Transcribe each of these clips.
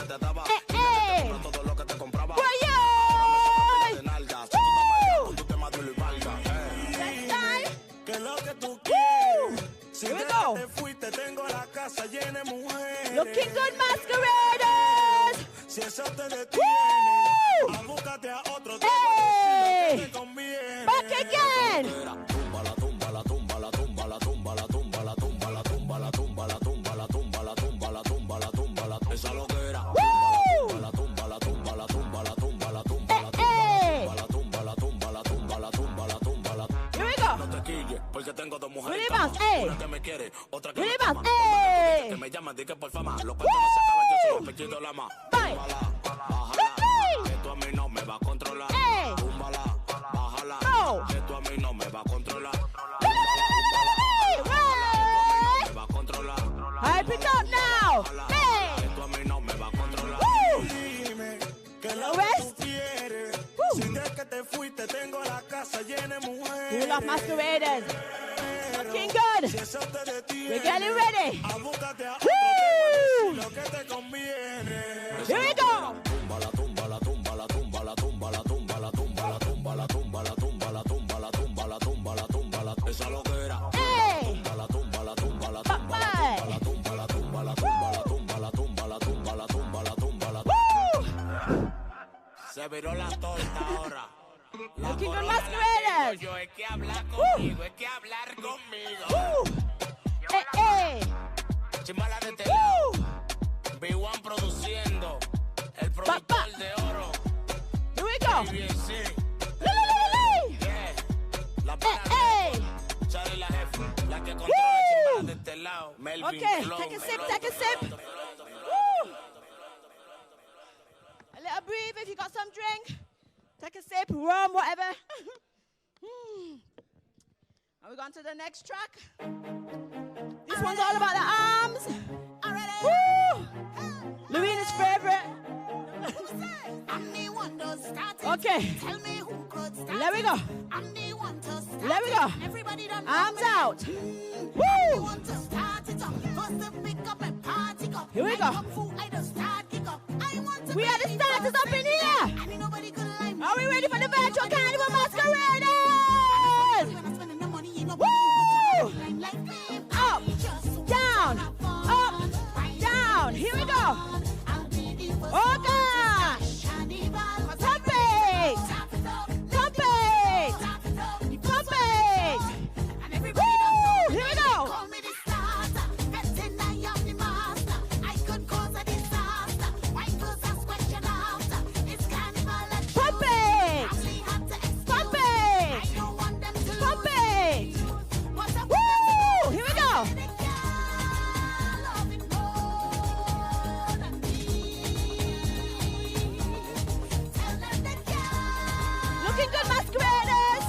te daba. Todo lo que te compraba. Que lo que tú quieres. Si te fuiste, tengo la casa llena de mujeres. Looking good, Masqueraders. Si eso te detiene, búscate a otro. Te que te conviene. Back again. Tumba la tumba la tumba la tumba la tumba la tumba la tumba la tumba la tumba la tumba la tumba la tumba la tumba la tumba la tumba esa lo que era. La tumba la tumba la tumba la tumba la tumba la tumba la tumba la tumba la tumba la tumba la tumba la tumba. Here we go. No te quilles porque tengo dos mujeres. Una que me quiere, otra que me ama. Que me llama, di que por fama. Los cuentos no se acaban, yo soy apellido la más. Bájala, que tú a mí no me va a controlar. Túmbala, bájala, que tú a mí no me va a controlar. Me va a controlar. Hype it up now. Que tú a mí no me va a controlar. Dime que lo que tú quieres. Si de que te fuiste tengo la casa llena de mujeres. You love Masqueraders. Looking good. We're getting ready. Woo! Here we go. Tumba la tumba la tumba la tumba la tumba la tumba la tumba la tumba la tumba la tumba la tumba la tumba la tumba la tumba la esa lo que era. Tumba la tumba la tumba la tumba la tumba la tumba la tumba la tumba la tumba la tumba la tumba la tumba la tumba. Se viró la torta ahora. Looking good, Masqueraders. Yo es que hablar conmigo, es que hablar conmigo. Chimbala de este lado. B1 produciendo. El productor de oro. Here we go. La para Charlie la jefa. La que controla chimbala de este lado. Melvin Okay, Flow, take a sip, Flow, take a sip. Flow. Woo! A little breathe if you got some drink. Take a sip, rum, whatever. Are we going to the next track? This one's all about the arms. Woo! Luina's favorite. Okay. Let me go. Let me go. Arms out. Woo! Here we go. We are the starters up in here. Are we ready for the virtual Carnival Masqueraders? Woo! Up, down, up, down. Here we go. Oh gosh! Pump it! Pump it! Pump it! Woo! Here we go. Pump it! Pump it! Pump it! Woo! Here we go. Looking good, Masqueraders.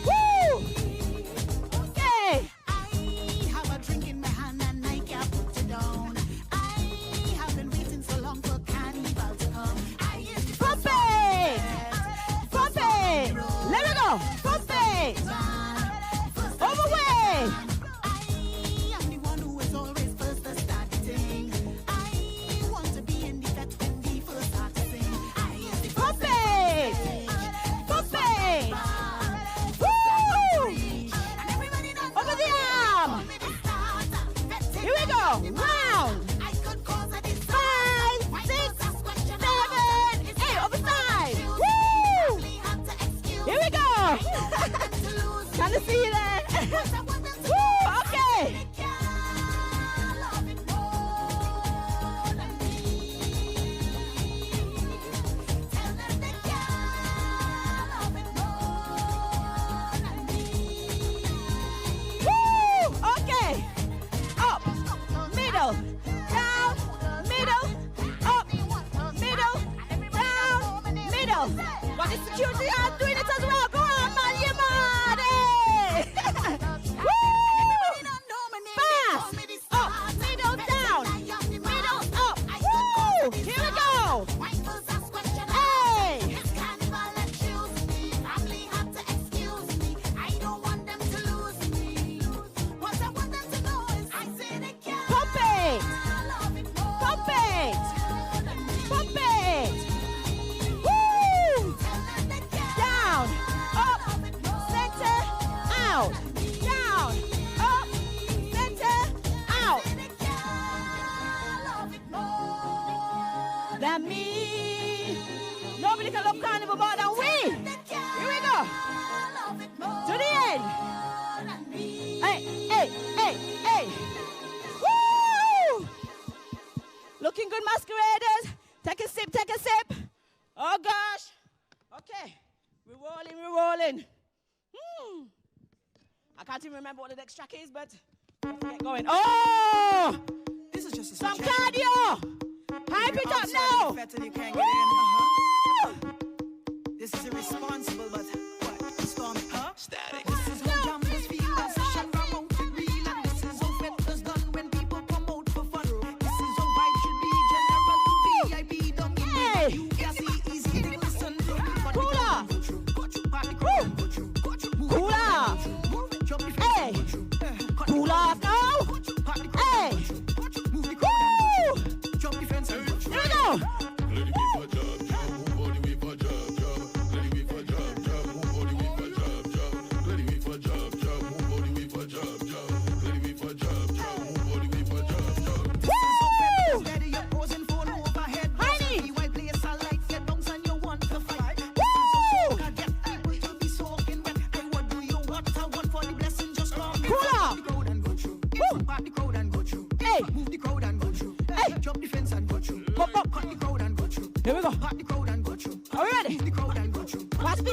Woo! Okay. I have a drink in my hand and I can't put it down. I have been waiting so long for Carnival to come. Pump it! Pump it! Let me go! Pump it! Overway! I am the one who is always first to start the thing. I want to be in the vet when we first start to sing. I am the Pump it! Pump it! Woo! and everybody knows Over the arm! Here we go! Round! I could cause a 5, 6, 7, 8, over side! Woo! Here we go! Can I see you there? Woo! Okay! Woo! Okay! Up, middle, down, middle, up, middle, down, middle. Got the security guard doing it as well. Go on, man, you mad, eh? Woo! Fast! Up, middle, down, middle, up. Woo! Here we go! Hey! Pump it! than me. Nobody can love Carnival more than we. Here we go. To the end. Hey, hey, hey, hey. Woo! Looking good, masqueraders. Take a sip, take a sip. Oh, gosh. Okay. We're rolling, we're rolling. I can't even remember what the next track is, but let's get going. Oh! This is just a some cardio! Hype it up now! You can't get in. This is irresponsible, but what? Storm, huh? Static. This is how jumpers feel when session promote it real. And this is how fetters done when people promote for fun. This is how vibes should be general to VIP. Don't hey! You can see easy to listen. Cooler! Cooler! Hey! Cool off now! Hey! Woo! Here we go! Here we go. Are we ready? Watch me.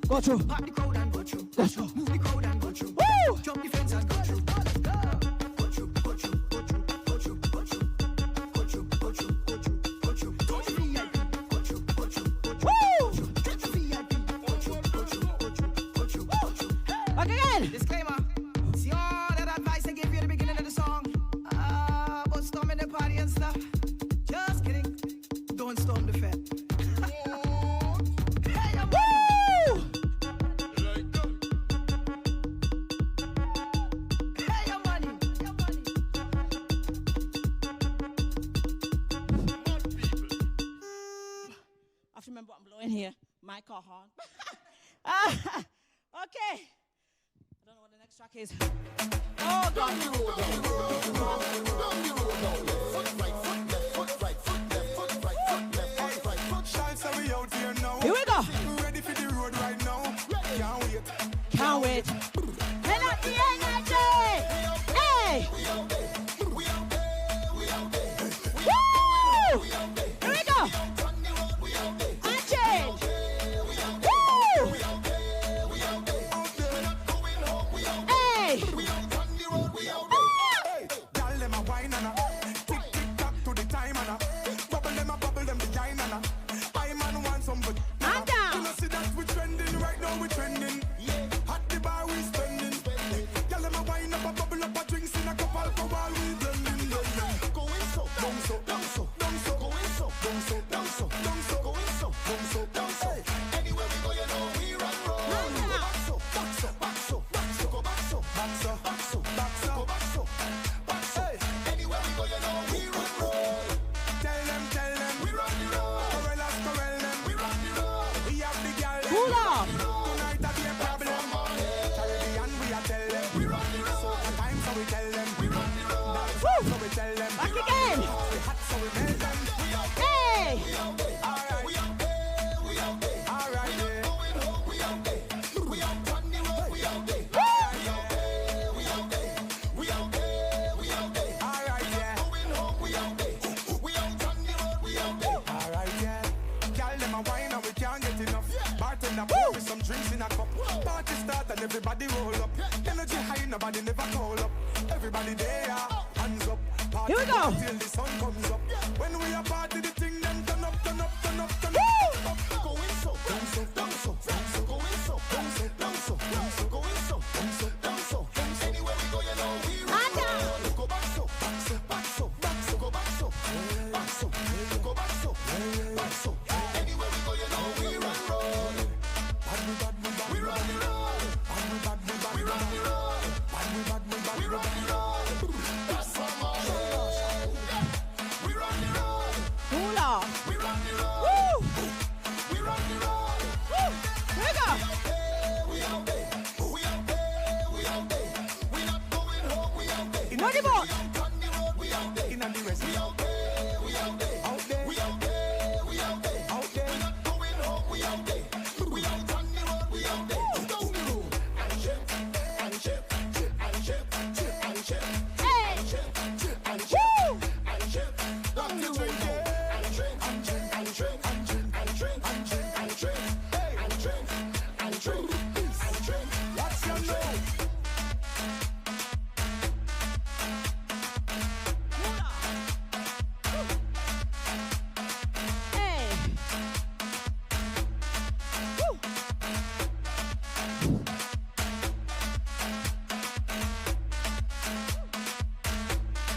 Go through. Pop the crowd and go through. Let's go. Move the crowd and go through. Woo! Jump the fence and go through. Go through. Go through. Go through. Go through. Go through. Go through. Go through. Go through. Go through. Go through. Go through. VIP. Go through. Go through. Go through. Woo! Get the VIP. Go through. Go through. Go through. Go through. Go through. Back again. Disclaimer. See all that advice I gave you at the beginning of the song. About storming the party and stuff. Just kidding. Don't storm the fed. Remember what I'm blowing here. My car horn. Okay. I don't know what the next track is. Oh, God. Here we go. Ready for the road right now. Can't wait. Can't wait. And at the energy. Hey. Woo! Here we go. Everybody roll up. Energy high, nobody never call up. Everybody there, hands up. Party here we go. Till the sun comes up. When we are party, the thing then turn up, turn up, turn up, turn up. Going so, down so, down so, down so, going so, down so, down so, down so, going so, down so, down so. Anywhere we go, you know we roll. Go back so, back so, back so, back so, go back so. That's summer. We run the road. Hula. We run the road. Woo! We run the road. Woo! Here we go. We out there. We out there. We out there. We not going home. We out there. What about? We out on the road. We out there. In the rest. We out there. We out there. Out there. We out there. We out there. Out there. We not going home. We out there. We out on the road. We out there. Down the road. And chip. And chip. And chip. And chip. Hey! And chip. And chip. Woo! And chip. Down the road. And drink. And drink. And drink. And drink. And drink. And drink. And drink. And drink. And drink. And drink. What's your name? Hey! Woo!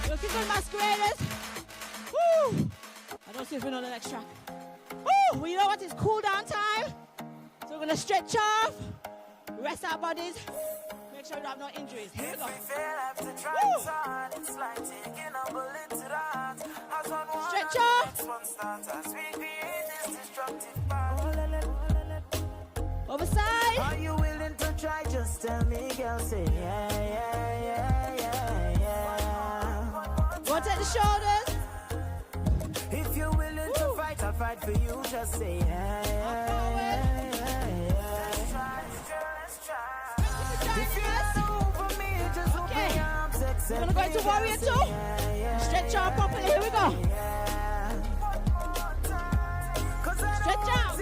Looking good, Masqueraders. Woo! I don't see if we know the next track. Woo! Well, you know what? It's cool down time. So we're going to stretch off, rest our bodies, make sure we don't have no injuries. Here we go. Woo! Stretch off. Over side. Are you willing to try? Just tell me, girl. Say yeah, yeah, yeah, yeah, yeah. Go take the shoulders. If you're willing to fight, I'll fight for you. Just say yeah, yeah, yeah, yeah. If you're over me, just open Okay. your arms, accept We're gonna go me, into just Warrior say 2. yeah, yeah, Stretch out properly. Here we go. yeah. Stretch out.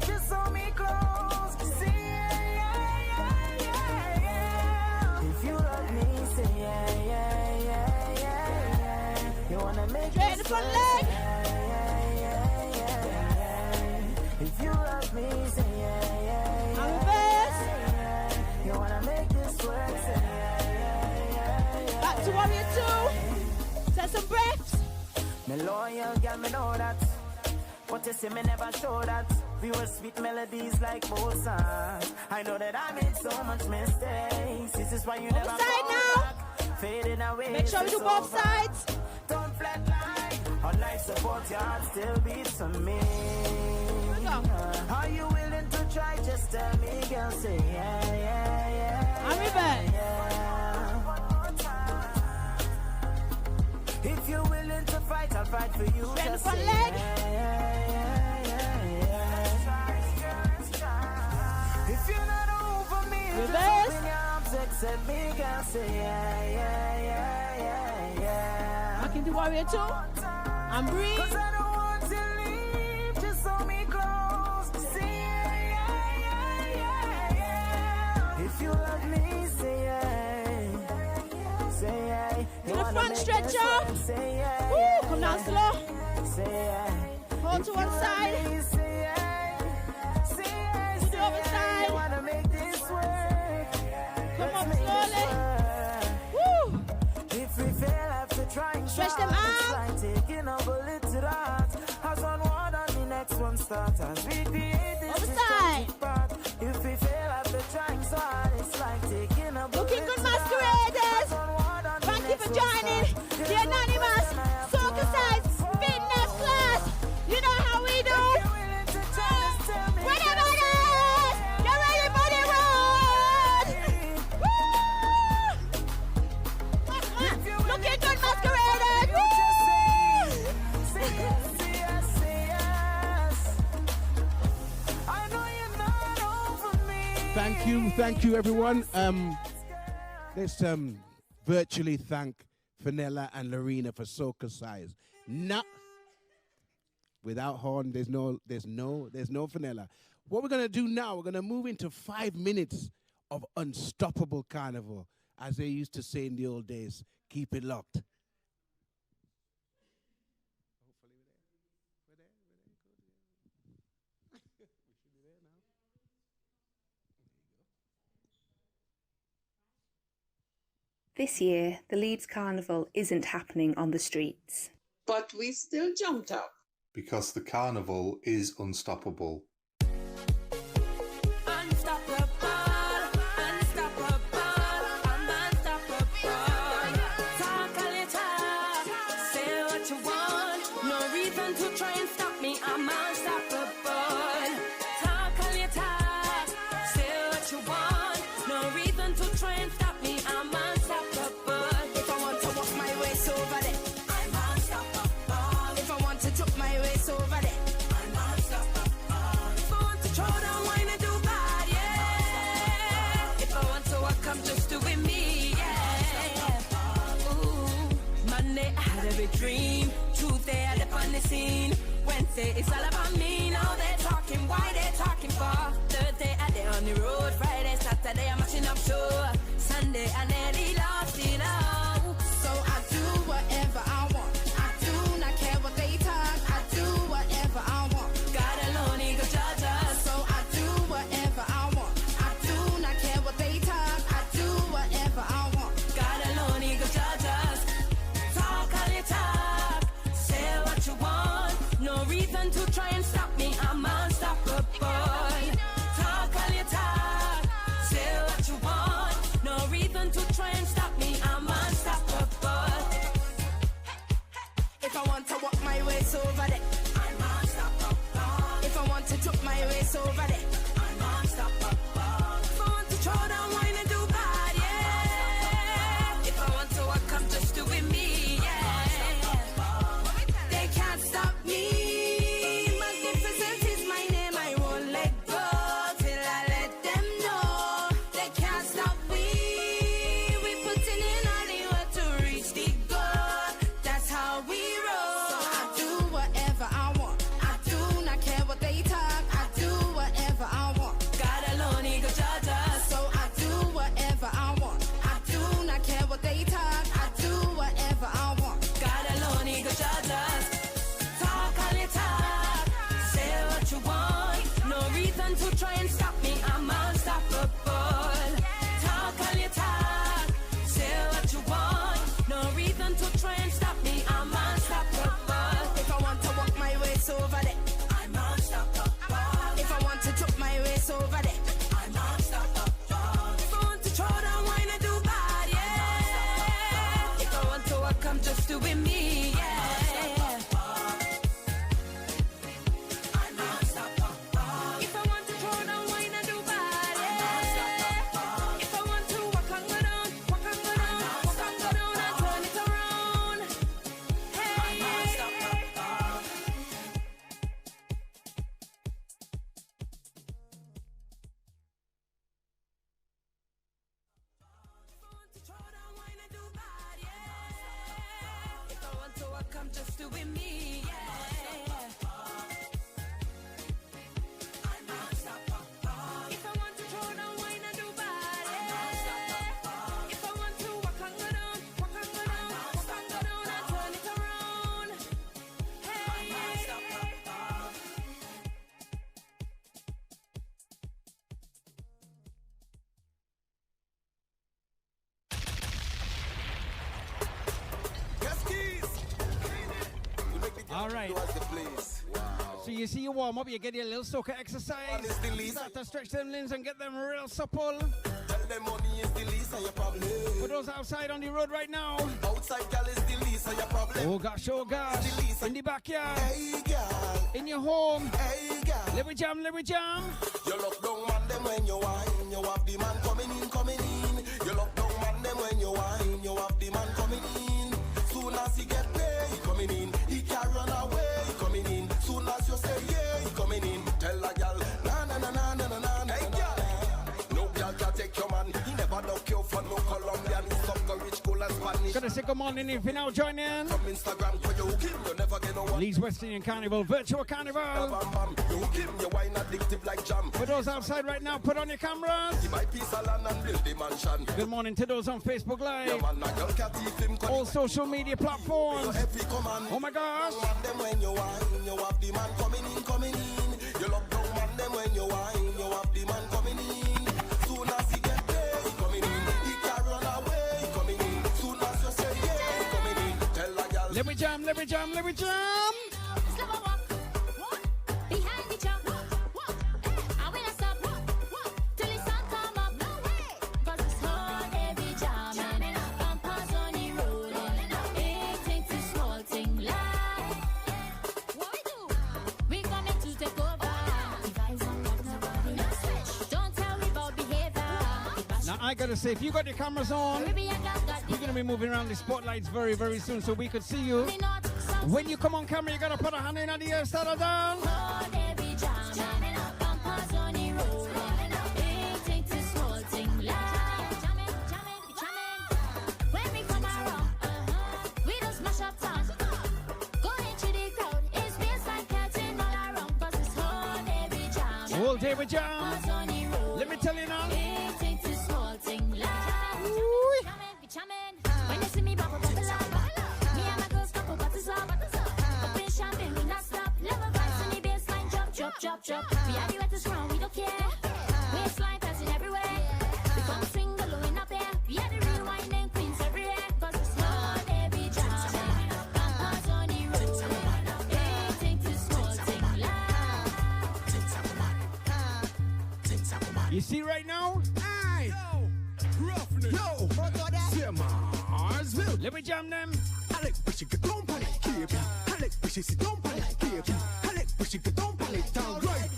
Just hold me close. Say yeah, yeah, yeah, yeah. If you love me, say yeah, yeah, yeah, yeah. You wanna make Straight in the this front work, leg. say yeah, yeah, yeah. If you love me, say yeah, yeah, And yeah. reverse. You wanna make this work, say yeah, yeah, yeah. Back to Warrior 2. Take some breaths. Me loyal, girl, me know that. But you see me never show that. We were sweet melodies like Mozart. I know that I made so much mistakes. This is why you never side fall now. back. Fading away. Make sure we do it's both over. sides. Don't flatline. On life support, your heart still beats for me. Here we go. Are you willing to try? Just tell me, girl. Say yeah, yeah, yeah. And reverse. Yeah. If you're willing to fight, I'll fight for you. Straight in the Just front say leg. yeah, yeah, yeah, yeah. If you're not over me, just Reverse. open your arms, accept me, girl. Say yeah, yeah, yeah, yeah, yeah. Back into Warrior 2. And breathe. 'Cause I don't want to leave, just hold me close. Say yeah, yeah, yeah, yeah. If you love me, say yeah. Say yeah. To You the wanna front, make stretch this up. work, say yeah. Woo! Come down slow. Say yeah. Hold If to you one love side. me, say yeah. Say yeah, To the say other yeah. side. You wanna make this work. Come Let's up make this slowly. work. Woo! If we fail after trying, Stretch them it's out. like taking a bullet to the heart. As one word on the next one start. As we create this Other destructive side. part. If we fail after trying so hard, it's like taking a bullet Looking good, to the heart. Masqueraders. As one word on the Thank you next for one joining start. the There's no Anonymous question I have to Soca Size ask. Fitness Class. You know how we do. If you're willing to try, just tell me. Whatever it is, you're ready for the road. Woo! Looking good, Masqueraders. Woo! Say yes, say yes, say yes. I know you're not over me. Thank you, everyone. Let's virtually thank Fenella and Lorena for Soca Size. Nah, without horn, there's no Fenella. What we're gonna do now, we're gonna move into 5 minutes of unstoppable carnival, as they used to say in the old days. Keep it locked. This year, the Leeds Carnival isn't happening on the streets. But we still jumped up. Because the carnival is unstoppable. Unstoppable, unstoppable, I'm unstoppable. dream. Tuesday I dip on the scene. Wednesday it's all about me. Now they're talking, why they're talking for? Thursday I they on the road. Friday, Saturday I'm matching up show. Sunday I nearly lost it all. So I do whatever I want. I do not care what they talk. I do whatever I want. God alone, he go judge us. So I do whatever I want. I do not care what they talk. I do whatever I want. God alone, he go judge us. Talk all you talk. Say what you want. No reason to try and stop me. I'm unstoppable. Talk all you talk. Say what you want. No reason to try and stop me. I'm unstoppable. If I want to walk my ways over there, I'm unstoppable. if I want to took my ways over there, I'm unstoppable. If I want to throw down wine and do bad, yeah. If I want to walk, I'm just doing me, yeah. They can't stop me. magnificent is my name. I won't let go till I let them know they can't stop me. We putting in all the work to reach the goal. That's how we roll. So I do whatever I want. I do not care what they talk. I do whatever I want. God alone, he go judge us. So I do whatever I want. I do not care what they talk. I do whatever I want. God alone, he go judge us. Talk all you talk. Say what you want. No reason to try and stop me. I'm unstoppable. Talk all you talk. Say what you want. No reason to try and stop me. I'm unstoppable. If I want to walk my ways over there, I'm unstoppable. if I want to took my ways over there, I'm unstoppable. If I want to throw down wine and do bad, yeah. If I want to walk, I'm just doing me, yeah. I'm unstoppable. if I want to throw down wine and do bad, yeah. If I want to walk and go down, walk and go down, walk and go down and turn it around. Hey, If I want to walk, I'm just doing me, yeah. I'm unstoppable. if I want to throw down wine and do bad, yeah. If I want to walk and go down, walk and go down, walk and go down and turn it around. Hey, Yes, keys. You make the All right. towards the place. So you see you warm up, you get your little soca exercise. Money is the least. Start to stretch them limbs and get them real supple. Tell them money is the least of your problem. For those outside on the road right now. Outside gal is the least of your problem. Oh gosh, oh gosh. In the backyard. Hey gal, In your home. hey gal. Let me jam, let me jam. You lock down man them when you whine. You have the man coming in, coming in. You lock down man them when you whine. You have the man coming in. Soon as he get paid, he coming in. He can't run away, he coming in. Soon as you say yeah, he coming in. Tell a gal, na na na na na na na na. Hey gal, no gal can take your man. He never knock you for no Colombian. Some rich, cool and Spanish. Gonna say good morning if you now join in. From Instagram, for you him, you never get no one. Leeds West Indian Carnival, virtual carnival. Bam, bam. You him, you wine addictive like jam. For those outside right now, put on your cameras. He buy piece of land and build the mansion. Good morning to those on Facebook Yeah, Live. man, a girl can't thief him, All social media platforms. every command. Oh my gosh. Man them when you whine, you have the man coming in, coming in. You lock down man them when you whine, you have the man coming in. Soon as he get paid, he coming in. He can't run away, he coming in. Soon as you say yeah, he coming in. Tell a girl, Let me jam, let me jam, let me jam. behind the jump, I will stop till the sun come up. No way, 'cause it's hard every jamming. Bumpers on the road, big thing to small thing like. What we do? We coming to take over. Vibes on like nobody. Don't tell me about behavior. Now I gotta say, if you got your cameras on, Caribbean girls got we're gonna be moving around the spotlights very, very soon so we could see you. the north, south, When you come on camera, you gotta put a hand in the air, start it down. hard every jamming. Bumpers on the road, big thing to small thing like. Jamming. When we come around, we don't smash up town. All day with jam. Let me tell you now. When you see me bubble, bubble, bubble, me and my girls couple bottles of open champagne, we not stop. Level vibes on the baseline, drop, drop, drop, drop. We have you at the ground, we don't care. Waistline passing everywhere. We come single, we not there. We are the real wine and queens everywhere. Cause it's all day we jamming. Pampers on the road. Anything to small thing loud. You see right now? Aye. Yo, Marsville. Let me jam them. Alec, push it, don't panic, keep. Alec, push it, don't panic, keep. Alec, push it, don't panic, down. Right,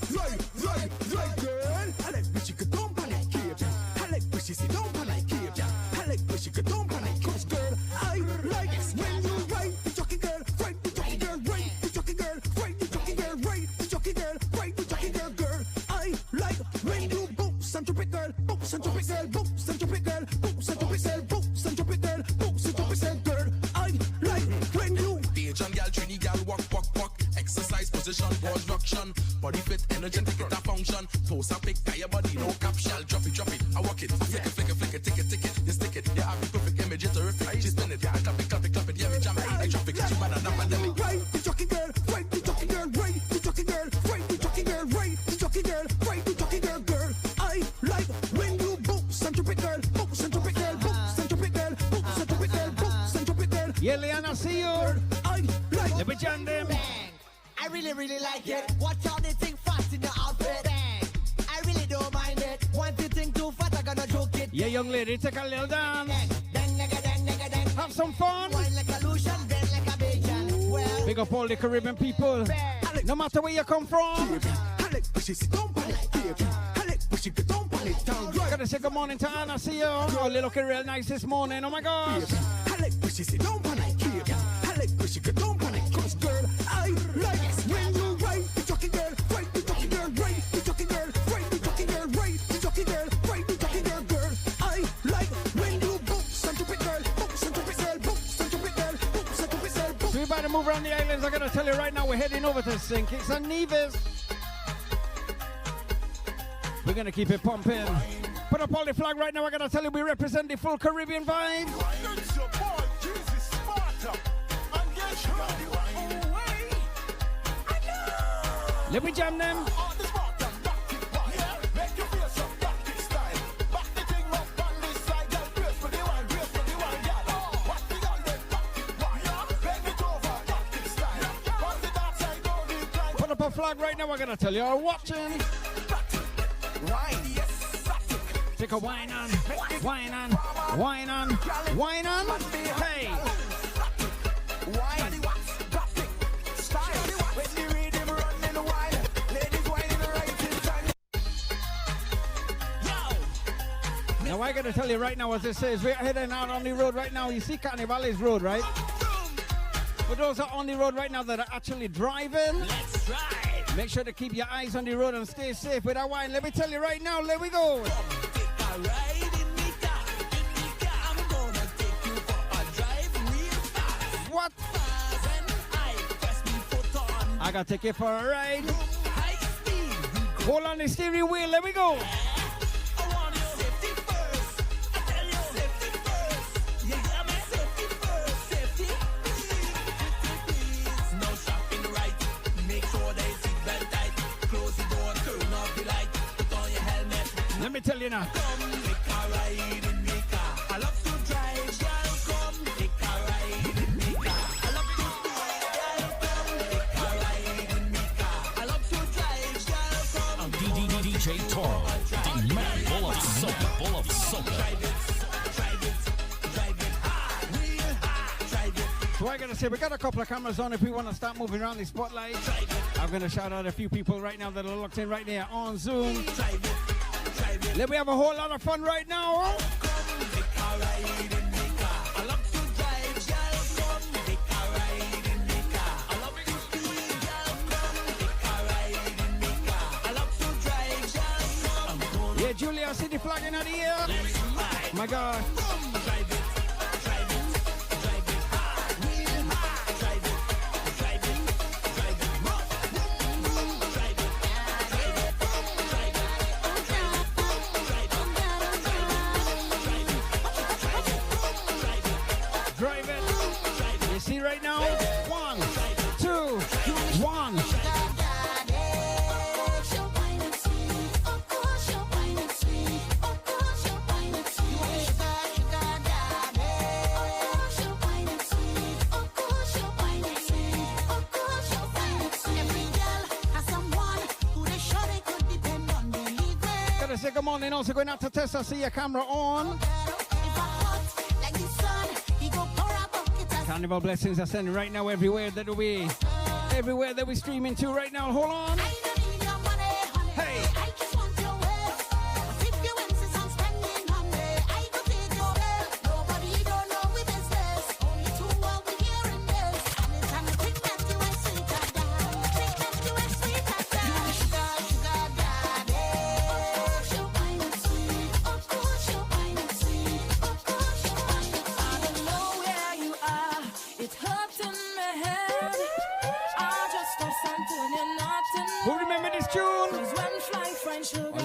girl. Alec, push it, don't panic, keep. Alec, push it, don't panic, keep. Alec, push it, don't panic, cause girl, I like when you ride the jockey girl, right the jockey girl, right the jockey girl, right the jockey girl, right the jockey girl, right the jockey girl, girl. I like when you boots and drop it, girl, boots and drop it, girl, boots and drop it, girl, boots and drop it, girl, boots and drop it, girl, boots and drop it, girl. I like when you Stage and gal, trini gal, walk. Exercise, position, construction. Body fit, energetic, it a function. Pose and pick, your body, no cap, shall drop it. I walk it, flick it, tick it. You stick it, you have the perfect image, you're terrific. She spin it, yeah, clap it, yeah, we jam it, like traffic. She bad enough, pandemic. right the jockey girl, right the jockey girl, right the jockey girl, right the jockey girl, right the jockey girl, right the jockey girl, girl. I like when you boots and drop it, girl, boots and drop it, girl, boots and drop it, girl, boots and drop it, girl, boots and drop it, girl. Yeah, Leanna, see you. I like. Let me jam them. I really like it. Watch out, they think fast in your outfit. I really don't mind it. One thing too fast, I gonna joke it. Yeah, young lady, take a little dance. Have some fun. Wine like a lotion, bend like a Bajan. Well, Big up all the Caribbean people. No matter where you come from. Alec, push it, don't panic, keep. Alec, push it, don't panic, down. Gotta say good morning to Anna. See you. Oh, they looking real nice this morning. Oh my gosh. Alec, push it, don't panic, keep. Alec, push it, don't panic, cause girl, I like when you ride the jockey girl, right the jockey girl, right the jockey girl, right the jockey girl, right the jockey girl, right the jockey girl, girl. I like when you boots and drop it, girl, boots and drop it, girl, boots and drop it, girl, boots and drop it, girl, boots. So we about to move around the islands. I gotta tell you right now, we're heading over to St. Kitts and Nevis. We're gonna keep it pumping. Put up all the flag right now. I gotta tell you, we represent the full Caribbean vibe. Let me jam them. Put up a flag right now. I gotta tell you, I'm watching. Take a wine on. Hey. Now I gotta tell you right now, as it says, we're heading out on the road right now. You see Carnival is road, right? For those that are on the road right now that are actually driving, let's drive. Make sure to keep your eyes on the road and stay safe with that wine. Let me tell you right now, let me go. What? I gotta take it for a ride. Hold on the steering wheel, let me go. Let me tell you now. DJ Toro, the man full of soca. So I gotta say, we got a couple of cameras on if we want to start moving around the spotlight. I'm gonna shout out a few people right now that are locked in right there on Zoom. Let me have a whole lot of fun right now. Yeah, Julia, I see the flag in the air. My God. driving. You see right now? 1, 2, 1. Gotta say good morning. Also going out to Tessa. See your camera on. Carnival blessings are sending right now everywhere that we streaming to right now. Hold on. Hey.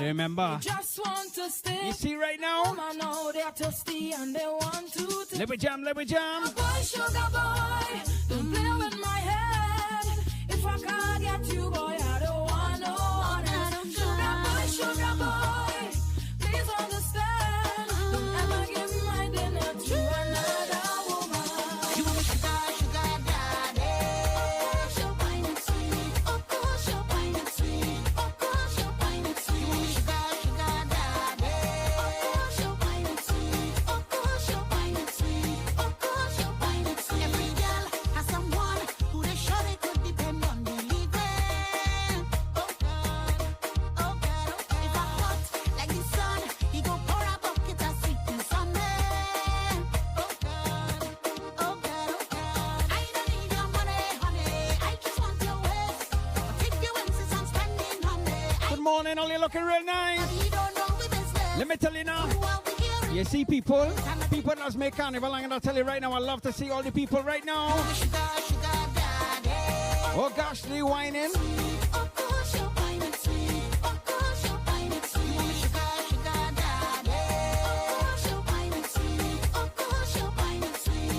Remember, just want to stay. You see right now? I know they're thirsty and they want to. Let me jam, let me jam. Boy, sugar boy, don't play with my head. If I can't get you, boy, I don't want no one else. Sugar boy, please understand. Don't ever give my dinner to another woman. Sugar daddy. So fine and sweet. Oh, so fine and sweet. Oh, so fine and sweet. Morning, only looking real nice. Let me tell you now. You see people that's make Carnival. I'm gonna tell you right now. I love to see all the people right now. Oh gosh, they whining.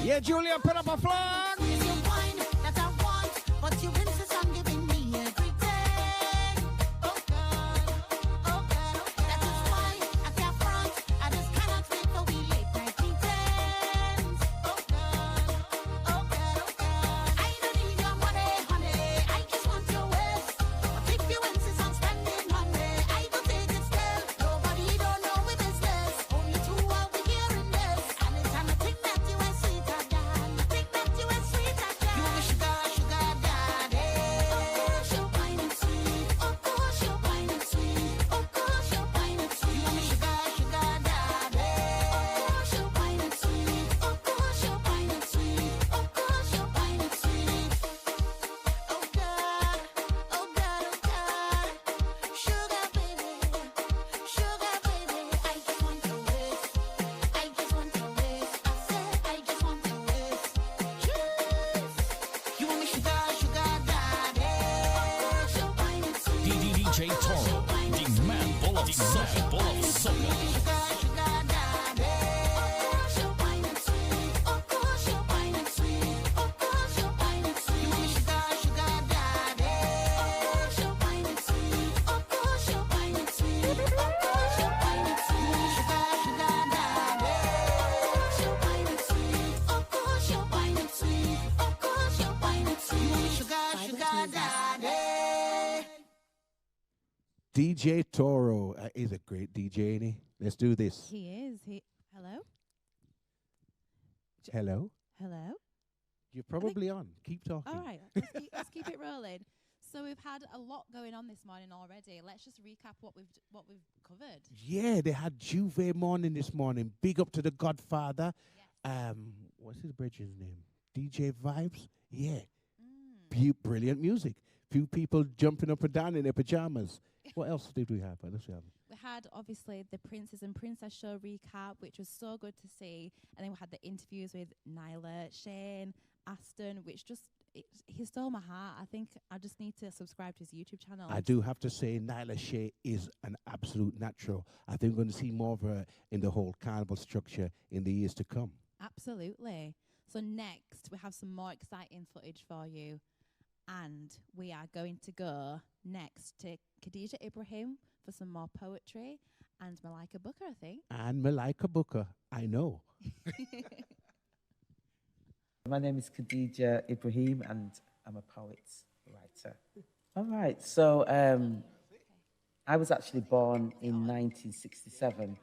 Yeah, Julia, put up a flag. DJ Toro, the man full of soca. DJ Toro is a great DJ, ain't he? Let's do this. He is. Hello? Hello? Hello? You're probably on. Keep talking. All right. Let's keep it rolling. So we've had a lot going on this morning already. Let's just recap what we've covered. Yeah, they had Juve morning this morning. Big up to the Godfather. Yes. What's his brother's name? DJ Vibes. Yeah. Brilliant music. Few people jumping up and down in their pajamas. What else did we have? We had, obviously, the Princess and Princess show recap, which was so good to see. And then we had the interviews with Nyla, Shane, Aston, which just, he stole my heart. I think I just need to subscribe to his YouTube channel. I do have to say, Nyla Shea is an absolute natural. I think we're going to see more of her in the whole Carnival structure in the years to come. Absolutely. So next, we have some more exciting footage for you. And we are going to go next to Khadija Ibrahim for some more poetry and Malika Booker, I think. And Malika Booker, I know. My name is Khadija Ibrahim and I'm a poet writer. All right, so I was actually born in 1967,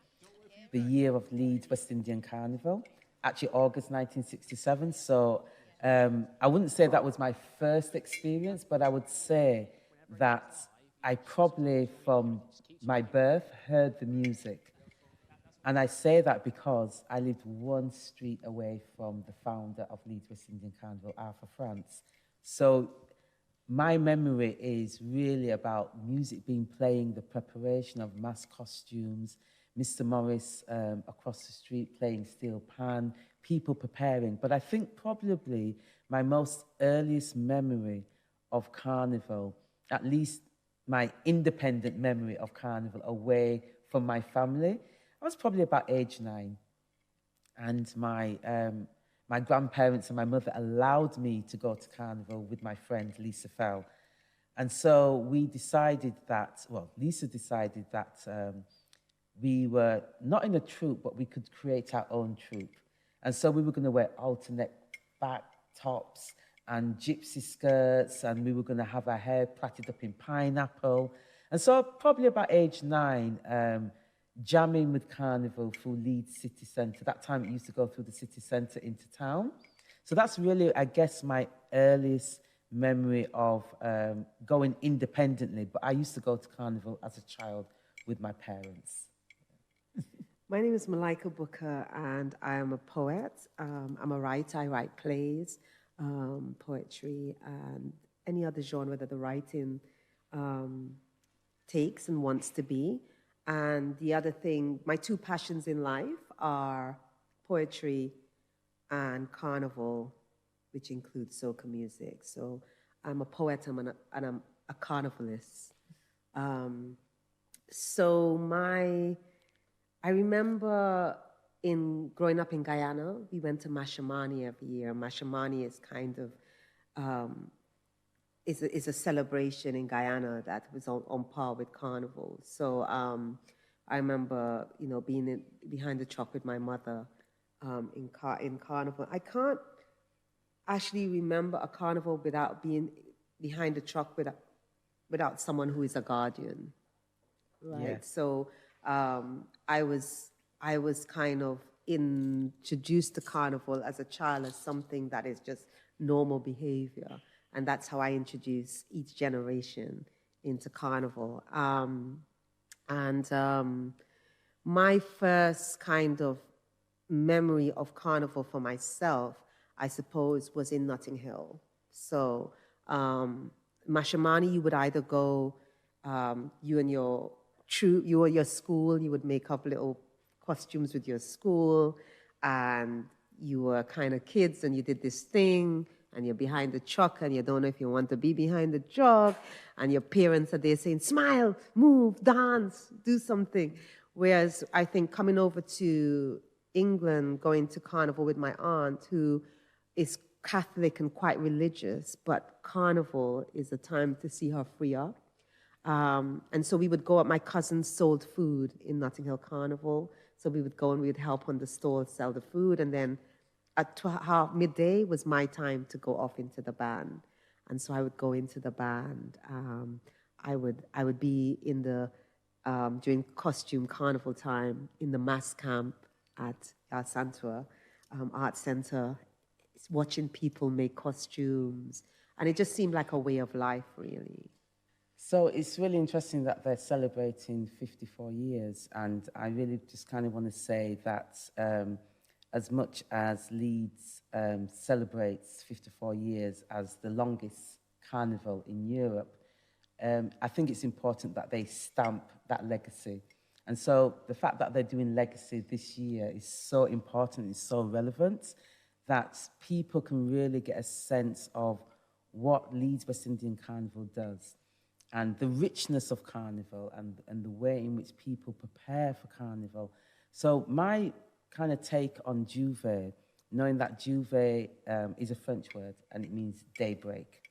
the year of Leeds West Indian Carnival, actually August 1967. So I wouldn't say that was my first experience, but I would say that I probably from my birth heard the music. And I say that because I lived one street away from the founder of Leeds West Indian Carnival, Arthur France. So my memory is really about music being playing, the preparation of mass costumes, Mr. Morris across the street playing steel pan, people preparing. But I think probably my most earliest memory of Carnival, at least my independent memory of Carnival away from my family, I was probably about age 9. And my grandparents and my mother allowed me to go to Carnival with my friend Lisa Fell. And so we decided that, well, Lisa decided that we were not in a troupe, but we could create our own troupe. And so we were going to wear alternate back tops and gypsy skirts, and we were going to have our hair plaited up in pineapple. And so probably about age 9, jamming with Carnival through Leeds city centre. That time it used to go through the city centre into town. So that's really, I guess, my earliest memory of going independently. But I used to go to Carnival as a child with my parents. My name is Malika Booker, and I am a poet. I'm a writer. I write plays, poetry, and any other genre that the writing takes and wants to be. And the other thing, my 2 passions in life are poetry and Carnival, which includes soca music. So I'm a poet and I'm a carnivalist. I remember growing up in Guyana, we went to Mashamani every year. Mashamani is kind of, is a celebration in Guyana that was on par with Carnival. So I remember, being behind the truck with my mother in Carnival. I can't actually remember a Carnival without being behind the truck without someone who is a guardian, right? Yeah. So I was kind of introduced to Carnival as a child as something that is just normal behavior. And that's how I introduce each generation into Carnival. My first kind of memory of Carnival for myself, I suppose, was in Notting Hill. So Mashamani, you would either go, you and your troupe, you or your school, you would make up little costumes with your school, and you were kind of kids and you did this thing, and you're behind the truck and you don't know if you want to be behind the truck, and your parents are there saying, smile, move, dance, do something. Whereas I think coming over to England, going to Carnival with my aunt, who is Catholic and quite religious, but Carnival is a time to see her free up. And so we would go up, my cousins sold food in Notting Hill Carnival, so we would go and we would help on the stall sell the food, and then at midday was my time to go off into the band. And so I would go into the band. I would be in the, during costume carnival time, in the mass camp at Santua Art Centre, watching people make costumes. And it just seemed like a way of life, really. So it's really interesting that they're celebrating 54 years. And I really just kind of want to say that as much as Leeds celebrates 54 years as the longest carnival in Europe, I think it's important that they stamp that legacy. And so the fact that they're doing legacy this year is so important, it's so relevant, that people can really get a sense of what Leeds West Indian Carnival does, and the richness of Carnival, and the way in which people prepare for Carnival. So my kind of take on Juve, knowing that Juve is a French word and it means daybreak.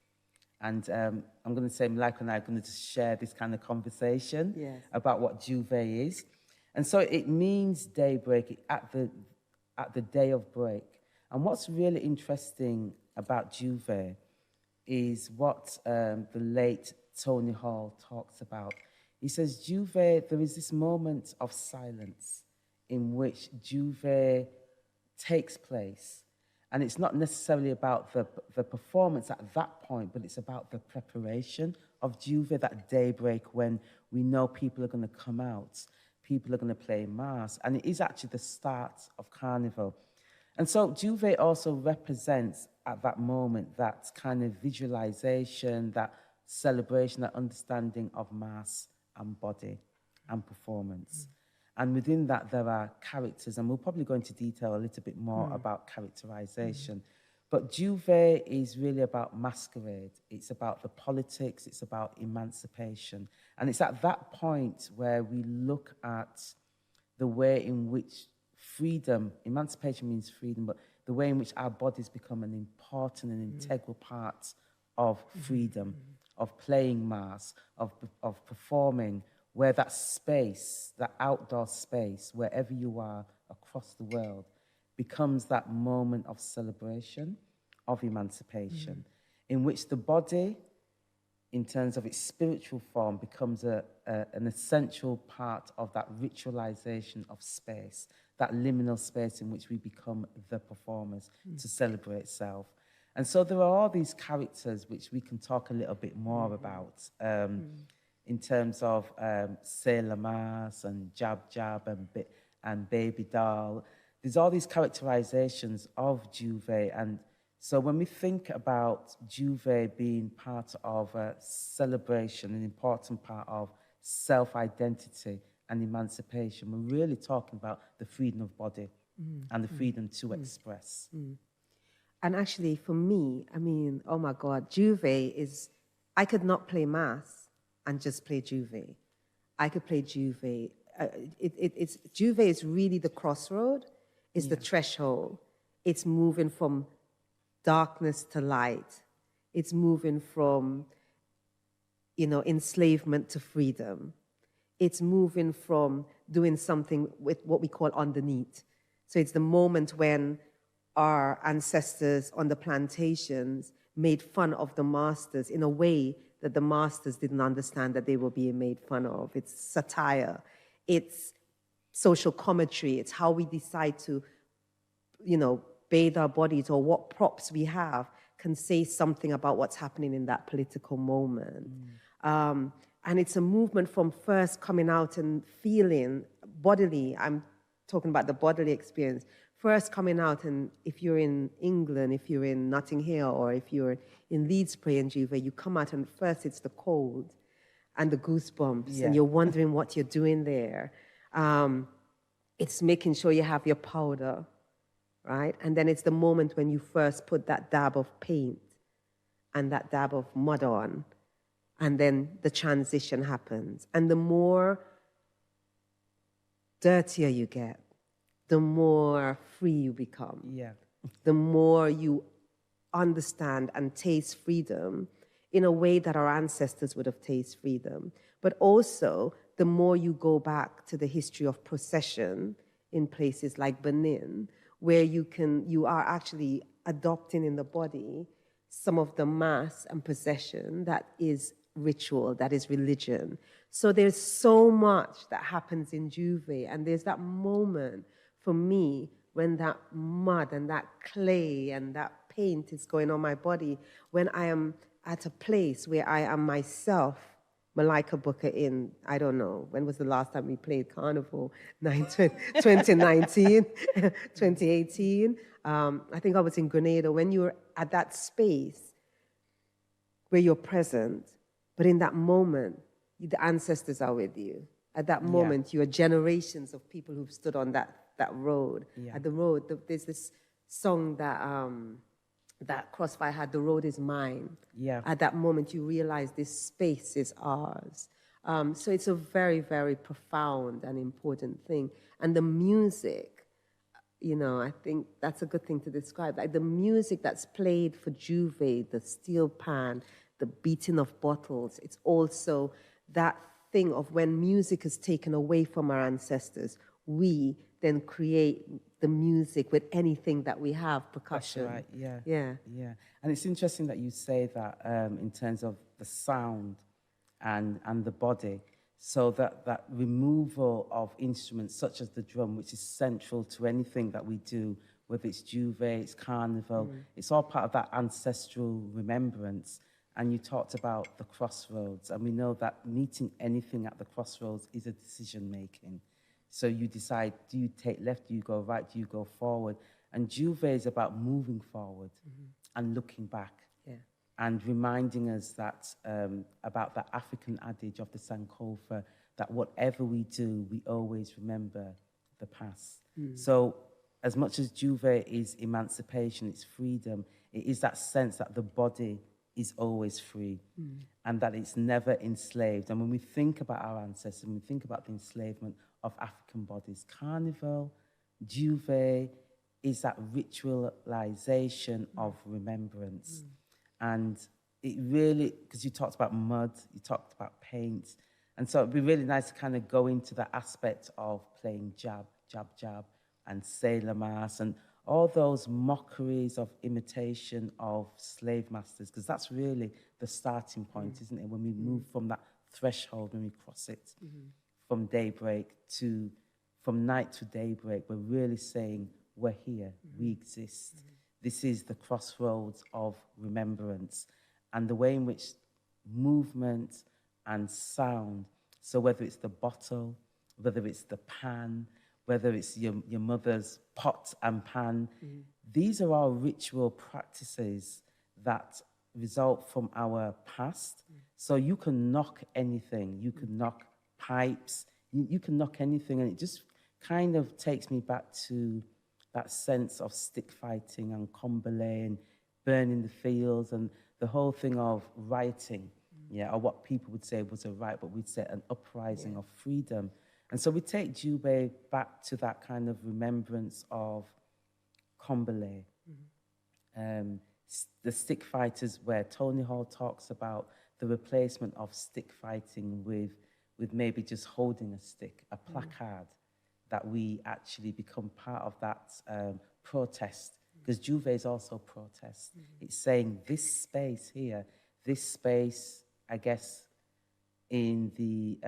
And I'm going to say Malika and I are going to just share this kind of conversation about what Juve is. And so it means daybreak, at the day of break. And what's really interesting about Juve is what the late Tony Hall talks about. He says, Juve, there is this moment of silence in which Juve takes place. And it's not necessarily about the performance at that point, but it's about the preparation of Juve, that daybreak when we know people are going to come out, people are going to play Mass. And it is actually the start of Carnival. And so Juve also represents at that moment that kind of visualization, that celebration, that understanding of Mass and body and performance. And within that, there are characters, and we'll probably go into detail a little bit more about characterization. But Juve is really about masquerade. It's about the politics. It's about emancipation. And it's at that point where we look at the way in which freedom, emancipation means freedom, but the way in which our bodies become an important and integral part of freedom, of playing Mass, of performing, where that space, that outdoor space, wherever you are across the world, becomes that moment of celebration, of emancipation, in which the body, in terms of its spiritual form, becomes an essential part of that ritualization of space, that liminal space in which we become the performers to celebrate self. And so there are all these characters which we can talk a little bit more about, in terms of C'est la Masse and Jab Jab and Baby Doll. There's all these characterizations of Juve. And so when we think about Juve being part of a celebration, an important part of self-identity and emancipation, we're really talking about the freedom of body and the freedom to express. And actually, for me, I mean, oh my God, Juve is, I could not play Mass and just play Juve. I could play Juve. Juve is really the crossroad, it's the threshold. It's moving from darkness to light. It's moving from, enslavement to freedom. It's moving from doing something with what we call underneath. So it's the moment when our ancestors on the plantations made fun of the masters in a way that the masters didn't understand that they were being made fun of. It's satire. It's social commentary. It's how we decide to, bathe our bodies, or what props we have can say something about what's happening in that political moment. And it's a movement from first coming out and feeling bodily, I'm talking about the bodily experience, first coming out, and if you're in England, if you're in Notting Hill, or if you're in Leeds playing Juve, you come out and first it's the cold and the goosebumps, and you're wondering what you're doing there. It's making sure you have your powder, right? And then it's the moment when you first put that dab of paint and that dab of mud on, and then the transition happens. And the more dirtier you get, the more free you become. The more you understand and taste freedom in a way that our ancestors would have tasted freedom. But also, the more you go back to the history of procession in places like Benin, where you are actually adopting in the body some of the mass and procession that is ritual, that is religion. So there's so much that happens in Juve, and there's that moment for me when that mud and that clay and that paint is going on my body, when I am at a place where I am myself, Malika Booker, in, I don't know, when was the last time we played Carnival? 2019, 2018. I think I was in Grenada. When you're at that space where you're present, but in that moment, the ancestors are with you. At that moment, you are generations of people who've stood on that road. At the road, there's this song that Crossfire had, "The Road Is Mine." At that moment, you realize this space is ours. So it's a very, very profound and important thing. And the music, You know, I think that's a good thing to describe. Like the music that's played for Juve, the steel pan, the beating of bottles, it's also that thing of when music is taken away from our ancestors, we then create the music with anything that we have, percussion. That's right, yeah. Yeah. Yeah. And it's interesting that you say that in terms of the sound and the body. So that removal of instruments such as the drum, which is central to anything that we do, whether it's Juve, it's Carnival, it's all part of that ancestral remembrance. And you talked about the crossroads, and we know that meeting anything at the crossroads is a decision making. So you decide, do you take left, do you go right, do you go forward? And Juve is about moving forward and looking back. Yeah. And reminding us that about that African adage of the Sankofa, that whatever we do, we always remember the past. So as much as Juve is emancipation, it's freedom, it is that sense that the body is always free and that it's never enslaved. And when we think about our ancestors, when we think about the enslavement of African bodies, Carnival, Juve is that ritualization of remembrance. And it really, because you talked about mud, you talked about paint, and so it'd be really nice to kind of go into the aspect of playing jab, jab, jab, and sailor mass, and all those mockeries of imitation of slave masters, because that's really the starting point, isn't it? When we move from that threshold, when we cross it from daybreak to, from night to daybreak, we're really saying, we're here, we exist. This is the crossroads of remembrance, and the way in which movement and sound, so whether it's the bottle, whether it's the pan, whether it's your mother's pot and pan, these are all ritual practices that result from our past. So you can knock anything, you can knock pipes, you can knock anything, and it just kind of takes me back to that sense of stick fighting and Combelay and burning the fields and the whole thing of rioting, or what people would say was a riot, but we'd say an uprising of freedom. And so we take Jubei back to that kind of remembrance of Combelay. The stick fighters, where Tony Hall talks about the replacement of stick fighting with maybe just holding a stick, a placard, that we actually become part of that protest, because Juve is also protest. It's saying this space here, this space, I guess, in the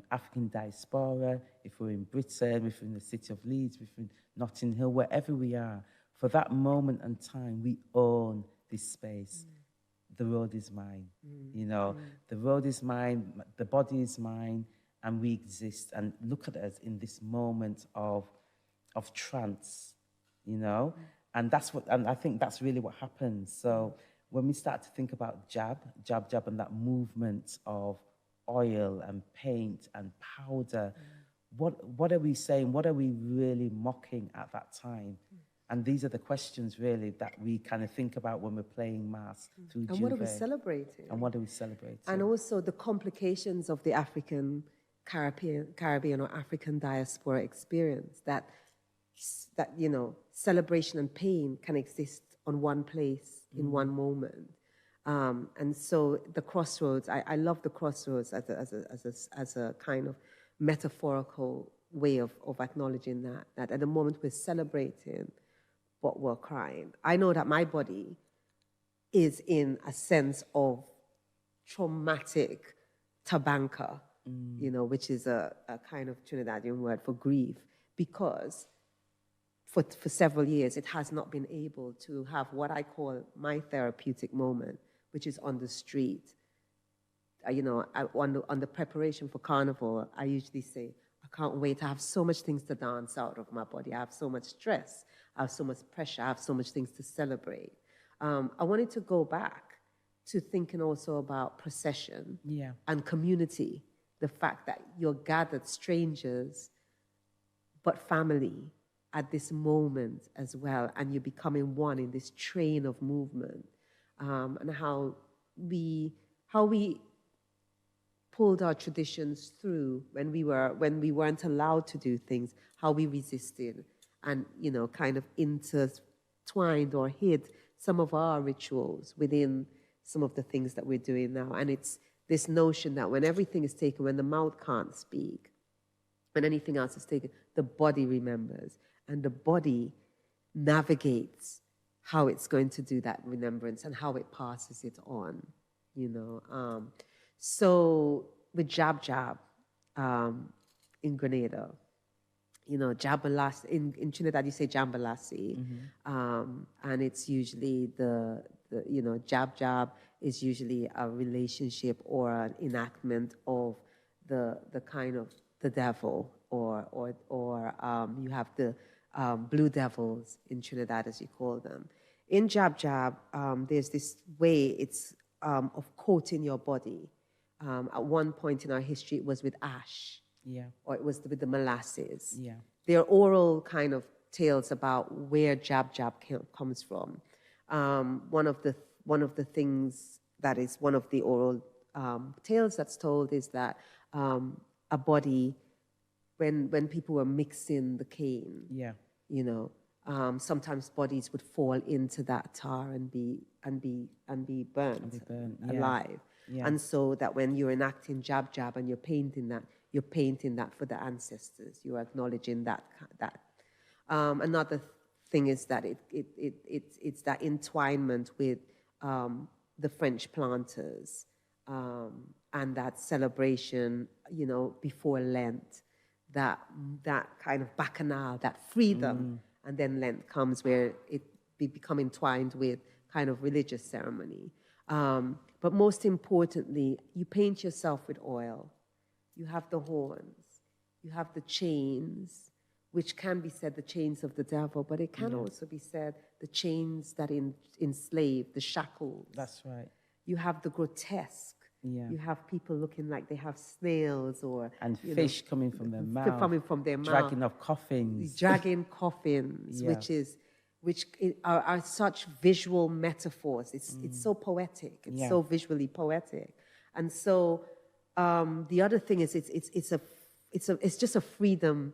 African diaspora, if we're in Britain, if we're in the city of Leeds, if we're in Notting Hill, wherever we are, for that moment and time, we own this space. The road is mine, you know, the road is mine, the body is mine, and we exist. And look at us in this moment of trance, you know, and I think that's really what happens. So when we start to think about jab, jab, jab, and that movement of oil and paint and powder, what are we saying? What are we really mocking at that time? And these are the questions really that we kind of think about when we're playing mass through Juve. And what are we celebrating? And what are we celebrating? And also the complications of the African Caribbean or African diaspora experience, that you know, celebration and pain can exist on one place in one moment. And so the crossroads, I love the crossroads as a kind of metaphorical way of acknowledging that at the moment we're celebrating, but we're crying. I know that my body is in a sense of traumatic tabanka, you know, which is a kind of Trinidadian word for grief, because for several years it has not been able to have what I call my therapeutic moment, which is on the street. You know, on the preparation for Carnival, I usually say, I can't wait. I have so much things to dance out of my body. I have so much stress. I have so much pressure. I have so much things to celebrate. I wanted to go back to thinking also about procession and community. The fact that you're gathered strangers, but family at this moment as well, and you're becoming one in this train of movement, and how we pulled our traditions through when we weren't allowed to do things, how we resisted, and, kind of intertwined or hid some of our rituals within some of the things that we're doing now. And it's this notion that when everything is taken, when the mouth can't speak, when anything else is taken, the body remembers, and the body navigates how it's going to do that remembrance and how it passes it on, So with Jab Jab in Grenada, Jambalasi, in Trinidad you say Jambalasi, and it's usually the Jab Jab is usually a relationship or an enactment of the kind of the devil, or you have the blue devils in Trinidad, as you call them. In Jab Jab, there's this way it's of coating your body. At one point in our history, it was with ash. Yeah. Or it was with the molasses. Yeah. They're oral kind of tales about where Jab Jab comes from. One of the things that is one of the oral tales that's told is that a body, when people were mixing the cane, sometimes bodies would fall into that tar and be burnt alive. Yeah. And so that when you're enacting Jab Jab and you're painting that for the ancestors. You're acknowledging that. Another thing is that it's that entwinement with the French planters and that celebration, before Lent, that kind of bacchanal, that freedom, and then Lent comes where it become entwined with kind of religious ceremony. But most importantly, you paint yourself with oil. You have the horns, you have the chains, which can be said the chains of the devil, but it can also be said the chains that enslave, the shackles. That's right. You have the grotesque. Yeah. You have people looking like they have snails and fish coming from their mouth. Coming from their dragging off coffins. Dragging coffins, which are such visual metaphors. It's so poetic. It's so visually poetic, and so. The other thing is it's just a freedom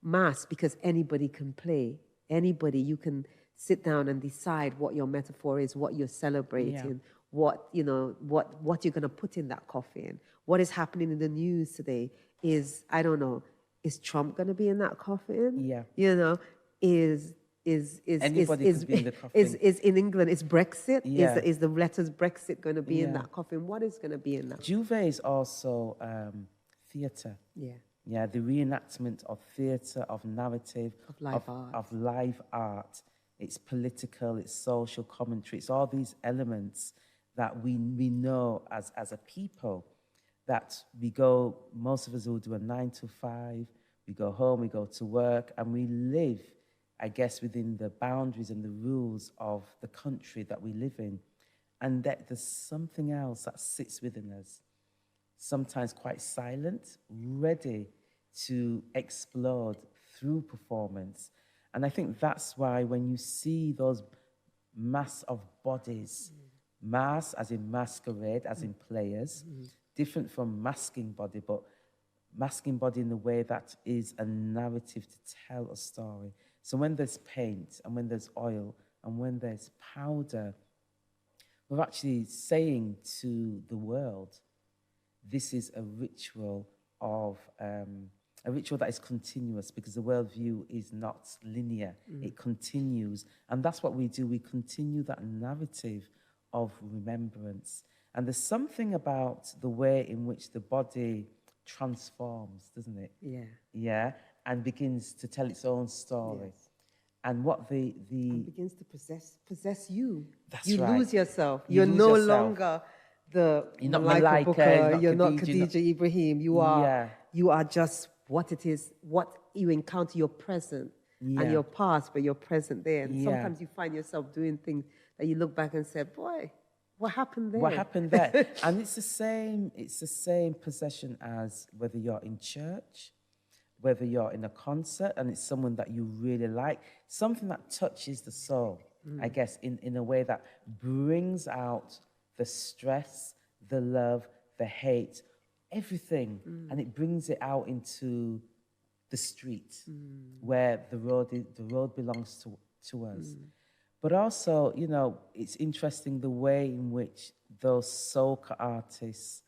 mass because anybody can play. Anybody, you can sit down and decide what your metaphor is, what you're celebrating, what you're going to put in that coffin. What is happening in the news today is, I don't know, is Trump going to be in that coffin? Yeah. Anybody could be in the coffin. Is in England, is Brexit? Yeah. Is the letters Brexit going to be in that coffin? What is going to be in that? Juve is also theatre. Yeah. Yeah, the reenactment of theatre, of narrative, of live art. It's political, it's social commentary. It's all these elements that we know as a people, that we go, most of us will do a 9 to 5, we go home, we go to work, and we live, I guess, within the boundaries and the rules of the country that we live in. And that there's something else that sits within us, sometimes quite silent, ready to explode through performance. And I think that's why when you see those mass of bodies, mass as in masquerade, as in players, different from masking body, but masking body in the way that is a narrative to tell a story. So when there's paint and when there's oil and when there's powder, we're actually saying to the world, this is a ritual of a ritual that is continuous, because the worldview is not linear. It continues. And that's what we do. We continue that narrative of remembrance. And there's something about the way in which the body transforms, doesn't it? Yeah. Yeah. And begins to tell its own story. Yes. And what and begins to possess you. That's you right. lose yourself. You You're lose no yourself. longer the You're not Malaika Malaika, Booker, you're not not Khadija, Khadija Ibrahim. You are just what it is, what you encounter, your present and your past, but your present there. And sometimes you find yourself doing things that you look back and say, boy, what happened there? What happened there? And it's the same possession as whether you're in church, whether you're in a concert and it's someone that you really like, something that touches the soul, I guess, in a way that brings out the stress, the love, the hate, everything, and it brings it out into the street, where the road belongs to us. But also, you know, it's interesting the way in which those soca artists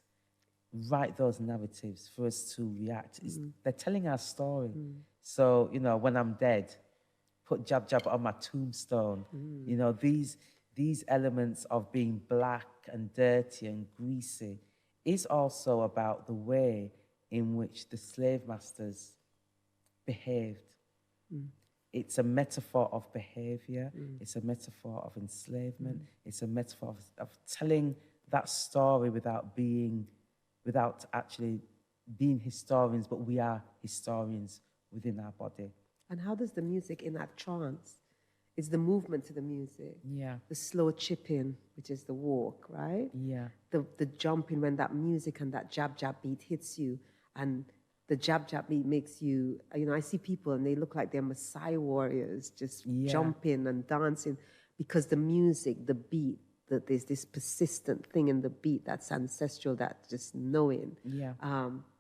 write those narratives for us to react. They're telling our story. So, you know, when I'm dead, put jab jab on my tombstone. You know, these elements of being black and dirty and greasy is also about the way in which the slave masters behaved. It's a metaphor of behavior. It's a metaphor of enslavement. It's a metaphor of telling that story without actually being historians, but we are historians within our body. And how does the music in that trance? It's the movement to the music. Yeah. The slow chipping, which is the walk, right? Yeah. The jumping when that music and that jab jab beat hits you, and the jab jab beat makes you, you know, I see people and they look like they're Maasai warriors, just jumping and dancing, because the music, the beat, that there's this persistent thing in the beat that's ancestral, that just knowing,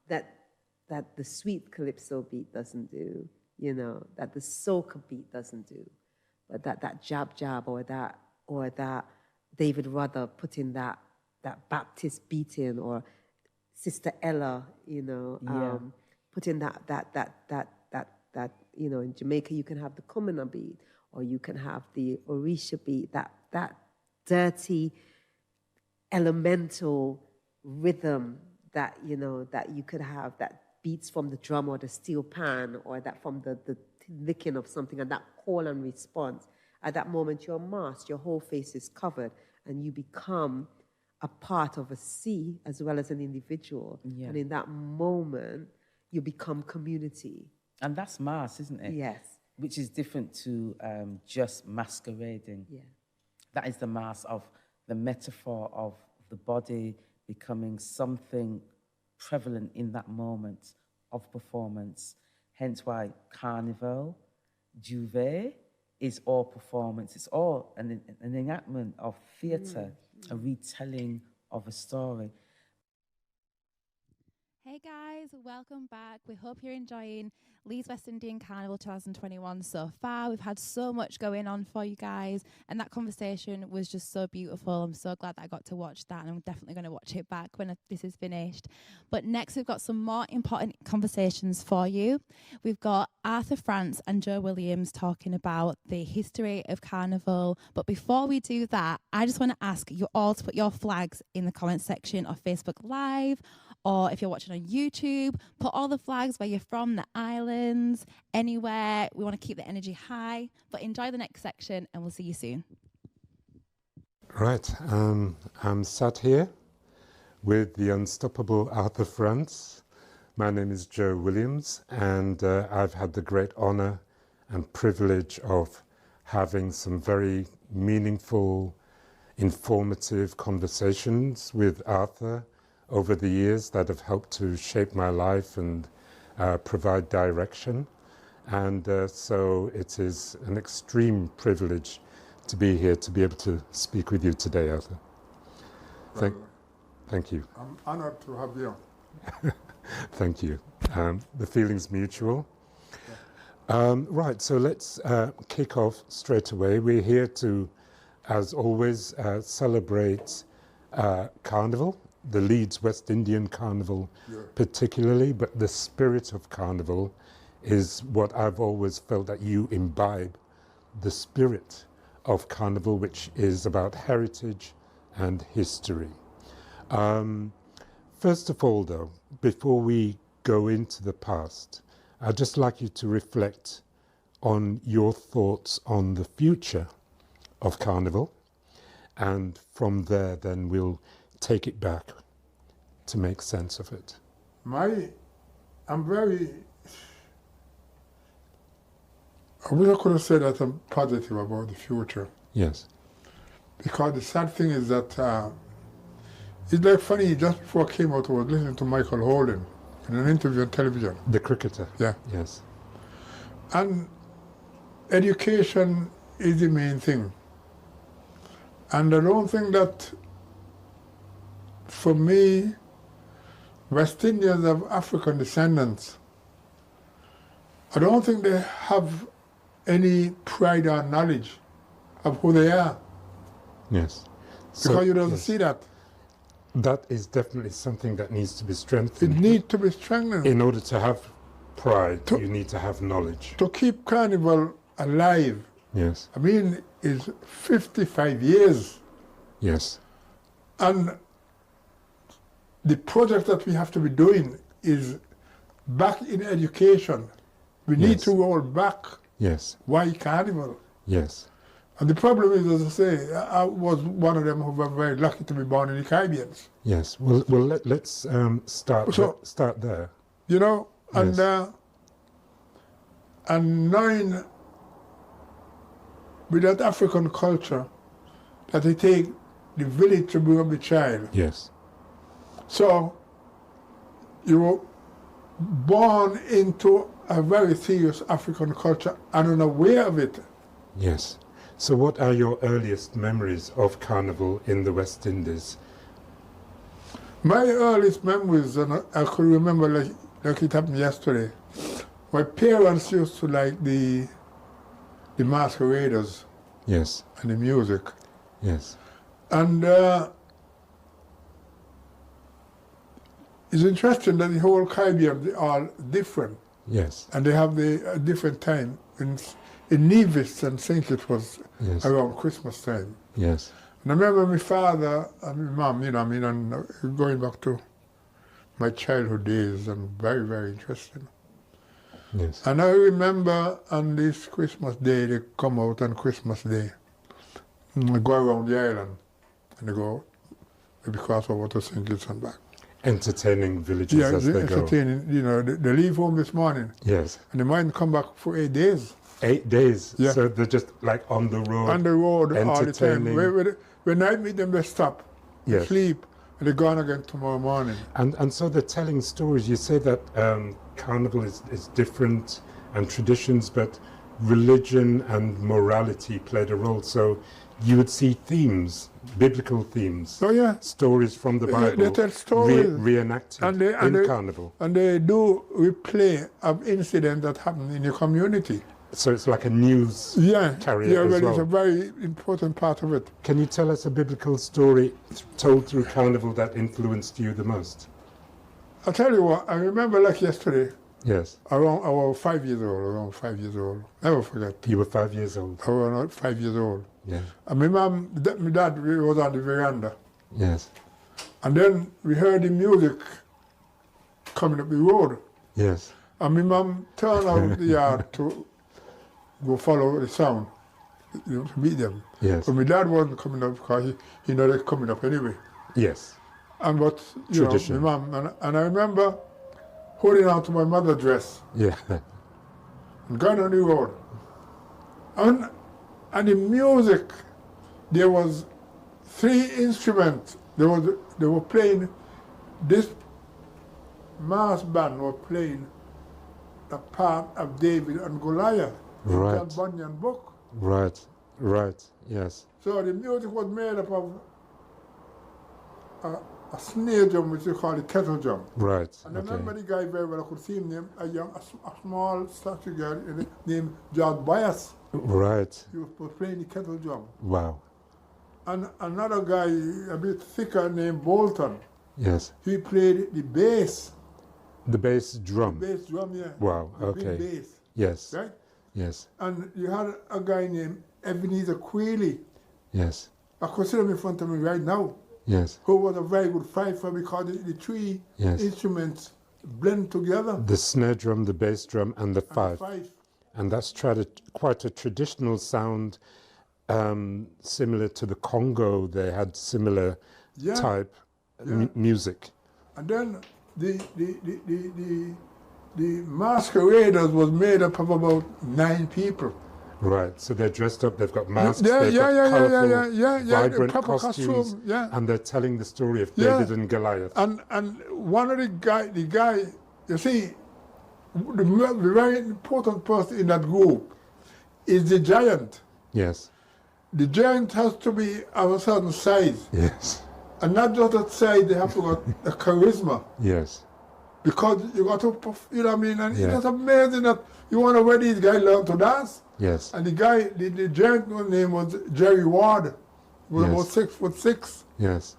that the sweet calypso beat doesn't do, you know, that the soca beat doesn't do, but that jab jab or that David Rudder put in that Baptist beat in, or Sister Ella, you know, put in that, you know, in Jamaica you can have the Kumina beat, or you can have the Orisha beat, that dirty, elemental rhythm that, you know, that you could have, that beats from the drum or the steel pan, or that from the licking of something, and that call and response. At that moment you're masked, your whole face is covered, and you become a part of a sea as well as an individual. And in that moment, you become community. And that's mass, isn't it? Yes. Which is different to just masquerading. Yeah. That is the mass of the metaphor of the body becoming something prevalent in that moment of performance. Hence why Carnival, Juve is all performance. It's all an enactment of theatre, a retelling of a story. Hey guys, welcome back. We hope you're enjoying Leeds West Indian Carnival 2021 so far. We've had so much going on for you guys, and that conversation was just so beautiful. I'm so glad that I got to watch that, and I'm definitely going to watch it back when this is finished. But next, we've got some more important conversations for you. We've got Arthur France and Joe Williams talking about the history of Carnival. But before we do that, I just want to ask you all to put your flags in the comment section of Facebook Live, or if you're watching on YouTube, put all the flags where you're from, the islands, anywhere. We want to keep the energy high, but enjoy the next section and we'll see you soon. Right, I'm sat here with the unstoppable Arthur France. My name is Joe Williams, and I've had the great honor and privilege of having some very meaningful, informative conversations with Arthur over the years that have helped to shape my life and provide direction. And so it is an extreme privilege to be here, to be able to speak with you today, Arthur. Thank you. I'm honored to have you. Thank you. The feeling's mutual. Right, so let's kick off straight away. We're here to, as always, celebrate Carnival, the Leeds West Indian Carnival particularly, but the spirit of Carnival is what I've always felt that you imbibe, the spirit of Carnival, which is about heritage and history. First of all, though, before we go into the past, I'd just like you to reflect on your thoughts on the future of Carnival, and from there then we'll take it back to make sense of it. I'm very, I wish I could have said that I'm positive about the future. Yes. Because the sad thing is that, it's like funny, just before I came out, I was listening to Michael Holden in an interview on television. The cricketer. Yeah. Yes. And education is the main thing. And I don't think that, for me, West Indians have African descendants. I don't think they have any pride or knowledge of who they are. Yes. Because you don't see that. That is definitely something that needs to be strengthened. It needs to be strengthened. In order to have pride, you need to have knowledge. To keep Carnival alive, yes. I mean, it's 55 years. Yes. And the project that we have to be doing is back in education. We need to roll back. Yes. Why Carnival? Yes. And the problem is, as I say, I was one of them who were very lucky to be born in the Caribbean. Yes. Well, let's start there. You know, Yes. and knowing with that African culture that it takes the village to bring up the child. Yes. So you were born into a very serious African culture and unaware of it. Yes. So what are your earliest memories of Carnival in the West Indies? My earliest memories, and I could remember like it happened yesterday, my parents used to like the Masqueraders. Yes. And the music. Yes. And it's interesting that the whole Caribbean, they are different. Yes. And they have the different time. In Nevis and St. Kitts was around Christmas time. Yes. And I remember my father and my mom, you know, I mean, and going back to my childhood days, and very, very interesting. Yes. And I remember on this Christmas day, they come out on Christmas Day, and they go around the island, and they go maybe cross over to St. Kitts and back. Entertaining villages as they go. Entertaining, you know, they leave home this morning. Yes. And they might come back for 8 days. 8 days? Yeah. So they're just like on the road. On the road all the time. entertaining. When I meet them, they stop, they Yes. sleep, and they're gone again tomorrow morning. And so they're telling stories. You say that Carnival is different and traditions, but religion and morality played a role. So you would see themes, biblical themes. Oh yeah. Stories from the Bible. They tell stories. Reenacted in Carnival. And they do replay of incidents that happen in the community. So it's like a news carrier as well. It's a very important part of it. Can you tell us a biblical story told through Carnival that influenced you the most? I'll tell you what, I remember like yesterday. Yes. I was 5 years old, Never forget. You were 5 years old? I was 5 years old. Yeah. And my mom, my dad was on the veranda. Yes. And then we heard the music coming up the road. Yes. And my mom turned out the yard to go follow the sound, you know, to meet them. Yes. But my dad wasn't coming up because he know they're coming up anyway. Yes. And but, you know, my mom, and I remember holding on to my mother's dress. Yeah. And going on the road. And the music, there was 3 instruments. They were playing, this mass band were playing the part of David and Goliath. Right. That Bunyan book. Right. Yes. So the music was made up of a snare drum, which they call a kettle drum. Right. And I remember the guy very well. I could see him name a small statue guy named John Bias. Right. He was playing the kettle drum. Wow. And another guy, a bit thicker, named Bolton. Yes. He played the bass. The bass drum. The bass drum, yeah. Wow. The Okay. big bass. Yes. Right. Yes. And you had a guy named Ebenezer Quealy. Yes. I could see him in front of me right now. Yes. Who was a very good fighter because the 3 instruments blend together. The snare drum, the bass drum, and the fife. And that's quite a traditional sound, similar to the Congo. They had similar type music. And then the Masqueraders was made up of about 9 people. Right, so they're dressed up, they've got masks, Yeah, they've got colourful, vibrant proper costumes, costume, and they're telling the story of David and Goliath. And one of the guy, you see, the very important person in that group is the giant. Yes. The giant has to be of a certain size. Yes. And not just that size, they have to got a charisma. Yes. because you got to, you know what I mean? And Yeah. it's just amazing that you wonder where these guys learn to dance. Yes. And the guy, the gentleman's name was Jerry Ward. He was Yes. about 6'6". Yes.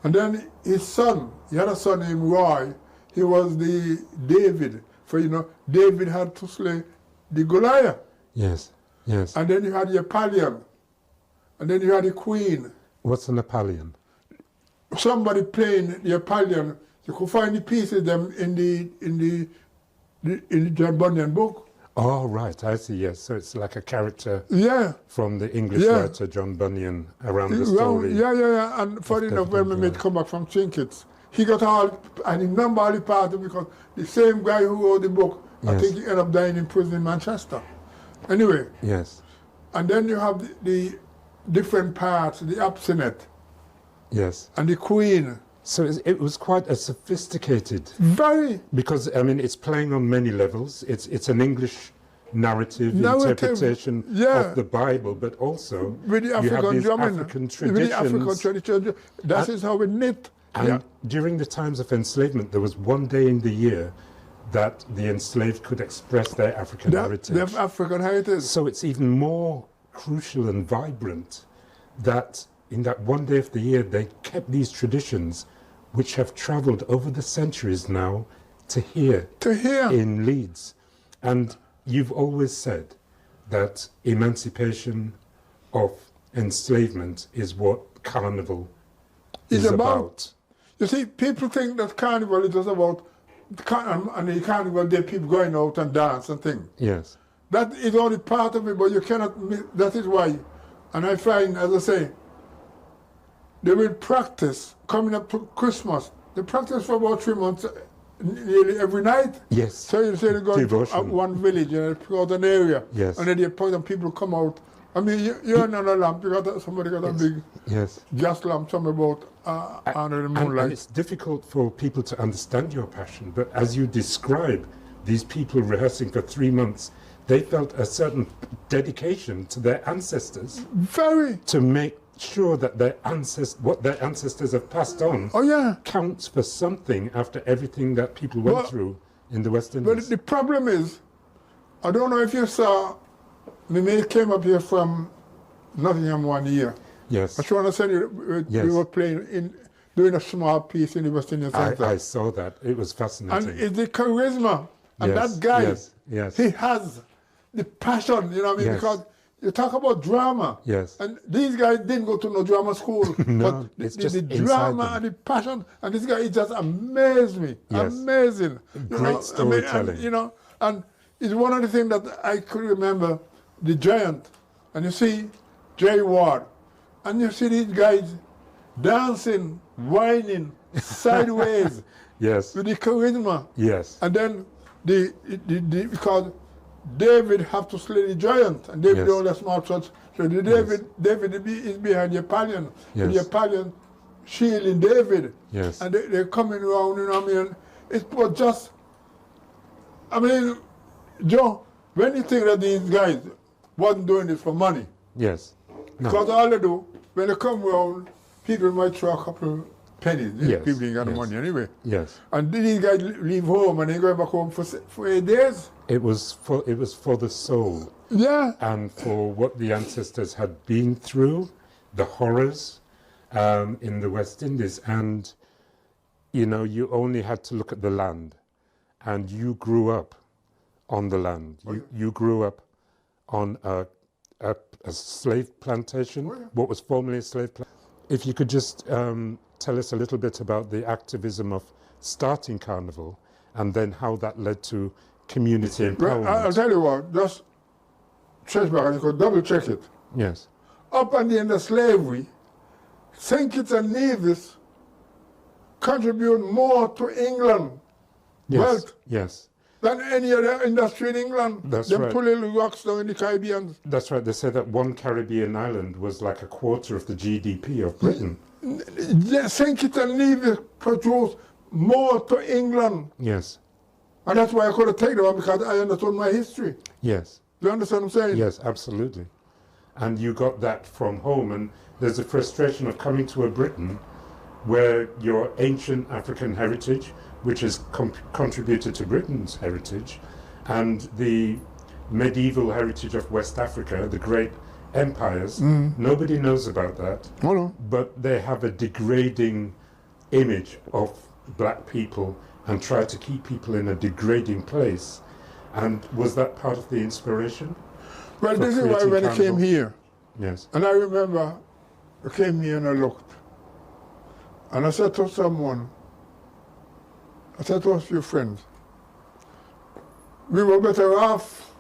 And then his son, he had a son named Roy. He was the David. For, you know, David had to slay the Goliath. Yes. Yes. And then you had the Apollyon. And then you had the Queen. What's an Apollyon? Somebody playing the Apollyon. You could find the pieces them in the John Bunyan book. Oh, right, I see, yes. So it's like a character Yeah. from the English Yeah. writer John Bunyan around the Well, story. yeah. And funny enough, when my mate come back from Trinkets, he got all, and he remember all the parts because the same guy who wrote the book, I Yes. think he ended up dying in prison in Manchester. Anyway, Yes, and then you have the different parts, the Absinet yes. and the Queen. So it was quite a sophisticated... Very. Because, I mean, it's playing on many levels. It's an English narrative interpretation yeah. of the Bible, but also With the you have African these drumming. African With the African traditions. tradition. That is how we knit. And Yeah. during the times of enslavement, there was one day in the year that the enslaved could express their African heritage. Their African heritage. So it's even more crucial and vibrant that in that one day of the year, they kept these traditions which have traveled over the centuries now to here. In Leeds. And you've always said that emancipation of enslavement is what Carnival is about. You see, people think that Carnival is just about, and the Carnival Day, people going out and dance and things. Yes. That is only part of it, but you cannot miss. That is why. And I find, as I say, they will practice coming up to Christmas. They practice for about 3 months, nearly every night. Yes. So you say they go to Devotion. one village and they pick out an area. Yes. And then they point and people come out. I mean, you're on a lamp. Somebody got a big gas lamp, something about under the moonlight. And it's difficult for people to understand your passion, but as you describe these people rehearsing for 3 months, they felt a certain dedication to their ancestors. Very. To make sure that what their ancestors have passed on counts for something after everything that people went through in the West Indies. But the problem is, I don't know if you saw, my mate came up here from Nottingham one year. Yes. I just want to send you, we were playing, doing a small piece in the West Indian Centre. I saw that. It was fascinating. And it's the charisma. And Yes, that guy, yes. he has the passion, you know what I mean? Yes. Because you talk about drama. Yes. And these guys didn't go to no drama school. No, but it's the just drama inside and the passion, and this guy, it just amazed me. Yes. Amazing. Great storytelling. And it's one of the things that I could remember, the giant. And you see Jay Ward, and you see these guys dancing, whining, sideways. Yes. With the charisma. Yes. And then because David have to slay the giant, and David only a small church. So David is behind the Apollyon. Yes. The Apollyon shielding David. Yes. And they're coming around, you know what I mean? It was just, I mean, Joe, when you think that these guys wasn't doing this for money, Yes. No. because all they do, when they come around, people might throw a couple pennies. Yes, People ain't got the yes. money anyway. Yes. And these guys leave home and they go back home for 8 days. It was for the soul. Yeah. And for what the ancestors had been through, the horrors in the West Indies. And, you know, you only had to look at the land. And you grew up on the land. You grew up on a slave plantation, what was formerly a slave plantation. If you could just tell us a little bit about the activism of starting Carnival and then how that led to community empowerment. Well, I'll tell you what, just check back and you could double check it. Yes. Up at the end of slavery, St. Kitts and Nevis contribute more to England wealth Yes. than any other industry in England. That's Them right. two little rocks down in the Caribbean. That's right. They say that one Caribbean island was like a quarter of the GDP of Britain. St. Kitts and Nevis produce more to England. Yes. And that's why I couldn't take them because I understood my history. Yes. Do you understand what I'm saying? Yes, absolutely. And you got that from home, and there's a frustration of coming to a Britain where your ancient African heritage, which has contributed to Britain's heritage, and the medieval heritage of West Africa, the great empires. Nobody knows about that. Oh, no. But they have a degrading image of black people and try to keep people in a degrading place. And was that part of the inspiration? Well, this is why when I came here, yes, and I remember I came here and I looked, and I said to someone, I said to a few friends, we were better off,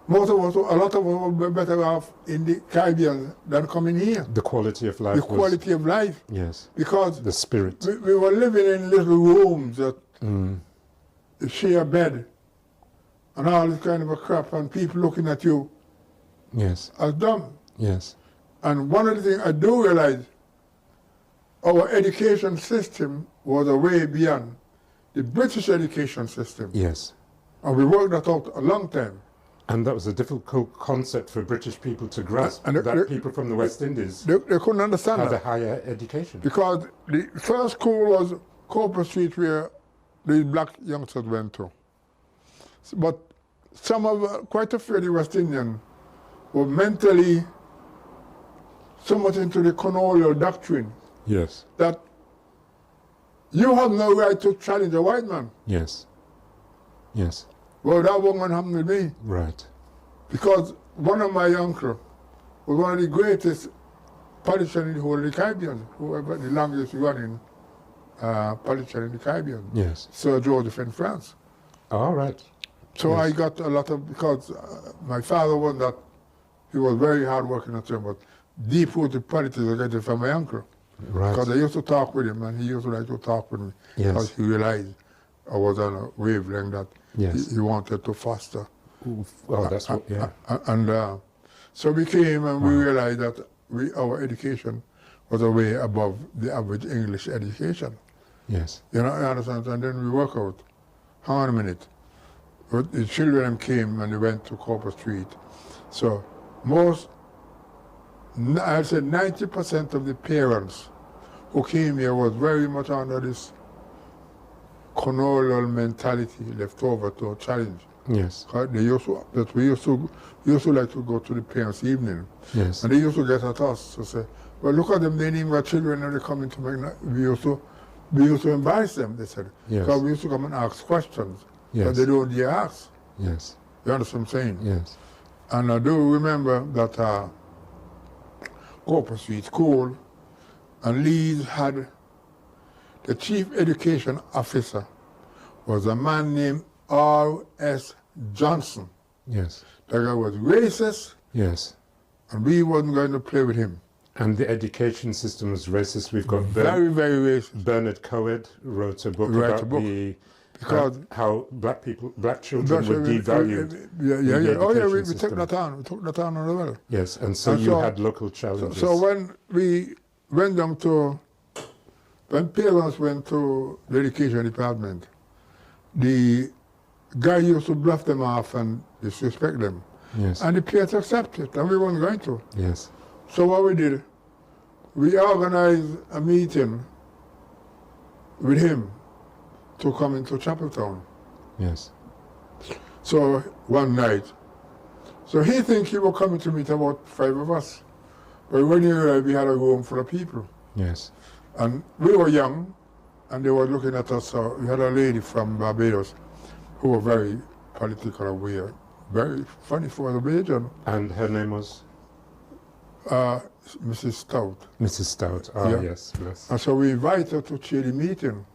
most of us, a lot of us were better off in the Caribbean than coming here. The quality of life. The quality of life. Yes. Because the spirit. We were living in little rooms that share a bed and all this kind of a crap, and people looking at you yes, as dumb. Yes. And one of the things I do realize, our education system was a way beyond the British education system. Yes. And we worked that out a long time. And that was a difficult concept for British people to grasp, that people from the West Indies they couldn't understand had that. a higher education. Because the first school was Corporate Street, where the black youngsters went to. But some of, quite a few of the West Indians were mentally so much into the colonial doctrine Yes. that you have no right to challenge a white man. Yes. Yes. Well, that wasn't going to happen to me. Right. Because one of my uncles was one of the greatest politicians in the whole of the Caribbean, whoever the longest running politician in the Caribbean. Yes. Sir Joseph in France. All right. So yes. I got a lot of, because my father was that, he was very hard working at him, but deep-rooted politics I got it from my uncle. Right. Because I used to talk with him, and he used to like to talk with me. Yes. Because he realized I was on a wavelength that yes. he wanted to foster. Oh, that's what, yeah. And so we came and we realized that our education was a way above the average English education. Yes. You know, you understand? And then we work out, hang on a minute. The children came and they went to Corporate Street. So most, I'd say 90% of the parents who came here was very much under this colonial mentality left over to challenge. Yes. They used to, that we used to like to go to the parents' evening. Yes. And they used to get at us to say, well, look at them, they didn't even have children and they come into we used to embarrass them, they said. Yes. Because we used to come and ask questions yes. that they don't dare ask. Yes. You understand what I'm saying? Yes. And I do remember that Corporate Street School and Leeds had the chief education officer was a man named R.S. Johnson. Yes. That guy was racist. Yes. And we wasn't going to play with him. And the education system was racist. We've got very racist. Bernard Coed wrote a book about because how black children were devalued. We took that on. We took that on as well. Yes, and so you had local challenges. So when we went down to, when parents went to the education department, the guy used to bluff them off and disrespect them. Yes. And the parents accepted it, and we weren't going to. Yes. So what we did, we organized a meeting with him to come into Chapeltown. Yes. So one night, so he think he was coming to meet about 5 of us. But when he arrived, we had a room full of people. Yes. And we were young, and they were looking at us. So we had a lady from Barbados who was very political aware, very funny for the Bajan. And her name was? Mrs. Stout. Mrs. Stout, yes, yes. And so we invited her to chair the meeting.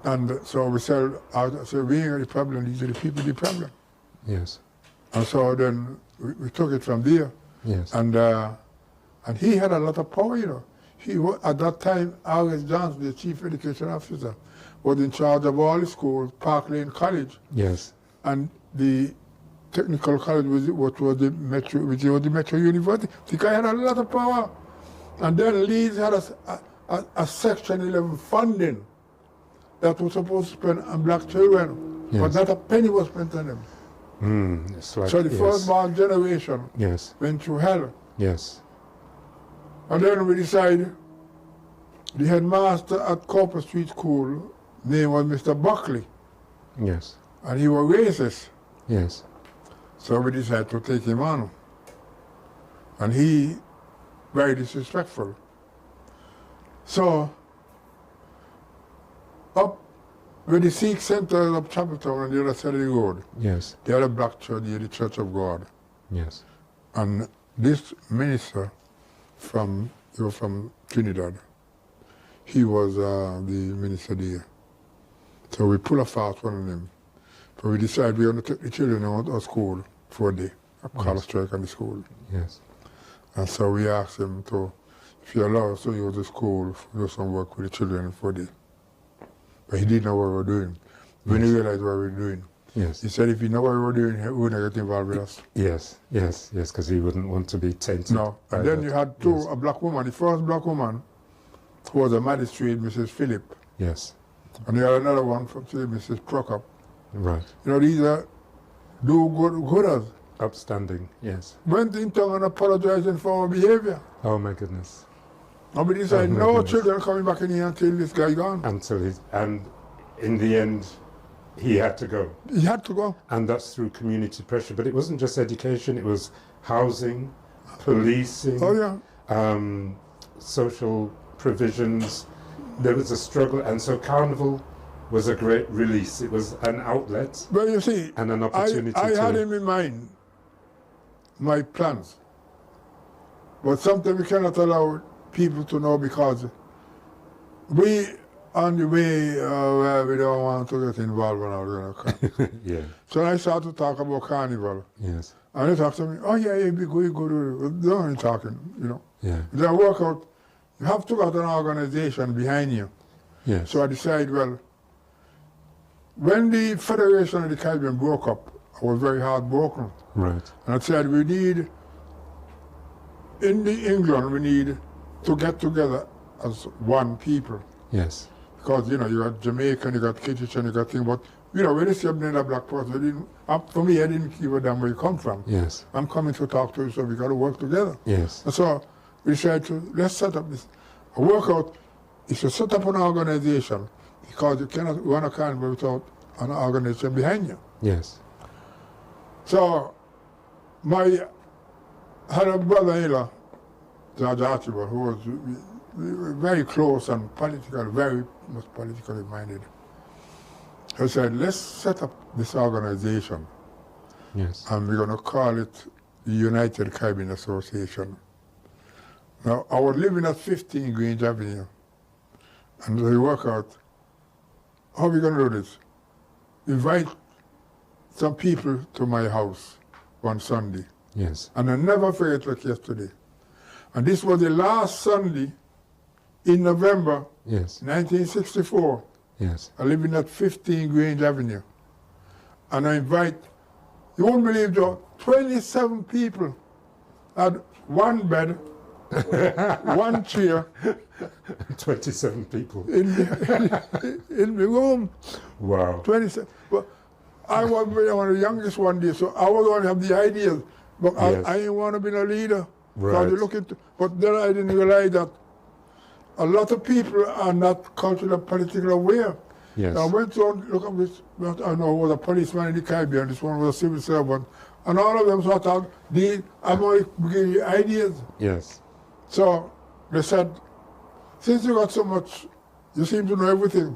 And so we said, we ain't got the problem, these are the people the problem. Yes. And so then we took it from there. Yes. And he had a lot of power, you know. He was, at that time, R.S. Johnson, the chief education officer, was in charge of all the schools, Park Lane College. Yes. And the technical college was the Metro University. The guy had a lot of power. And then Leeds had a Section 11 funding that was supposed to spend on black children, yes. but not a penny was spent on them. It's like, so the first-born generation yes. went through hell. Yes. And then we decided, the headmaster at Corporate Street School name was Mr. Buckley. Yes. And he was racist. Yes. So we decided to take him on. And he, very disrespectful. So, up with the Sikh Center of Chapeltown on the other side of the road, Yes. the other black church, the Church of God. Yes. And this minister he was from Trinidad, he was the minister there. So we pull apart one of them. So we decided we're going to take the children out of school for a day, a college strike on the school. Yes. And so we asked him to, if he allowed us to use the school to do some work with the children for a day. But he didn't know what we were doing. When he realized what we were doing, yes. He said if he knew what we were doing, he wouldn't get involved with us. Yes, yes, yes, because he wouldn't want to be tainted. No. And then you had a black woman. The first black woman was a magistrate, Mrs. Phillip. Yes. And you had another one from Mrs. Prokop. Right. You know, these are do-gooders. Upstanding, yes. Went in town and apologizing for our behavior. Oh my goodness. And we decided no children coming back in here until this guy gone. And in the end, he had to go. He had to go. And that's through community pressure. But it wasn't just education, it was housing, policing, social provisions. There was a struggle. And so Carnival was a great release. It was an outlet. Well, you see, and an opportunity I had him in mind, my plans. But something we cannot allow people to know because we, on the way, we don't want to get involved in all that. Yeah. So I started to talk about Carnival. Yes. And they talked to me, oh yeah, you'd be good. They don't talking, you know. Yeah. Then I work out, you have to have an organization behind you. Yes. So I decided, well, when the Federation of the Caribbean broke up, I was very heartbroken. Right. And I said, we need, in England, we need to get together as one people. Yes. Because, you know, you got Jamaican, you got British, and you got things, but, you know, when you see a black person, for me, I didn't give a damn where you come from. Yes. I'm coming to talk to you, so we got to work together. Yes. And so we decided to, let's set up this. A workout is to set up an organization because you cannot run a carnival without an organization behind you. Yes. So, I had a brother-in-law, George Archibald, who was very close and very much politically minded. I said, let's set up this organization. Yes. And we're going to call it the United Caribbean Association. Now, I was living at 15 Grange Avenue, and we work out, how are we going to do this? Invite some people to my house one Sunday. Yes. And I never forget like yesterday. And this was the last Sunday in November 1964. Yes. I live in that 15 Grange Avenue. And I invite, you won't believe, Joe, 27 people had one bed, one chair. 27 people. In the room. Wow. 27. But I was one of the youngest one day, so I was going to have the ideas. But Yes. I didn't want to be a leader. Right. But then I didn't realize that a lot of people are not culturally, politically aware. Yes. I went to look at this, I know, was a policeman in the Caribbean, this one was a civil servant, and all of them sort of, I'm going to give you ideas. Yes. So they said, since you got so much, you seem to know everything,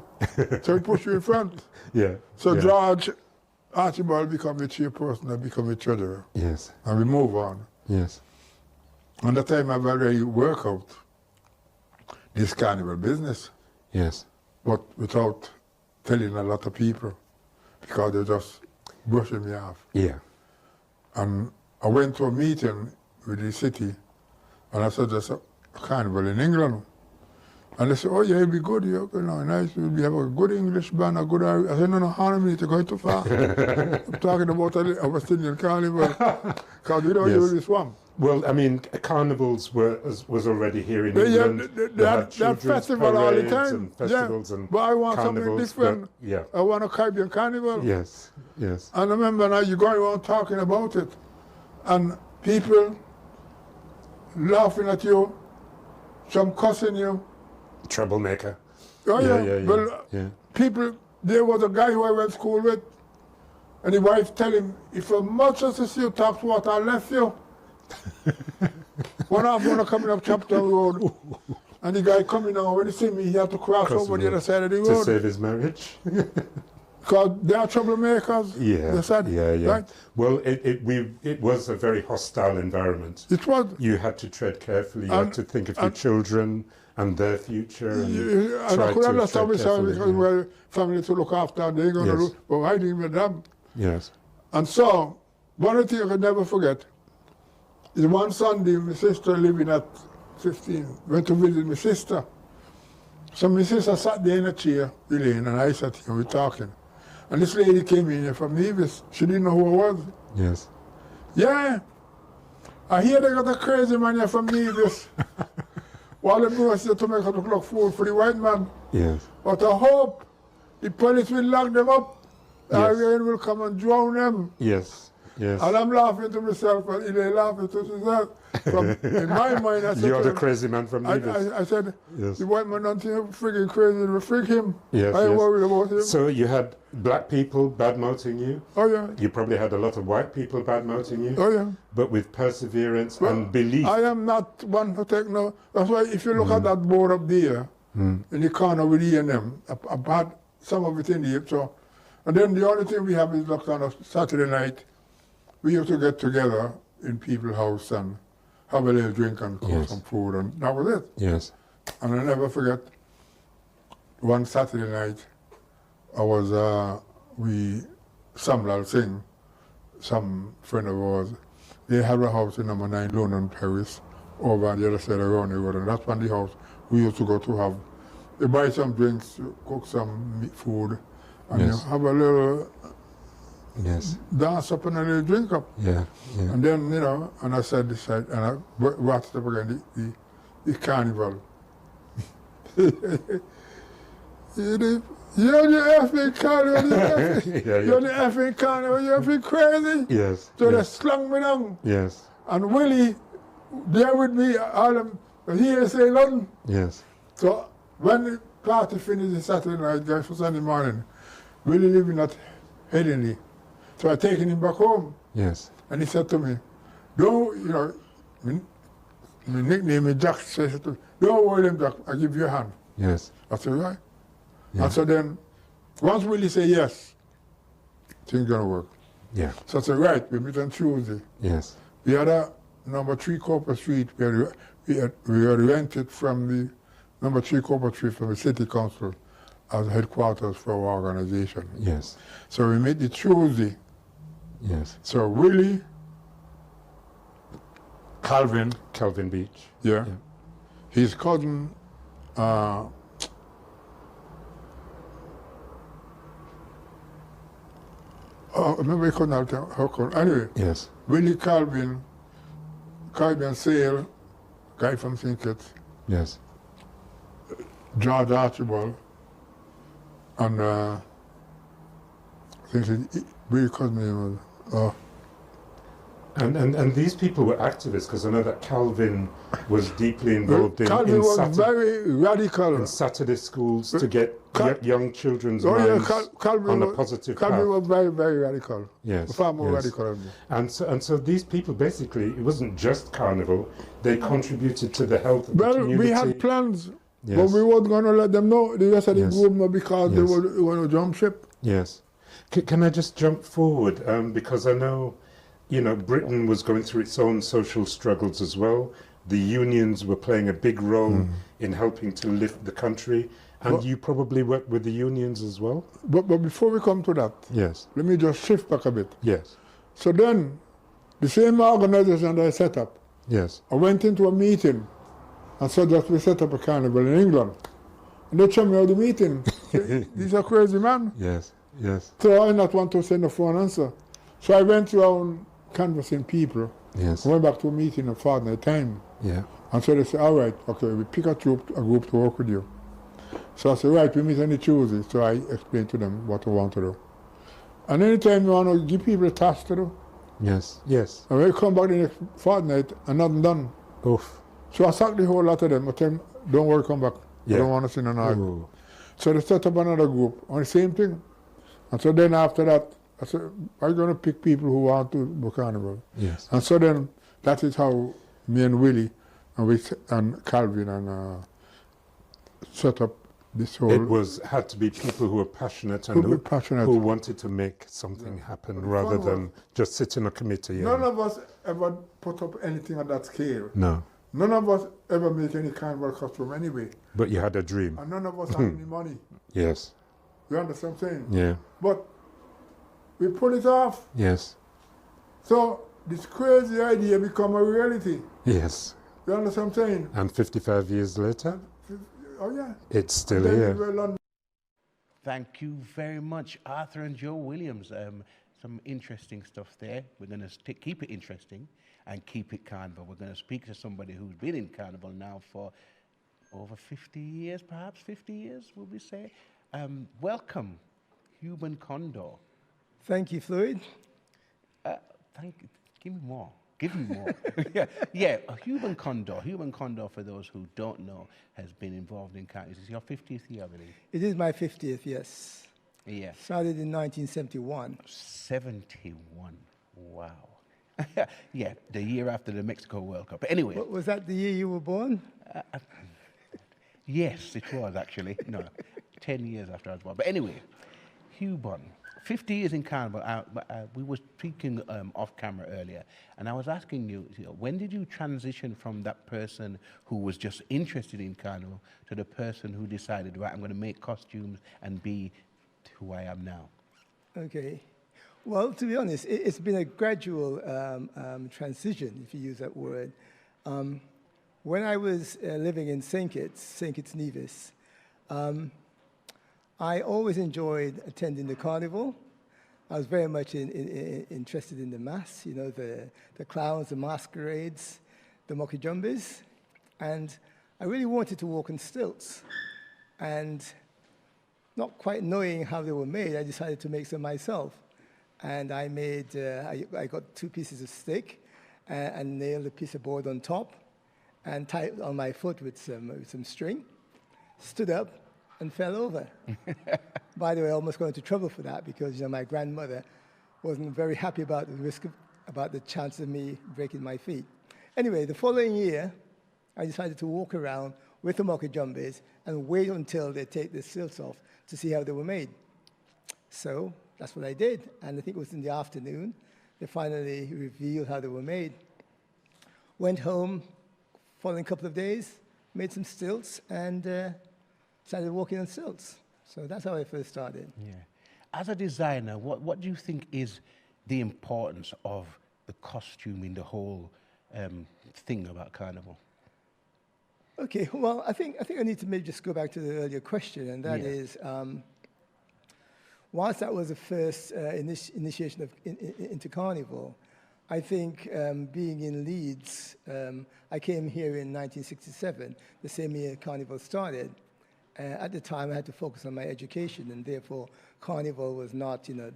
so we push you in front. Yeah. So yeah. George Archibald became the chairperson, I became the treasurer. Yes. And we move on. Yes. And that time I've already worked out this carnival business. Yes. But without telling a lot of people, because they're just brushing me off. Yeah. And I went to a meeting with the city, and I said, there's a carnival in England. And they said, oh yeah, it'll be good, you know, nice, we have a good English band, a good Irish. I said, no, hold on a minute, you're going too far. I'm talking about a West Indian carnival, because we don't use this one. Well, I mean, carnivals was already here in England. They had festival all the time. And festivals and but I want something different. Yeah. I want a Caribbean carnival. Yes, yes. And I remember now you're going around talking about it, and people laughing at you, some cussing you. Troublemaker. Oh yeah. Well, people, there was a guy who I went to school with, and the wife tell him, if as much as you see you talk to what I left you, one of them coming up Chapter Road, and the guy coming out, when he see me, he had to cross over the other side of the road. To save his marriage? Because they are troublemakers. Yeah, they said, yeah. right? Well, it was a very hostile environment. It was. You had to tread carefully. You had to think of your children and their future. And I could understand myself because we're family to look after, and they're going to do, but I didn't with them. Yes. And so, one of the things I could never forget is one Sunday, my sister living at 15, went to visit my sister. So my sister sat there in a chair, Elaine, and I sat here, we were talking. And this lady came in here from Nevis. She didn't know who I was. Yes. Yeah. I hear they got a crazy man here from Nevis. While the boys here to make her look food for the white man. Yes. But I hope the police will lock them up. Yes. Irene will come and drown them. Yes. Yes. And I'm laughing to myself, and Elaine laughing to herself. In my mind, I said, you're the crazy man from Nevis. I said, yes. The white man don't think freaking crazy, we freak him. Yes, I ain't worried about him. So you had black people bad-mouthing you. Oh, yeah. You probably had a lot of white people bad-mouthing you. Oh, yeah. But with perseverance and belief. I am not one to take no. That's why if you look at that board up there, in the corner with E&M, I've had some of it in here. So, and then the only thing we have is like on a Saturday night, we used to get together in people's house and have a little drink and cook some food, and that was it. Yes. And I never forget, one Saturday night, I was, Samlal Singh, some friend of ours, they had a house in number 9 London, Paris, over on the other side of the road, and that's one the house we used to go to have. They buy some drinks, cook some meat food, and you have a little dance up and a little drink up. Yeah, yeah. And then, and I said this, and I watched up again, the Carnival. You're the effing Carnival, you're the effing Carnival, you're effing crazy. Yes. So they slung me down. Yes. And Willie, there with me, all them, he ain't say nothing. Yes. So when the party finished the Saturday night, guys, for Sunday morning, Willie living at Headingley. So I taken him back home. Yes. And he said to me, don't, my nickname is Jack, so he said to me, don't worry them, Jack, I give you a hand. Yes. I said, right. Yeah. And so then, once Willie say yes, things gonna work. Yeah. So I said, right, we meet on Tuesday. Yes. We had a number 3 Copper Street, we had rented from the number 3 Copper Street from the City Council as headquarters for our organization. Yes. So we met the Tuesday. Yes. So Willie, Calvin Beach. Yeah. His cousin, maybe I couldn't tell her cousin. Anyway. Yes. Willie Calvin Sale, guy from St. Kitts. Yes. George Archibald, and I think Willie cousin name was, And these people were activists, because I know that Calvin was deeply involved Calvin was very radical. in Saturday schools to get young children's yeah, minds Calvin on a was, positive Calvin path. was very, very radical. Yes. Far more yes. radical than me. And so these people basically, it wasn't just Carnival, they contributed to the health of the Well, community. we had plans, Yes. but we weren't going to let them know. They just said Yes. group no because they Yes. were going to jump ship. Yes. Can I just jump forward? Because I know, Britain was going through its own social struggles as well. The unions were playing a big role in helping to lift the country. And you probably worked with the unions as well? But before we come to that, yes, let me just shift back a bit. Yes. So then, the same organization that I set up, yes, I went into a meeting and said that we set up a carnival in England. And they told me out the meeting, these are crazy man. Yes, yes. So I not want to send a phone answer. So I went around canvassing people. Yes. I went back to a meeting a fortnight time. Yeah. And so they said, all right, okay, we pick a group to work with you. So I said, right, we meet on the Tuesday. So I explained to them what I want to do. And anytime you want to give people a task to do. Yes, yes. And when you come back the next fortnight and nothing done. Oof. So I sacked the whole lot of them. I tell them, don't worry, come back. Yeah. I don't want to see an argument. So they set up another group on the same thing. And so then after that, I said, I'm going to pick people who want to do Carnival. Yes. And so then that is how me and Willie and Calvin and set up this whole... It had to be people who were passionate and who wanted to make something happen rather than just sit in a committee. None of us ever put up anything on that scale. No. None of us ever make any Carnival costume anyway. But you had a dream. And none of us had any money. Yes. You understand what I'm saying? Yeah. But we pull it off. Yes. So this crazy idea become a reality. Yes. You understand what I'm saying? And 55 years later? Oh yeah. It's still here. Thank you very much, Arthur and Joe Williams. Some interesting stuff there. We're going to keep it interesting and keep it Carnival. We're going to speak to somebody who's been in Carnival now for over 50 years, perhaps 50 years, will we say? Welcome, Human Condor. Thank you, Floyd. Thank you. Give me more. Give me more. yeah, a Human Condor. Human Condor, for those who don't know, has been involved in Carnival. This is your 50th year, I believe. It is my 50th, yes. Yeah. Started in 1971. 71. Wow. Yeah, the year after the Mexico World Cup. But anyway. Was that the year you were born? Yes, it was actually. No, 10 years after I was born. But anyway, Human. 50 years in Carnival. We were speaking off camera earlier, and I was asking you, when did you transition from that person who was just interested in Carnival to the person who decided, right, I'm going to make costumes and be who I am now? Okay. Well, to be honest, it's been a gradual transition, if you use that word. When I was living in St. Kitts Nevis, I always enjoyed attending the carnival. I was very much interested in the mass, you know, the clowns, the masquerades, the mokijumbis. And I really wanted to walk on stilts. And not quite knowing how they were made, I decided to make some myself. And I made, I got 2 pieces of stick and nailed a piece of board on top and tied it on my foot with some string, stood up, and fell over. By the way, I almost got into trouble for that because, you know, my grandmother wasn't very happy about the chance of me breaking my feet. Anyway, the following year, I decided to walk around with the mokijumbis and wait until they take the stilts off to see how they were made. So that's what I did, and I think it was in the afternoon. They finally revealed how they were made. Went home, following couple of days, made some stilts, and started walking on stilts. So that's how I first started. Yeah. As a designer, what do you think is the importance of the costume in the whole thing about Carnival? Okay, well, I think I need to maybe just go back to the earlier question, and that is, whilst that was the first initiation into Carnival, I think being in Leeds, I came here in 1967, the same year Carnival started. At the time, I had to focus on my education, and therefore, Carnival was not, you know,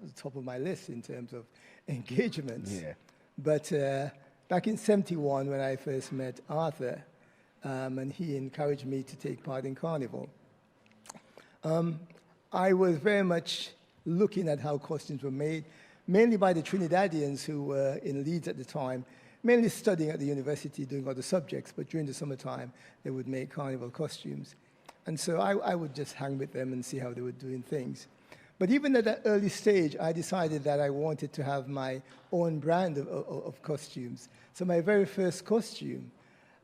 the top of my list in terms of engagements. Yeah. But back in '71, when I first met Arthur, and he encouraged me to take part in Carnival, I was very much looking at how costumes were made, mainly by the Trinidadians who were in Leeds at the time, mainly studying at the university, doing other subjects, but during the summertime, they would make Carnival costumes. And so I would just hang with them and see how they were doing things. But even at that early stage, I decided that I wanted to have my own brand of costumes. So my very first costume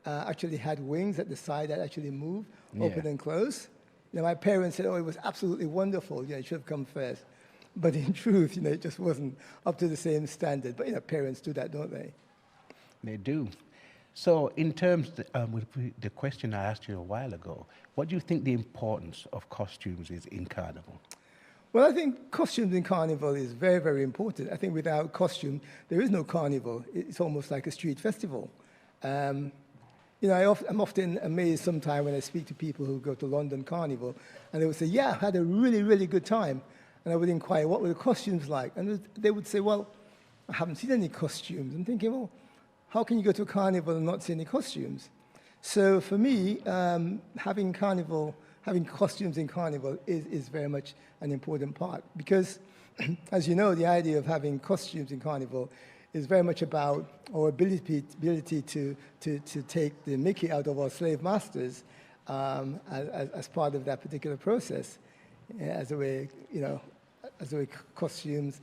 actually had wings at the side that actually moved, open and close. You know, my parents said, oh, it was absolutely wonderful. You know, it should have come first. But in truth, you know, it just wasn't up to the same standard. But, you know, parents do that, don't they? They do. So in terms with the question I asked you a while ago, what do you think the importance of costumes is in Carnival? Well, I think costumes in Carnival is very, very important. I think without costume, there is no Carnival. It's almost like a street festival. You know, I'm often amazed sometimes when I speak to people who go to London Carnival, and they would say, yeah, I had a really, really good time. And I would inquire, what were the costumes like? And they would say, well, I haven't seen any costumes. I'm thinking, well, how can you go to a carnival and not see any costumes? So for me, having Carnival having costumes in Carnival is very much an important part because, as you know, the idea of having costumes in Carnival is very much about our ability to take the mickey out of our slave masters as part of that particular process, as the way costumes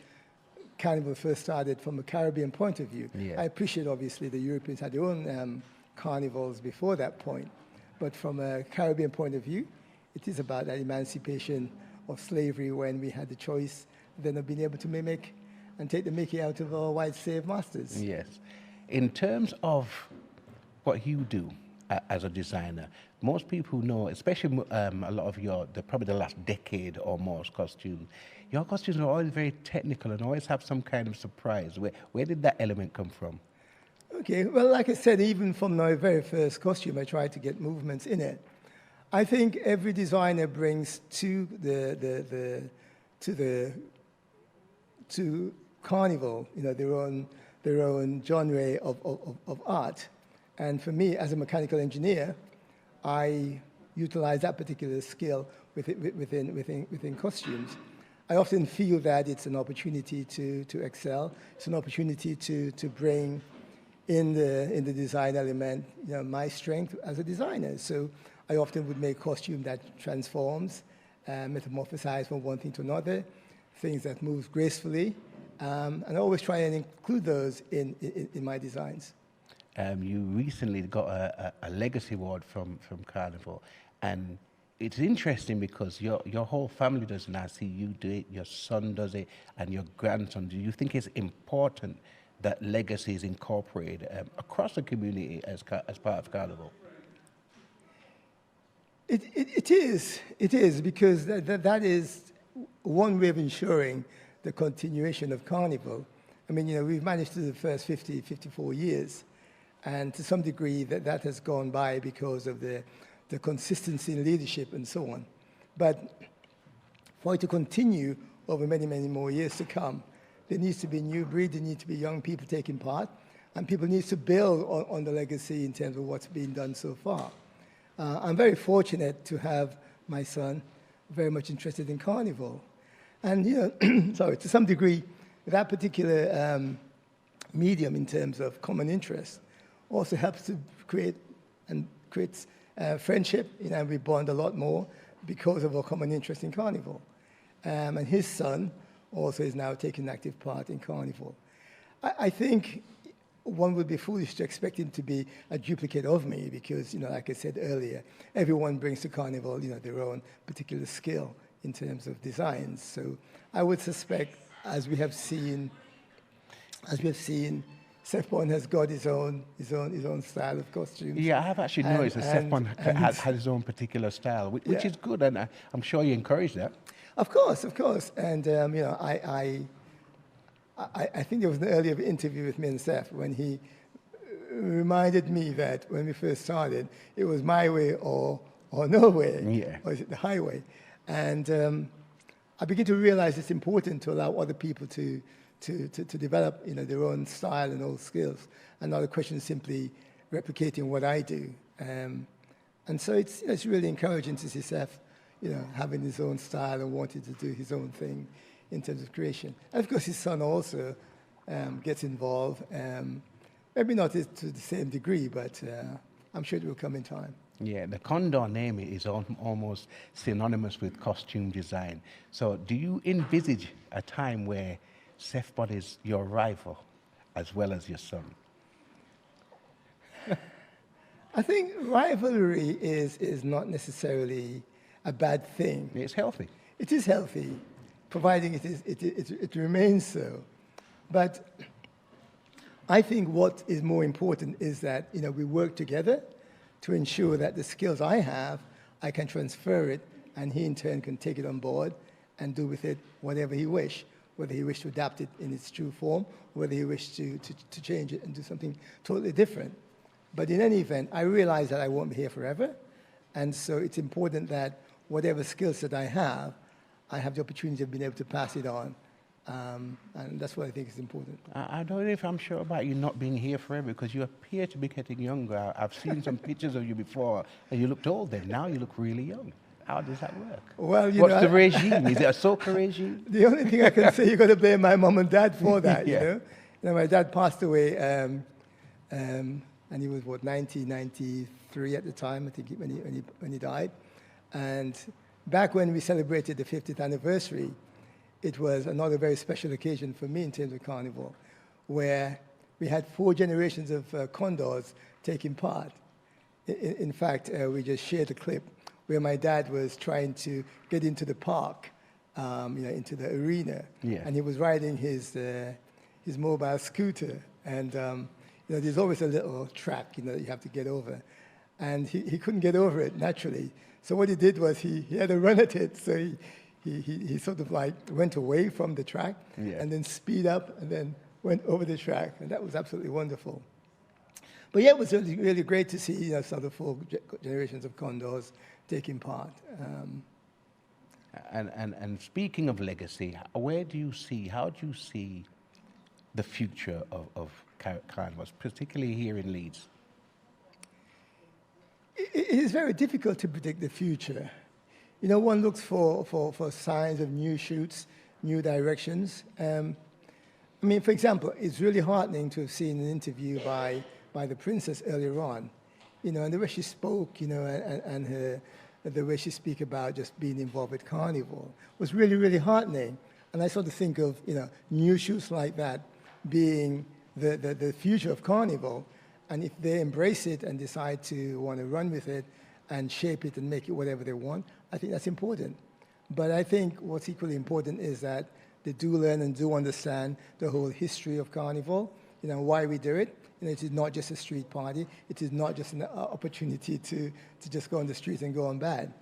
Carnival first started from a Caribbean point of view. Yeah. I appreciate, obviously, the Europeans had their own carnivals before that point, but from a Caribbean point of view, it is about that emancipation of slavery when we had the choice then of being able to mimic and take the mickey out of our white slave masters. Yes. In terms of what you do as a designer, most people know, especially a lot of probably the last decade or more costumes, your costumes are always very technical and always have some kind of surprise. Where did that element come from? Okay, well, like I said, even from my very first costume, I tried to get movements in it. I think every designer brings to Carnival, their own genre of art. And for me, as a mechanical engineer, I utilize that particular skill within costumes. I often feel that it's an opportunity to excel. It's an opportunity to bring in the design element, my strength as a designer. So I often would make costume that transforms, metamorphosize from one thing to another, things that move gracefully, and I always try and include those in my designs. You recently got a legacy award from Carnival, and it's interesting because your whole family does it, and I see you do it, your son does it, and your grandson. Do you think it's important that legacy is incorporated across the community as part of Carnival? It is because that is one way of ensuring the continuation of Carnival. I mean, we've managed to the first 54 years, and to some degree that has gone by because of the consistency in leadership and so on. But for it to continue over many, many more years to come, there needs to be new breed, there need to be young people taking part, and people need to build on the legacy in terms of what's been done so far. I'm very fortunate to have my son very much interested in Carnival. And, sorry, to some degree, that particular medium in terms of common interest also helps to create friendship, and we bond a lot more because of our common interest in Carnival. And his son also is now taking active part in Carnival. I think one would be foolish to expect him to be a duplicate of me because, like I said earlier, everyone brings to Carnival, their own particular skill in terms of designs. So I would suspect, as we have seen, Seth Bond has got his own style of costumes. Yeah, I have actually noticed that Seth Bond has his own particular style, which is good, and I'm sure you encourage that. Of course. And, I think there was an earlier interview with me and Seth when he reminded me that when we first started, it was my way or no way, or is it the highway? And I begin to realize it's important to allow other people to develop their own style and own skills, and not a question of simply replicating what I do. And so it's really encouraging to see Seth having his own style and wanting to do his own thing in terms of creation. And of course his son also gets involved, maybe not to the same degree, but I'm sure it will come in time. Yeah, the Condor name is almost synonymous with costume design. So do you envisage a time where Seth Bond is your rival as well as your son? I think rivalry is not necessarily a bad thing. It's healthy. It is healthy, providing it remains so. But I think what is more important is that we work together to ensure that the skills I have, I can transfer it, and he in turn can take it on board and do with it whatever he wishes, whether he wishes to adapt it in its true form, whether he wishes to change it and do something totally different. But in any event, I realize that I won't be here forever, and so it's important that whatever skills that I have the opportunity of being able to pass it on. And that's what I think is important. I don't know if I'm sure about you not being here forever, because you appear to be getting younger. I've seen some pictures of you before, and you looked old then. Now you look really young. How does that work? Well, what's the regime? Is it a soca regime? The only thing I can say, you've got to blame my mom and dad for that, Yeah. you know. My dad passed away, and he was, 1993 at the time, I think, when he died. And back when we celebrated the 50th anniversary, it was another very special occasion for me in terms of Carnival, where we had 4 generations of condors taking part. In fact, we just shared a clip where my dad was trying to get into the park, into the arena, and he was riding his mobile scooter, and there's always a little track, that you have to get over, and he couldn't get over it naturally. So what he did was he had a run at it. So he sort of like went away from the track and then speed up and then went over the track, and that was absolutely wonderful. But yeah, it was really, really great to see sort of 4 generations of condors taking part. And speaking of legacy, how do you see the future of carnivals, particularly here in Leeds? It is very difficult to predict the future. One looks for signs of new shoots, new directions. For example, it's really heartening to have seen an interview by the princess earlier on, and the way she spoke, and the way she speak about just being involved with Carnival was really, really heartening. And I sort of think of, new shoots like that being the future of Carnival. And if they embrace it and decide to want to run with it and shape it and make it whatever they want, I think that's important. But I think what's equally important is that they do learn and do understand the whole history of Carnival, why we do it. It is not just a street party. It is not just an opportunity to just go on the streets and go on bad.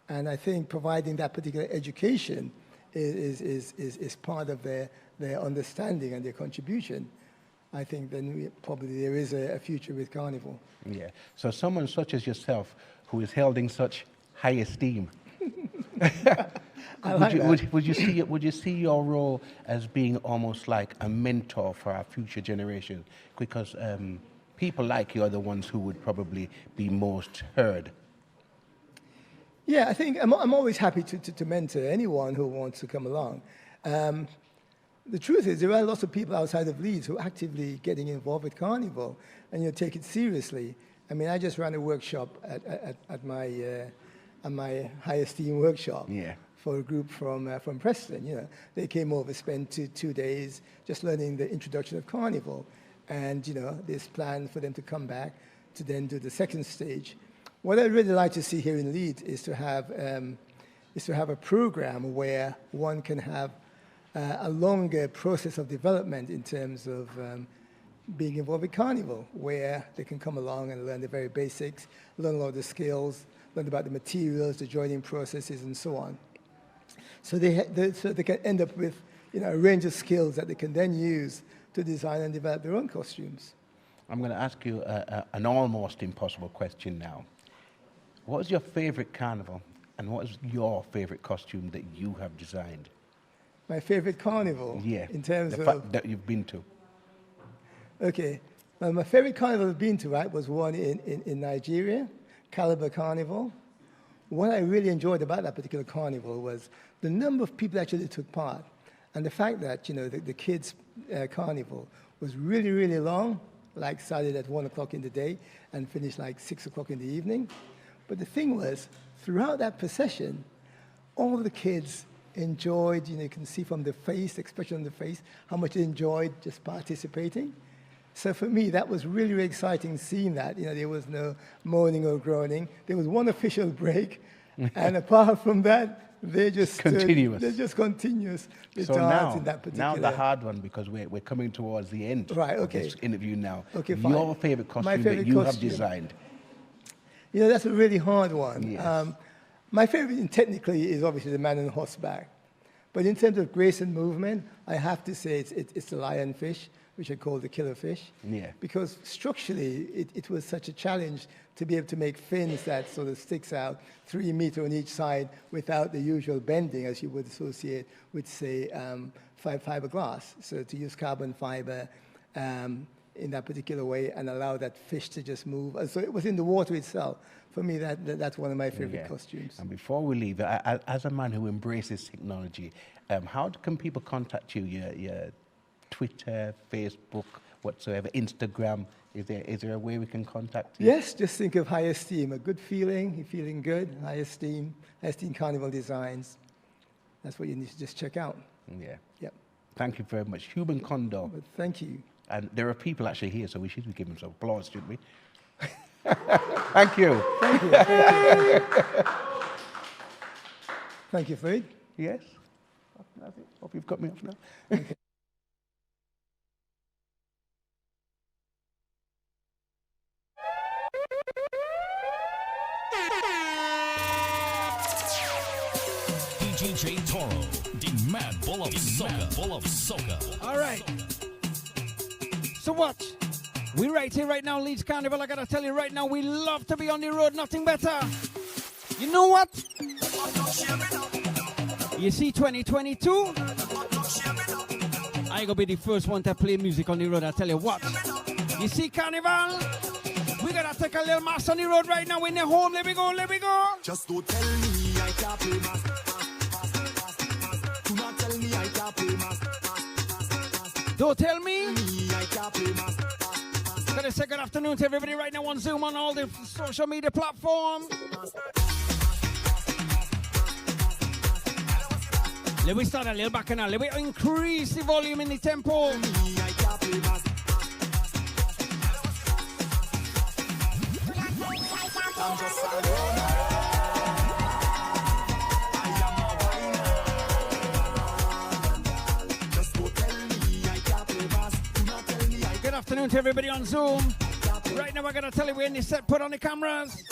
And I think providing that particular education is part of their understanding and their contribution. I think then probably there is a future with Carnival. Yeah. So someone such as yourself, who is held in such high esteem, would you see your role as being almost like a mentor for our future generation? Because people like you are the ones who would probably be most heard. Yeah, I think I'm always happy to mentor anyone who wants to come along. The truth is, there are lots of people outside of Leeds who are actively getting involved with Carnival and take it seriously. I just ran a workshop at my high esteem workshop for a group from Preston. They came over, spent two days just learning the introduction of Carnival, and there's plans for them to come back to then do the second stage. What I'd really like to see here in Leeds is to have a program where one can have a longer process of development in terms of being involved with Carnival, where they can come along and learn the very basics, learn a lot of the skills, learn about the materials, the joining processes, and so on. So they can end up with a range of skills that they can then use to design and develop their own costumes. I'm going to ask you an almost impossible question now. What is your favorite carnival, and what is your favorite costume that you have designed? My favorite carnival? Yeah. In terms of that you've been to. Okay. Well, my favorite carnival I've been to, was one in Nigeria, Calabar Carnival. What I really enjoyed about that particular carnival was the number of people actually took part, and the fact that the kids' carnival was really, really long, like started at 1 o'clock in the day and finished like 6 o'clock in the evening. But the thing was, throughout that procession, all the kids enjoyed, you can see from the face, the expression on the face, how much they enjoyed just participating. So for me, that was really, really exciting seeing that. There was no moaning or groaning. There was one official break, and apart from that, they're just continuous. They're just continuous. So now the hard one, because we're coming towards the end of this interview now. Okay, fine. Your favorite costume that you have designed. That's a really hard one. Yes. My favorite, technically, is obviously the man on horseback. But in terms of grace and movement, I have to say it's the lionfish, which I call the killer fish. Yeah. Because structurally, it was such a challenge to be able to make fins that sort of sticks out 3 meters on each side without the usual bending as you would associate with, say, fiberglass. So to use carbon fiber, in that particular way and allow that fish to just move. So it was in the water itself. For me, that's one of my favorite costumes. And before we leave, as a man who embraces technology, how can people contact you? Your Twitter, Facebook, whatsoever, Instagram? Is there a way we can contact you? Yes, just think of High Esteem, a good feeling, you're feeling good, High Esteem Carnival Designs. That's what you need to just check out. Yeah. Yep. Thank you very much. Human Condor. But thank you. And there are people actually here, so we should be giving some applause, shouldn't we? Thank you. Thank you. Thank you, Fred. Yes. Hope you've cut me off now. Okay. DJ Toro, the mad bull of soca. All right. So what? We right here right now, Leeds Carnival. I gotta tell you right now, we love to be on the road. Nothing better. You know what? You see 2022? I gonna be the first one to play music on the road. I tell you what. You see Carnival? We gotta take a little mass on the road right now in the home. Let me go, let me go. Just don't tell me I can't play mass. Do not tell me I can't play mass. Don't tell me. I can't play mass. Gotta say good afternoon to everybody right now on Zoom, on all the social media platforms. Let me start a little back now. Let me increase the volume in the tempo. I can't play mass. I'm just a loner. I am a whiner. Just go tell me I can't play mass. Do not tell me I. Good afternoon to everybody on Zoom. Right now, I gotta tell you we're in the set. Put on the cameras.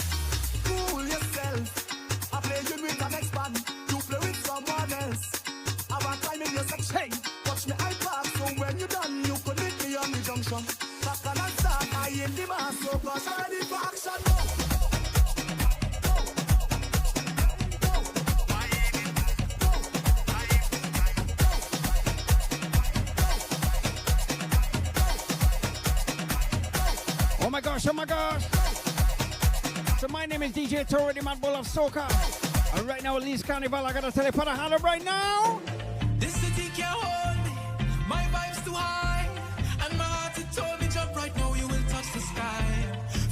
Fool yourself. I play you with an ex-man. You play with someone else. Have a time in your section. Hey, watch me iPad. So when you're done, you could meet me on the junction. Back on and start. I in the mass. So cause I'm ready for action now. Oh my gosh, oh my gosh. So my name is DJ Toro, the Mad Bull of Soca. And right now, Leeds Carnival, I gotta tell you, put a hand up right now. This city can't hold me. My vibe's too high. And my heart, it told me, jump right now, you will touch the sky.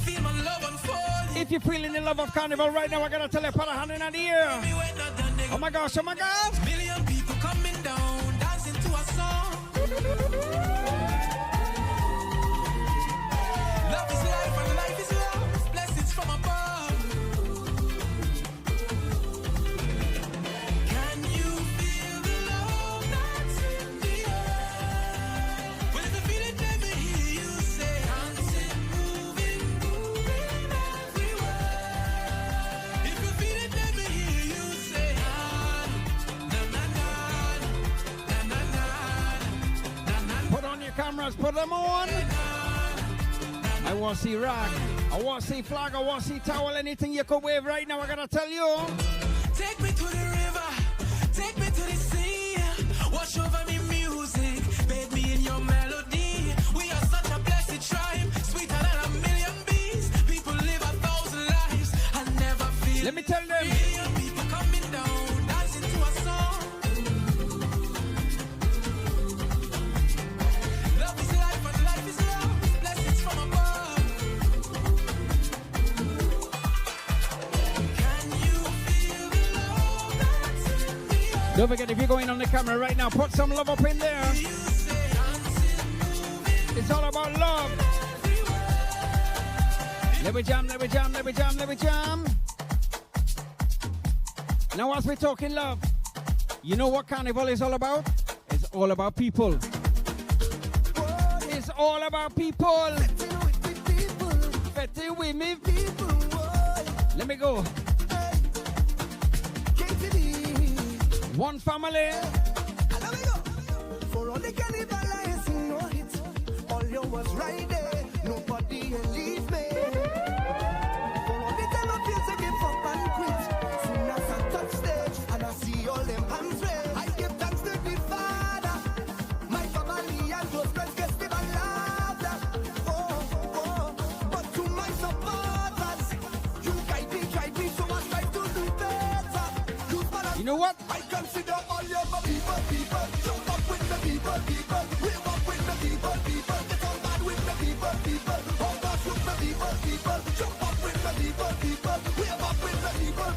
Feel my love unfold. If you're feeling the love of Carnival right now, I gotta tell you, put a hand in the air. Oh my gosh, oh my gosh. Million people coming down, dancing to a song. Love is life and life is love. Blessings from above. Can you feel the love that's in the air? Well, if you feel it, let me hear you say, dancing, moving everywhere. If you feel it, let me hear you say, na na na na na na na. Put on your cameras, put them on. I want to see rag, I want to see flag, I want to see towel, anything you could wave right now, I gotta tell you. Take me to the river, take me to the sea. Wash over me music, bathe me in your melody. We are such a blessed tribe, sweeter than a million bees. People live 1,000 lives and never feel. Let me tell them. Million people coming down, dancing to a song. Love is life and life is love, blessings from above. Don't forget, if you're going on the camera right now, put some love up in there. It's all about love. Let me jam, let me jam, let me jam, let me jam. Now as we're talking love, you know what Carnival is all about? It's all about people. It's all about people. Fetty with me. Let me go. One family. For all the cannibalize, you know it. All you was right there. Nobody will leave me. For all the time I feel to give up and quit. Soon as I touch stage and I see all them hands raised, I give thanks to the Father. My family and those friends get still and laughter. know what? I consider all your people. Jump up with the people. Wave up with the people. Get on bad with the people. Hold off with the people. Jump up with the people. Wave up with the people.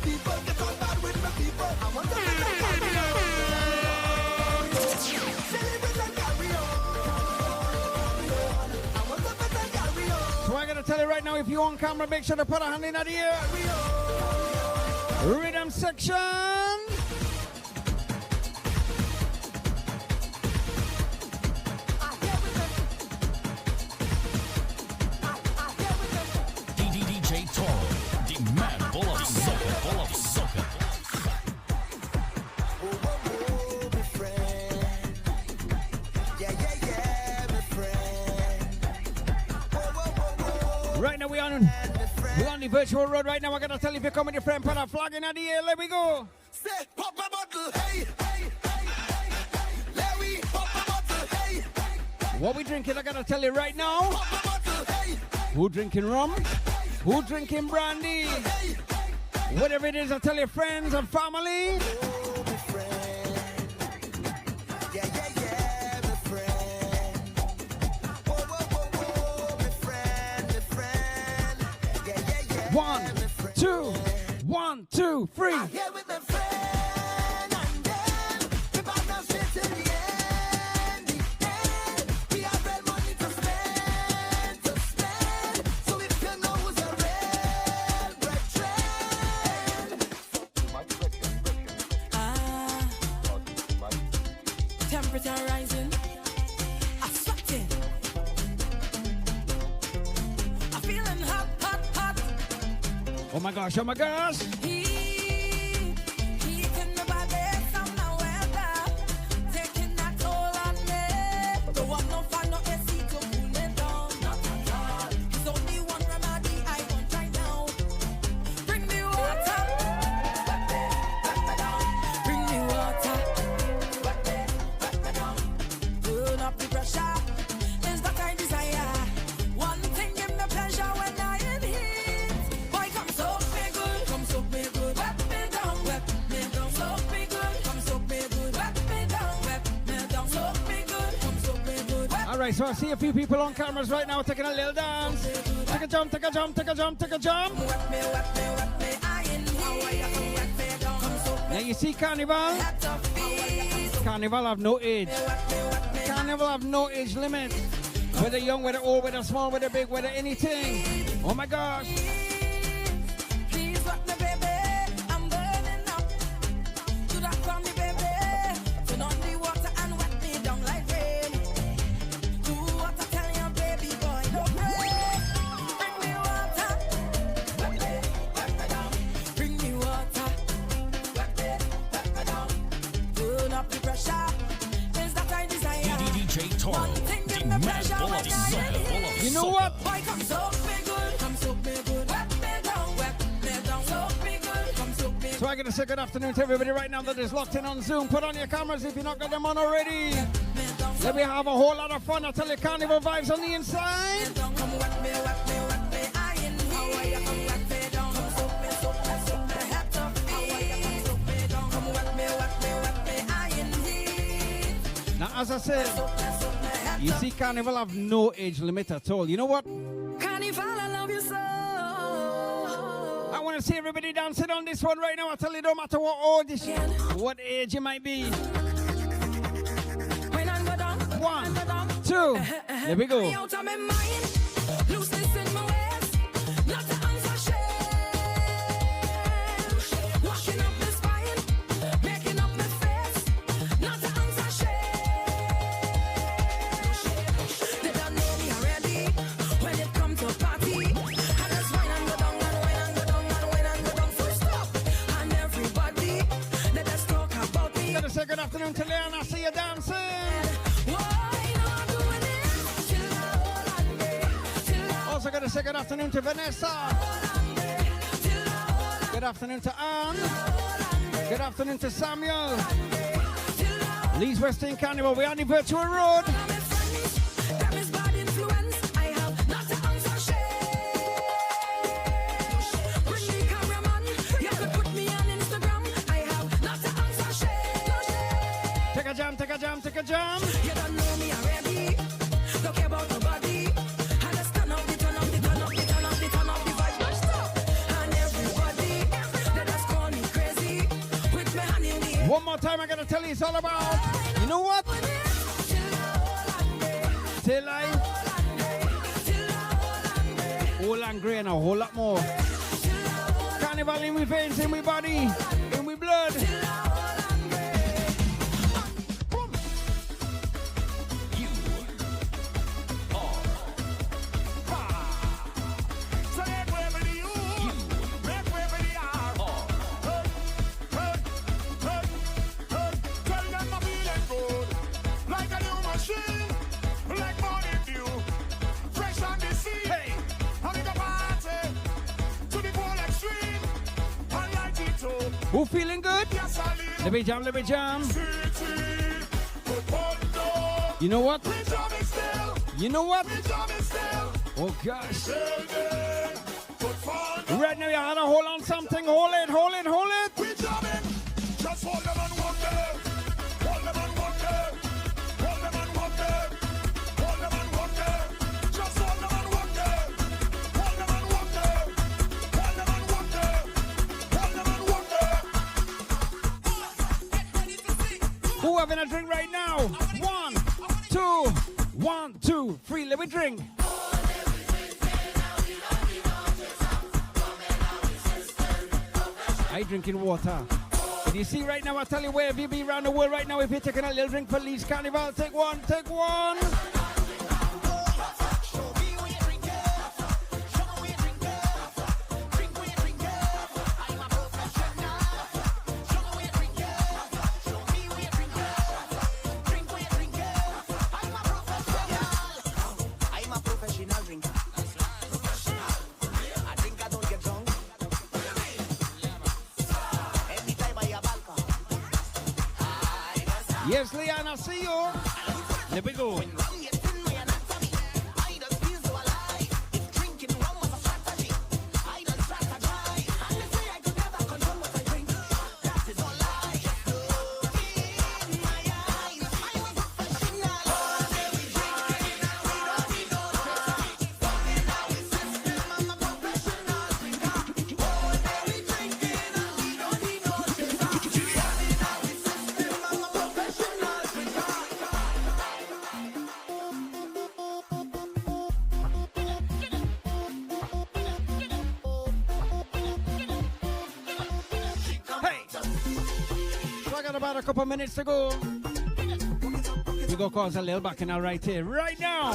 Get on bad with the people. I want to carry on. Celebrate and carry on. I want to carry on. So I'm gonna tell you right now, if you're on camera, make sure to put a hand in the air. Rhythm section. DJ Toro, the mad bull of soca, Right now we're on the virtual road right now. I'm gonna tell you if you're coming, your friend, put a flag in the air. Let me go. Say, pop a bottle, hey. Let me pop a bottle, hey. What we drinking, I gotta tell you right now. Pop a bottle, hey. Who drinking rum? Who drinking brandy? Whatever it is, I tell your friends and family. One, two, three. Temperature rising, I'm sweating, I'm feeling hot. Oh my gosh, oh my gosh. Alright, so I see a few people on cameras right now taking a little dance. Take a jump, take a jump, take a jump, take a jump. Now you see Carnival? Carnival have no age. Carnival have no age limit. Whether young, whether old, whether small, whether big, whether anything. Oh my gosh. You know what? So I gotta say good afternoon to everybody right now that is locked in on Zoom. Put on your cameras if you've not got them on already. Let me have a whole lot of fun. I tell you, Carnival vibes on the inside. Now, as I said, you see, Carnival have no age limit at all. You know what? Carnival, I love you so. I want to see everybody dancing on this one right now. I tell you, no matter what age you might be. 1, 2, there we go. Good afternoon to Leon. I see you dancing. Also got to say good afternoon to Vanessa. Good afternoon to Anne. Good afternoon to Samuel. Leeds Western Carnival. We're on the virtual road. One more time, I'm gonna tell you it's all about. You know what? Till I whole and grey and a whole lot more. Carnival in my veins, in my body, in my blood. Who feeling good? Let me jam, let me jam. You know what? You know what? Oh gosh. Right now you had to hold on something. Hold it, hold it, hold it. Just hold them and walk there. Hold them and walk there. Hold them and walk there. Hold them and walk there. Just hold them and walk there. Hold them and walk there. Hold them and walk there. Hold them and walk there. Who having a drink right now? 1, 2, 1, 2, 3. Let me drink. I drinking water. But you see right now, I tell you, wherever you be around the world right now, if you're taking a little drink for Leeds Carnival, take one, take one. Yes, Leon, I see you. Let me go. About a couple minutes to go. We go cause a little bacchanal right here, right now.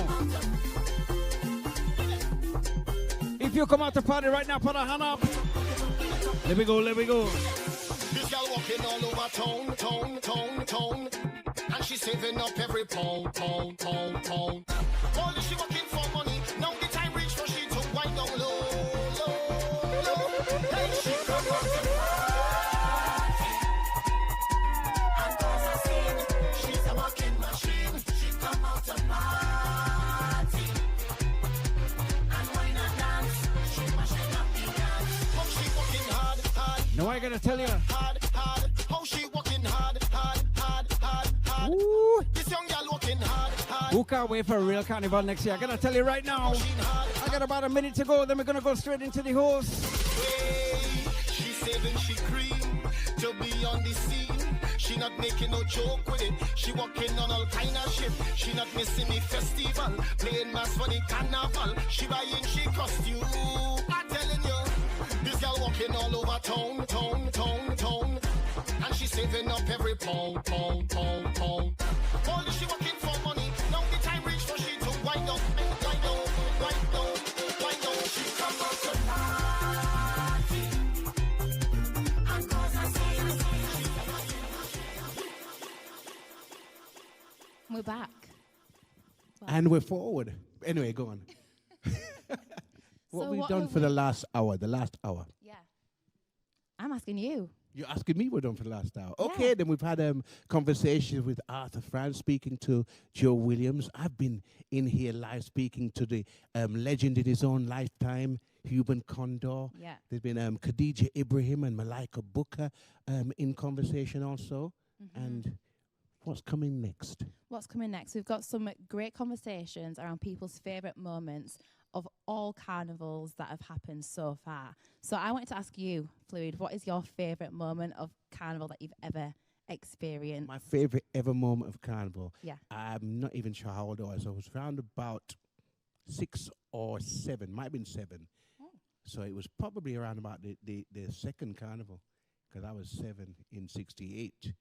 If you come out to party right now, put a hand up. Let me go, let me go. This girl walking all over town. And she's saving up every pound. Only she working for money. Now the time reach for she to wind down low. Hey, she come out to now I gotta tell you. How she working hard. Ooh. This young girl working hard. Who can't wait for a real carnival next year? I gotta tell you right now. I got about a minute to go, then we're gonna go straight into the host. Hey, she saving, she cream to be on the scene. She not making no joke with it. She working on all kind of shit. She not missing the festival, playing mass for the carnival. She buying, she costume. I'm telling you. This girl walking all over town. And she's saving up every pound. Only she working for money. Now the time reach for she to wind up. She come out to party. And cause I see. We're back. And we're forward. Anyway, go on. What we've done for the last hour? Yeah. I'm asking you. You're asking me what we've done for the last hour. Okay, then we've had conversations with Arthur Franz, speaking to Joe Williams. I've been in here live speaking to the legend in his own lifetime, Huben Condor. Yeah. There's been Khadija Ibrahim and Malika Booker in conversation also. Mm-hmm. And what's coming next? What's coming next? We've got some great conversations around people's favourite moments of all carnivals that have happened so far. So I wanted to ask you, Fluid, what is your favourite moment of carnival that you've ever experience? My favorite ever moment of Carnival. Yeah. I'm not even sure how old I was. I was around about 6 or 7. Might have been 7. So it was probably around about the second Carnival, because I was 7 in 68.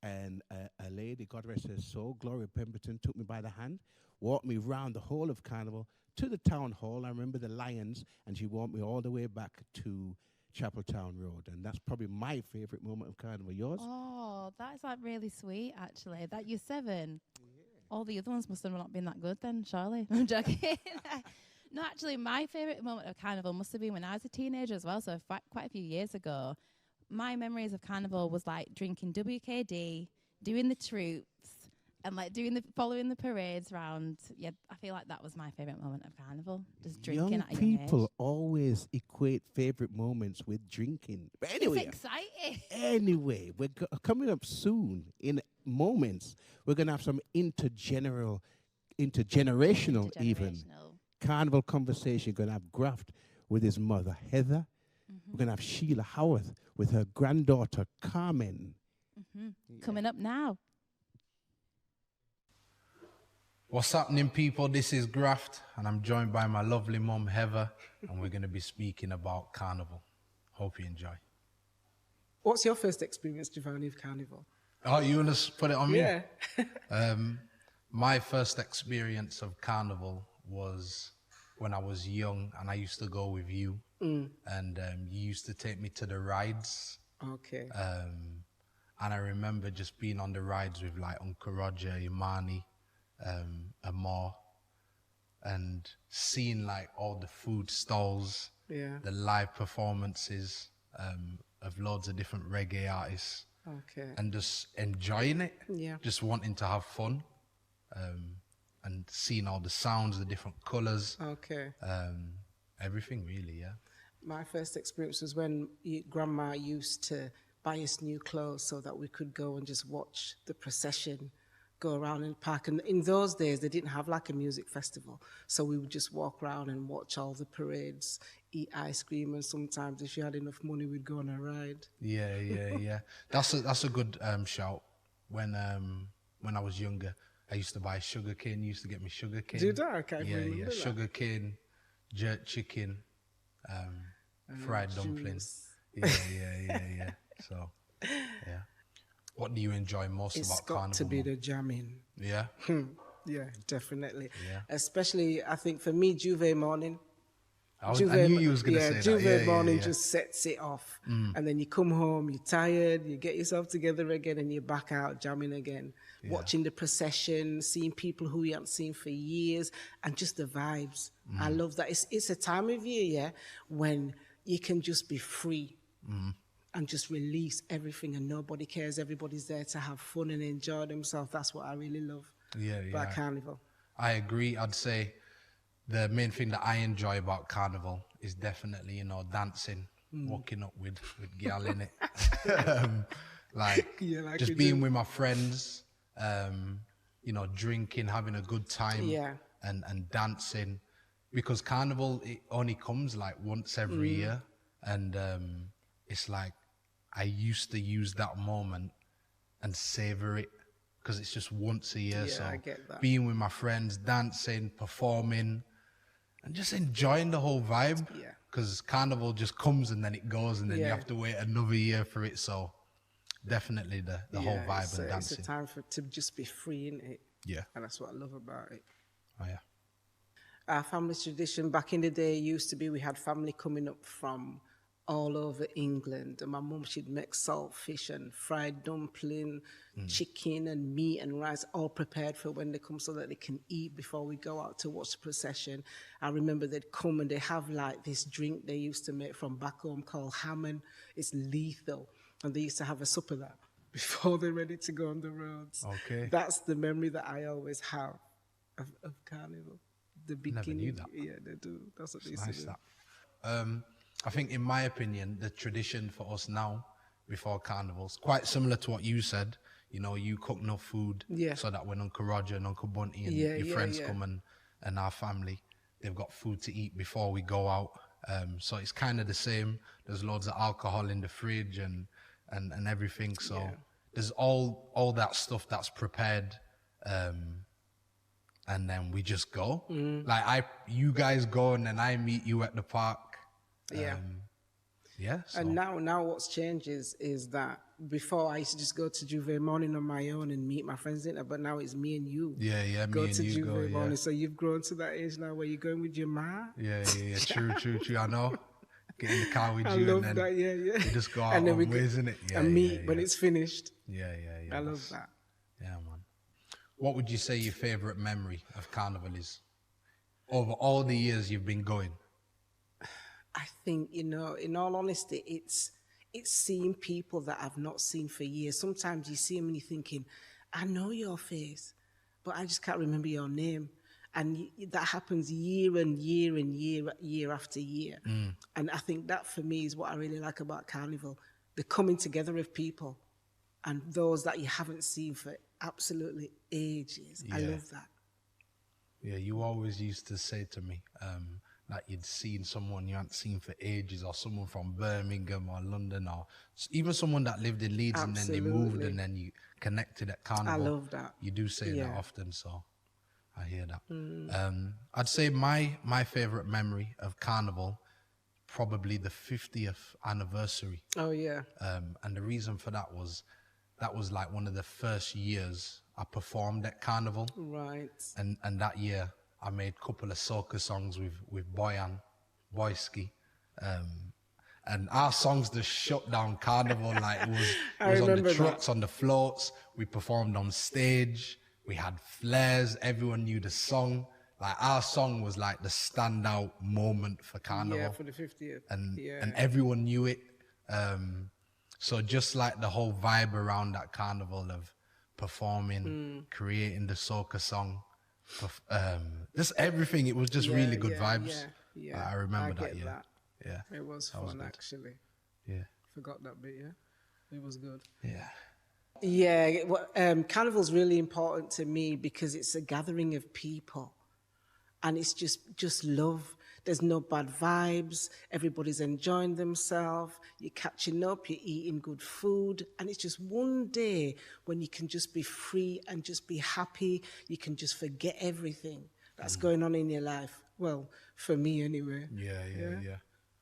And a lady, God rest her soul, Gloria Pemberton, took me by the hand, walked me round the whole of Carnival to the town hall. I remember the Lions, and she walked me all the way back to Chapeltown Road. And that's probably my favorite moment of Carnival. Yours? Oh, that's like really sweet, actually. That you're 7. All the other ones must have not been that good then, surely. I'm joking. No, actually, my favourite moment of Carnival must have been when I was a teenager as well, so quite a few years ago. My memories of Carnival was like drinking WKD, doing the troops, and like following the parades round. Yeah, I feel like that was my favourite moment of Carnival, just drinking at a young age. People always equate favorite moments with drinking. But anyway, it's exciting. Anyway, we're coming up soon in moments. We're going to have some intergenerational even Carnival conversation. We're going to have Graft with his mother, Heather. We're going to have Sheila Howarth with her granddaughter, Carmen. Coming up now. What's happening, people? This is Graft, and I'm joined by my lovely mum, Heather, and we're going to be speaking about Carnival. Hope you enjoy. What's your first experience, Giovanni, of Carnival? Oh, you want to put it on me? Yeah. My first experience of Carnival was when I was young, and I used to go with you, and you used to take me to the rides. Okay. And I remember just being on the rides with like Uncle Roger, Imani, Amar, and seeing like all the food stalls, the live performances of loads of different reggae artists, and just enjoying it, just wanting to have fun, and seeing all the sounds, the different colors, everything really, My first experience was when Grandma used to buy us new clothes so that we could go and just watch the procession go around in the park. And in those days, they didn't have like a music festival. So we would just walk around and watch all the parades, eat ice cream, and sometimes if you had enough money, we'd go on a ride. Yeah. That's a good shout. When I was younger, I used to buy sugar cane. You used to get me sugar cane. Did I? I can't remember that. Sugar cane, jerk chicken, fried dumplings. Yeah. So, yeah. What do you enjoy most about Carnival? It's got to be the jamming. Yeah? Yeah, definitely. Yeah. Especially, I think for me, Juve morning. I knew you was going to say that. Juve morning just sets it off. And then you come home, you're tired, you get yourself together again, and you're back out jamming again. Watching the procession, seeing people who you haven't seen for years, and just the vibes. I love that. It's a time of year, when you can just be free. And just release everything, and nobody cares. Everybody's there to have fun and enjoy themselves. That's what I really love about Carnival. I agree. I'd say the main thing that I enjoy about Carnival is definitely, dancing, walking up with gal in it. Just being with my friends, drinking, having a good time, and dancing. Because Carnival, it only comes like once every year, and it's like, I used to use that moment and savor it because it's just once a year. Yeah, so I get that. Being with my friends, dancing, performing, and just enjoying the whole vibe. Because Carnival just comes and then it goes, and then you have to wait another year for it. So definitely the whole vibe and dancing. It's a time to just be free, isn't it? Yeah. And that's what I love about it. Oh, yeah. Our family's tradition back in the day used to be we had family coming up from all over England, and my mum, she'd make saltfish and fried dumpling, chicken and meat and rice, all prepared for when they come so that they can eat before we go out to watch the procession. I remember they'd come and they have like this drink they used to make from back home called Hammond. It's lethal, and they used to have a sup of that before they're ready to go on the roads. Okay. That's the memory that I always have of Carnival. The beginning. Never knew that. Yeah, they do. That's what they used Nice to do. that. I think, in my opinion, the tradition for us now, before Carnival's quite similar to what you said. You cook enough food so that when Uncle Roger and Uncle Bunty and your friends come and our family, they've got food to eat before we go out. So it's kind of the same. There's loads of alcohol in the fridge and everything. So there's all that stuff that's prepared, and then we just go. Like you guys go, and then I meet you at the park. Yeah. Yeah. So. And now what's changed is that before I used to just go to Juve morning on my own and meet my friends in it, but now it's me and you. Yeah, go me and to you Juve go, morning. yeah. So you've grown to that age now where you're going with your ma. Yeah. True. I know. Get in the car with I you, love and then that. Yeah. we just go out and then on ways, innit? Yeah, and meet when it's finished. Yeah. I love that. Yeah, man. What would you say your favorite memory of Carnival is? Over all the years you've been going. I think, in all honesty, it's seeing people that I've not seen for years. Sometimes you see them and you're thinking, I know your face, but I just can't remember your name. And that happens year after year. And I think that for me is what I really like about Carnival. The coming together of people and those that you haven't seen for absolutely ages. I love that. Yeah, you always used to say to me that you'd seen someone you hadn't seen for ages, or someone from Birmingham or London, or even someone that lived in Leeds and then they moved and then you connected at Carnival. I love that. You do say that often, so I hear that. I'd say my favorite memory of Carnival, probably the 50th anniversary. Oh, yeah. And the reason for that was like one of the first years I performed at Carnival. Right. And that year I made a couple of soca songs with Boyski. And our songs just shut down Carnival. Like it was on the trucks, on the floats. We performed on stage. We had flares. Everyone knew the song. Like our song was like the standout moment for Carnival. Yeah, for the 50th. And everyone knew it. So just like the whole vibe around that Carnival of performing, creating the soca song, just everything. It was just really good vibes. Yeah. I remember that. Yeah. That. Yeah. It was fun, actually. Yeah. Forgot that bit, yeah. It was good. Yeah. Yeah. Carnival's really important to me because it's a gathering of people. And it's just love. There's no bad vibes. Everybody's enjoying themselves. You're catching up. You're eating good food. And it's just one day when you can just be free and just be happy. You can just forget everything that's going on in your life. Well, for me anyway. Yeah.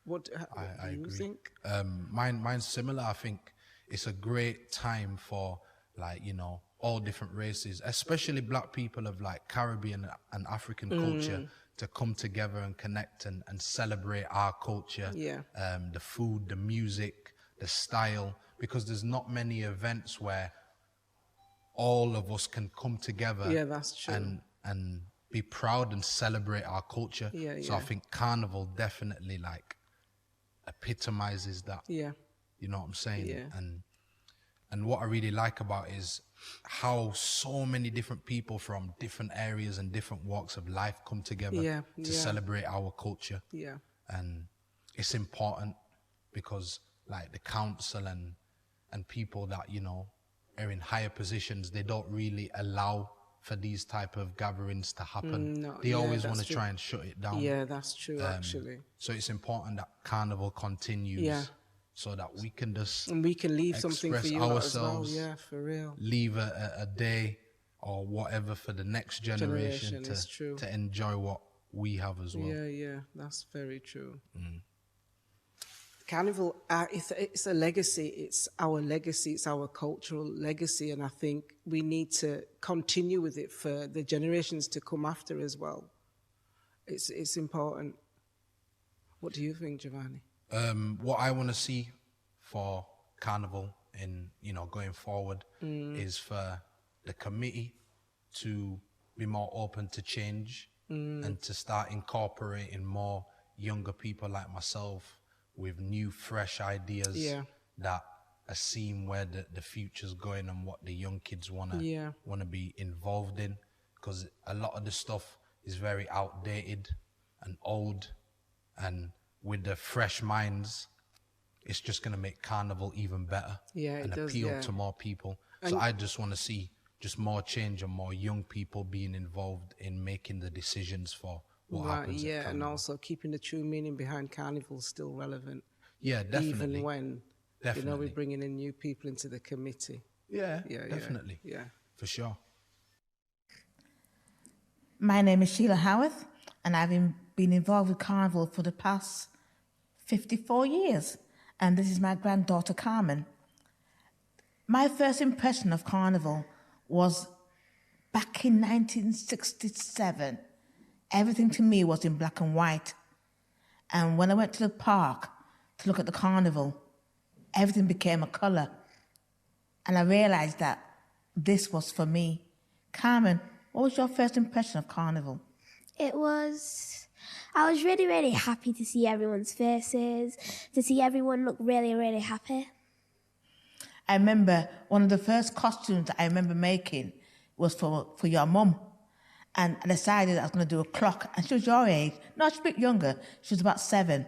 What do you think? Mine's similar. I think it's a great time for all different races, especially black people of like Caribbean and African culture, to come together and connect and celebrate our culture. Yeah. The food, the music, the style, because there's not many events where all of us can come together. Yeah, that's true. And be proud and celebrate our culture. So I think Carnival definitely like epitomizes that. Yeah. You know what I'm saying? Yeah. And what I really like about it is how so many different people from different areas and different walks of life come together to celebrate our culture. Yeah. And it's important because like the council and people that, are in higher positions, they don't really allow for these type of gatherings to happen. They always want to try and shut it down. Yeah, that's true, actually. So it's important that Carnival continues so that we can just and we can leave something for you ourselves, as well. Yeah, for real. Leave a day or whatever for the next generation to enjoy what we have as well. Yeah, that's very true. Carnival, it's a legacy. It's our legacy. It's our cultural legacy. And I think we need to continue with it for the generations to come after as well. It's important. What do you think, Giovanni? What I want to see for Carnival in, going forward is for the committee to be more open to change and to start incorporating more younger people like myself with new, fresh ideas that are seeing where the future's going and what the young kids want to be involved in. Because a lot of the stuff is very outdated and old, and with the fresh minds, it's just going to make Carnival even better and appeal to more people. So I just want to see just more change and more young people being involved in making the decisions for what happens. Yeah, and also keeping the true meaning behind Carnival still relevant. Yeah, definitely. Even when, we're bringing in new people into the committee. Yeah, definitely. Yeah. For sure. My name is Sheila Howarth, and I've been involved with Carnival for the past 54 years. And this is my granddaughter, Carmen. My first impression of Carnival was back in 1967. Everything to me was in black and white. And when I went to the park to look at the Carnival, everything became a colour. And I realised that this was for me. Carmen, what was your first impression of Carnival? I was really, really happy to see everyone's faces, to see everyone look really, really happy. I remember one of the first costumes that I remember making was for your mum. And I decided I was going to do a clock. And she was your age. No, she was a bit younger. She was about 7.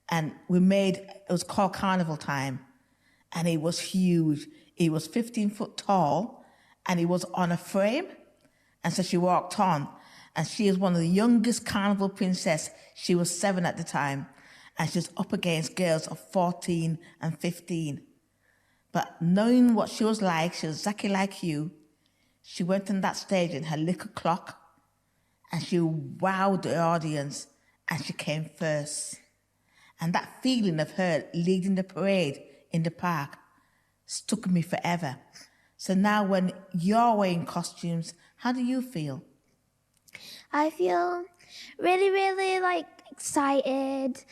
And it was called Carnival Time. And it was huge. It was 15 foot tall. And it was on a frame. And so she walked on. And she is one of the youngest Carnival princess. She was 7 at the time. And she was up against girls of 14 and 15. But knowing what she was exactly like you. She went on that stage in her little clock. And she wowed the audience. And she came first. And that feeling of her leading the parade in the park stuck with me forever. So now when you're wearing costumes, how do you feel? I feel really, really excited,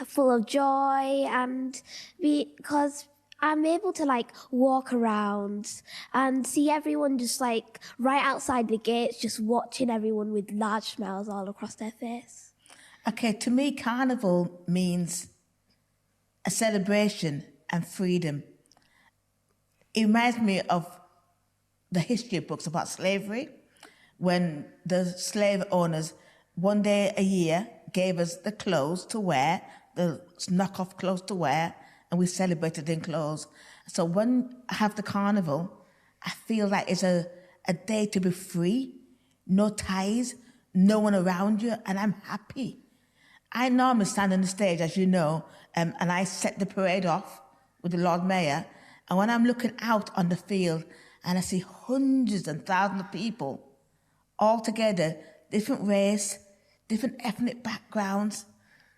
full of joy, and because I'm able to walk around and see everyone just right outside the gates, just watching everyone with large smiles all across their face. Okay, to me, Carnival means a celebration and freedom. It reminds me of the history books about slavery, when the slave owners one day a year gave us the clothes to wear, the knockoff clothes to wear, and we celebrated in clothes. So when I have the Carnival, I feel like it's a day to be free, no ties, no one around you, and I'm happy. I normally stand on the stage, as you know, and I set the parade off with the Lord Mayor, and when I'm looking out on the field and I see hundreds and thousands of people all together, different race, different ethnic backgrounds,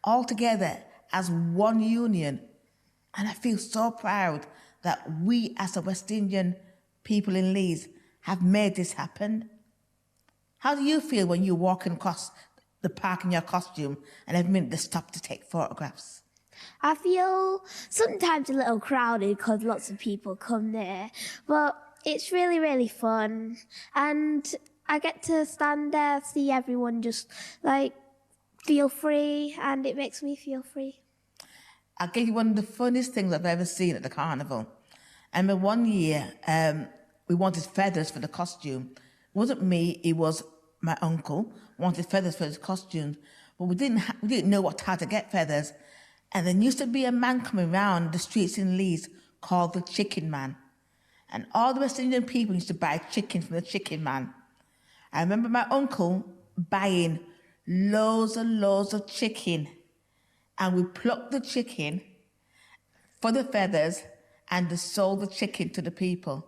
all together as one union. And I feel so proud that we as a West Indian people in Leeds have made this happen. How do you feel when you walk across the park in your costume and every minute they stop to take photographs? I feel sometimes a little crowded because lots of people come there, but it's really, really fun. And I get to stand there, see everyone just feel free, and it makes me feel free. I'll give you one of the funniest things I've ever seen at the Carnival. I remember one year we wanted feathers for the costume. It wasn't me, it was my uncle wanted feathers for his costume, but we didn't know how to get feathers. And there used to be a man coming around the streets in Leeds called the Chicken Man. And all the West Indian people used to buy chicken from the Chicken Man. I remember my uncle buying loads and loads of chicken. And we plucked the chicken for the feathers and they sold the chicken to the people.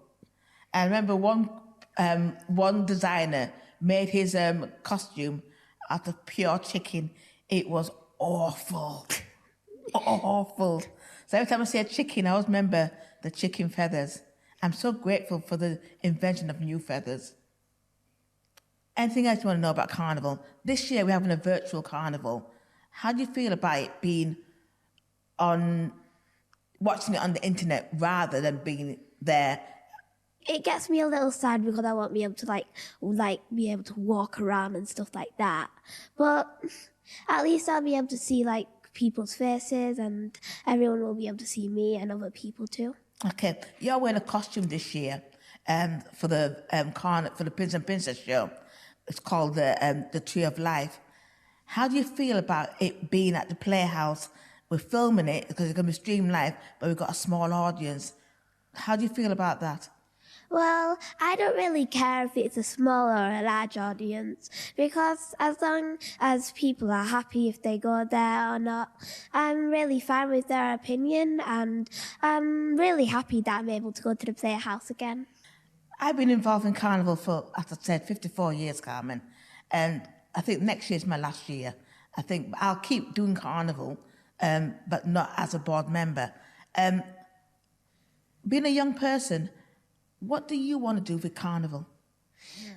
I remember one designer made his costume out of pure chicken. It was awful. Awful. So every time I see a chicken, I always remember the chicken feathers. I'm so grateful for the invention of new feathers. Anything else you want to know about Carnival? This year we're having a virtual Carnival. How do you feel about it being watching it on the internet rather than being there? It gets me a little sad because I won't be able to be able to walk around and stuff like that. But at least I'll be able to see people's faces, and everyone will be able to see me and other people too. Okay, you're wearing a costume this year for the Prince and Princess show. It's called the Tree of Life. How do you feel about it being at the Playhouse? We're filming it because it's going to be streamed live, but we've got a small audience. How do you feel about that? Well, I don't really care if it's a small or a large audience because as long as people are happy if they go there or not, I'm really fine with their opinion, and I'm really happy that I'm able to go to the Playhouse again. I've been involved in Carnival for, as I said, 54 years, Carmen, and I think next year is my last year. I think I'll keep doing Carnival, but not as a board member. Being a young person, what do you want to do with Carnival?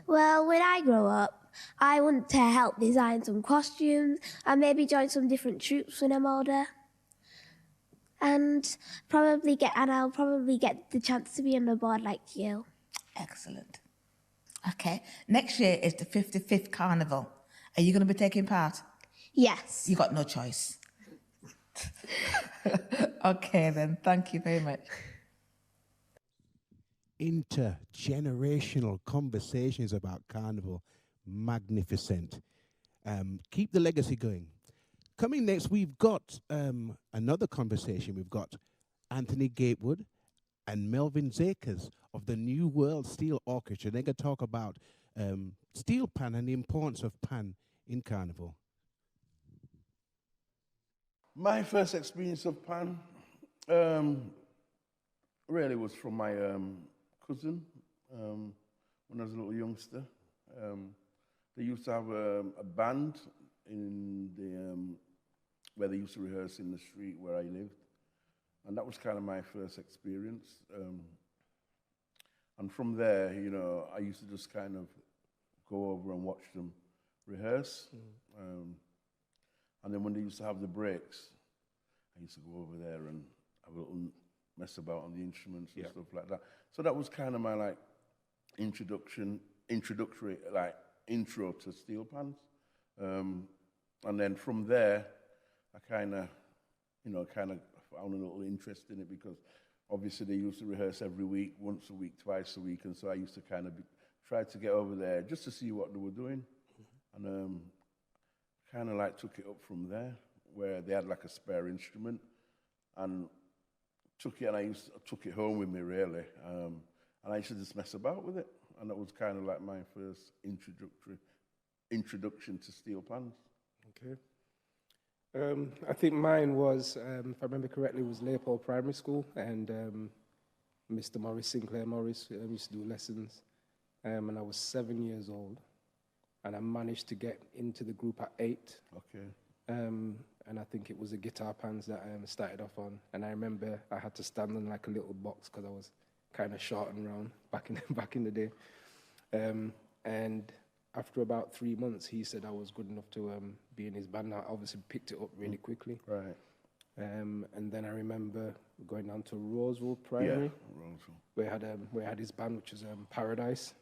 Well, when I grow up, I want to help design some costumes and maybe join some different troupes when I'm older. And I'll probably get the chance to be on the board like you. Excellent. Okay, next year is the 55th Carnival. Are you going to be taking part? Yes. You got no choice. Okay then, thank you very much. Intergenerational conversations about Carnival, magnificent. Keep the legacy going. Coming next, we've got another conversation. We've got Anthony Gatewood and Melvin Zakers of the New World Steel Orchestra. They're going to talk about steel pan and the importance of pan in Carnival. My first experience of pan really was from my cousin when I was a little youngster. They used to have a band in the where they used to rehearse in the street where I lived, and that was kind of my first experience. And from there, you know, I used to just kind of go over and watch them rehearse. And then when they used to have the breaks, I used to go over there and have a little mess about on the instruments and stuff like that. So that was kind of my like introductory like intro to steel pans. And then from there, I kind of found a little interest in it because obviously they used to rehearse every week, once a week, twice a week, and so I used to kind of try to get over there just to see what they were doing, and kind of like took it up from there, where they had like a spare instrument, and took it home with me really, and I used to just mess about with it, and that was kind of like my first introduction to steel pans. Okay. I think mine was, if I remember correctly, was Leopold Primary School, and Mr. Morris, Sinclair Morris, used to do lessons, and I was 7 years old, and I managed to get into the group at 8. Okay. And I think it was the guitar pans that I started off on, and I remember I had to stand on like a little box because I was kind of short and round back in the day, and after about 3 months, he said I was good enough to be in his band. I obviously picked it up really quickly. Right. And then I remember going down to Roseville Primary, where I had his band, which was Paradise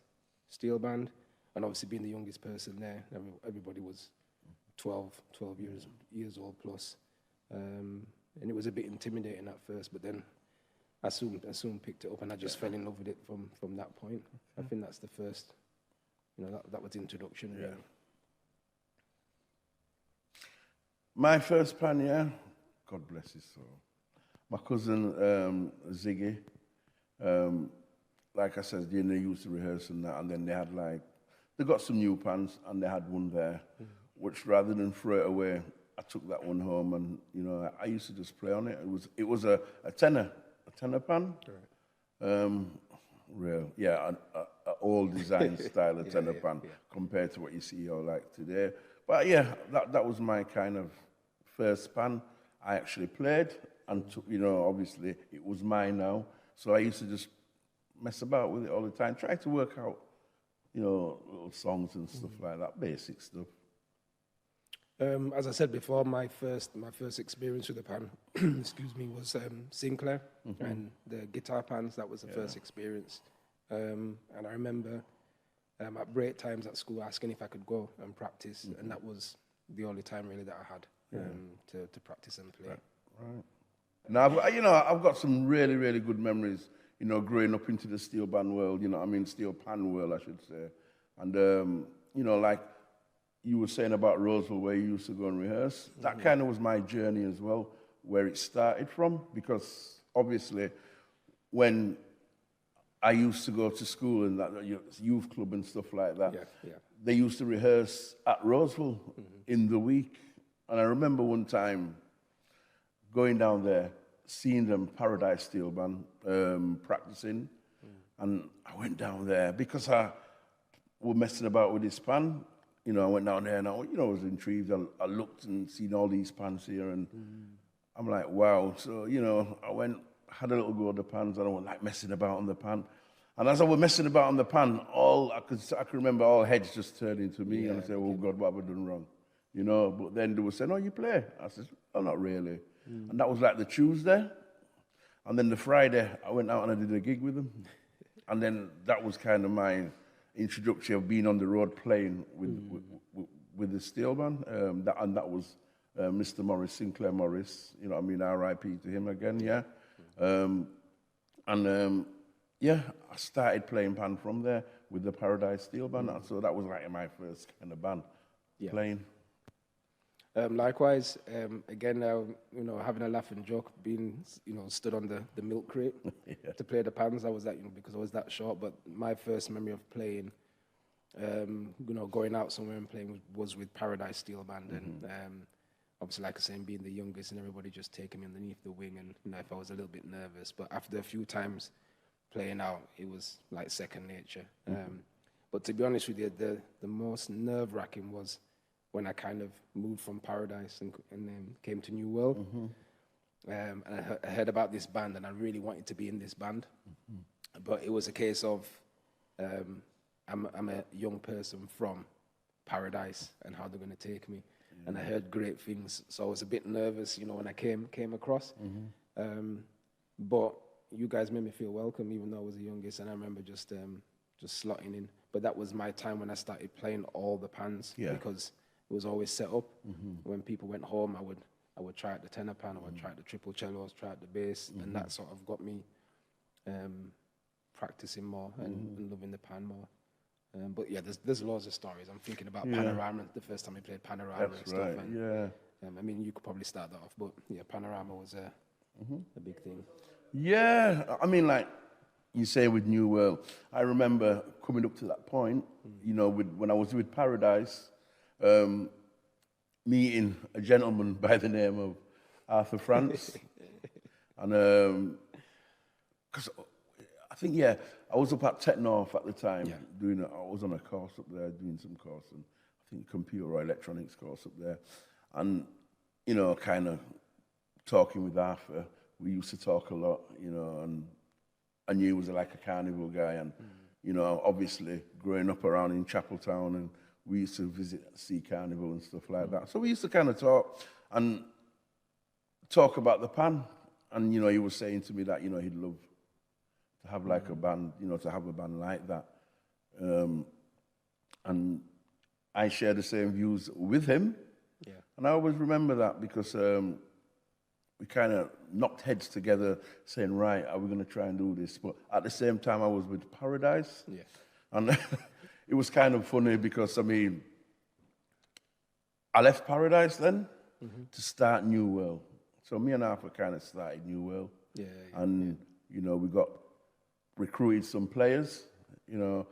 Steel Band, and obviously being the youngest person there, everybody was 12 years old plus, and it was a bit intimidating at first, but then I soon picked it up, and I just fell in love with it from that point. I think that's the first. That was the introduction, really. My first pan, God bless his soul. My cousin Ziggy, like I said, they used to rehearse and that, and then they got some new pans, and they had one there, which rather than throw it away, I took that one home, and I used to just play on it. It was a tenor pan. Right. Real, an old design style of tenor pan compared to what you see all like today. But that was my kind of first pan I actually played, and obviously it was mine now. So I used to just mess about with it all the time, try to work out, little songs and stuff like that, basic stuff. As I said before, my first experience with the pan, excuse me, was Sinclair and the guitar pans. That was the first experience, and I remember at break times at school asking if I could go and practice, and that was the only time really that I had to practice and play. Right. Now I've got some really, really good memories. Growing up into the steel band world. Steel pan world, I should say, and like you were saying about Roseville, where you used to go and rehearse, that kind of was my journey as well, where it started from, because obviously when I used to go to school and that youth club and stuff like that. They used to rehearse at Roseville in the week. And I remember one time going down there, seeing them, Paradise Steel Band, practicing. And I went down there because I was messing about with this pan. You know, I went down there and I was intrigued. I looked and seen all these pans here and I'm like, wow. So, I went, had a little go at the pans and I was like messing about on the pan. And as I was messing about on the pan, I could remember all heads just turning to me and I said, oh God, what have I done wrong? But then they were saying, oh, you play? I said, oh, not really. And that was like the Tuesday. And then the Friday, I went out and I did a gig with them. And then that was kind of my introduction of being on the road playing with the steel band. That was Mr. Morris, Sinclair Morris, R.I.P. to him again, yeah. I started playing pan from there with the Paradise Steel Band. So that was like my first kind of band playing. Likewise, again, having a laugh and joke, being, stood on the milk crate to play the pans. I was that, because I was that short. But my first memory of playing, going out somewhere and playing was with Paradise Steel Band. And obviously, like I say, being the youngest and everybody just taking me underneath the wing. And, if I was a little bit nervous. But after a few times playing out, it was like second nature. But to be honest with you, the most nerve-wracking was when I kind of moved from Paradise and then came to New World. And I heard about this band and I really wanted to be in this band. But it was a case of I'm a young person from Paradise and how they're going to take me. And I heard great things, so I was a bit nervous, when I came across. But you guys made me feel welcome, even though I was the youngest, and I remember just slotting in. But that was my time when I started playing all the pans, because it was always set up. When people went home, I would try out the tenor pan, I would try out the triple cellos, try out the bass, and that sort of got me practicing more and loving the pan more. But there's loads of stories. I'm thinking about Panorama, the first time I played Panorama and stuff. Right, and, you could probably start that off, but Panorama was a big thing. Yeah, I mean, like you say with New World, I remember coming up to that point, when I was with Paradise, meeting a gentleman by the name of Arthur France. And because I think, I was up at Tech North at the time I was on a course up there, doing some course, and I think computer or electronics course up there. And, kind of talking with Arthur, we used to talk a lot, and I knew he was like a Carnival guy. And, obviously growing up around in Chapeltown, and we used to see Carnival and stuff like that. So we used to kind of talk about the pan. And, he was saying to me that, he'd love to have like a band, to have a band like that. And I share the same views with him. And I always remember that because we kind of knocked heads together saying, right, are we going to try and do this? But at the same time, I was with Paradise. And it was kind of funny because, I left Paradise then to start New World. So me and Arthur kind of started New World. And, we got recruited some players, and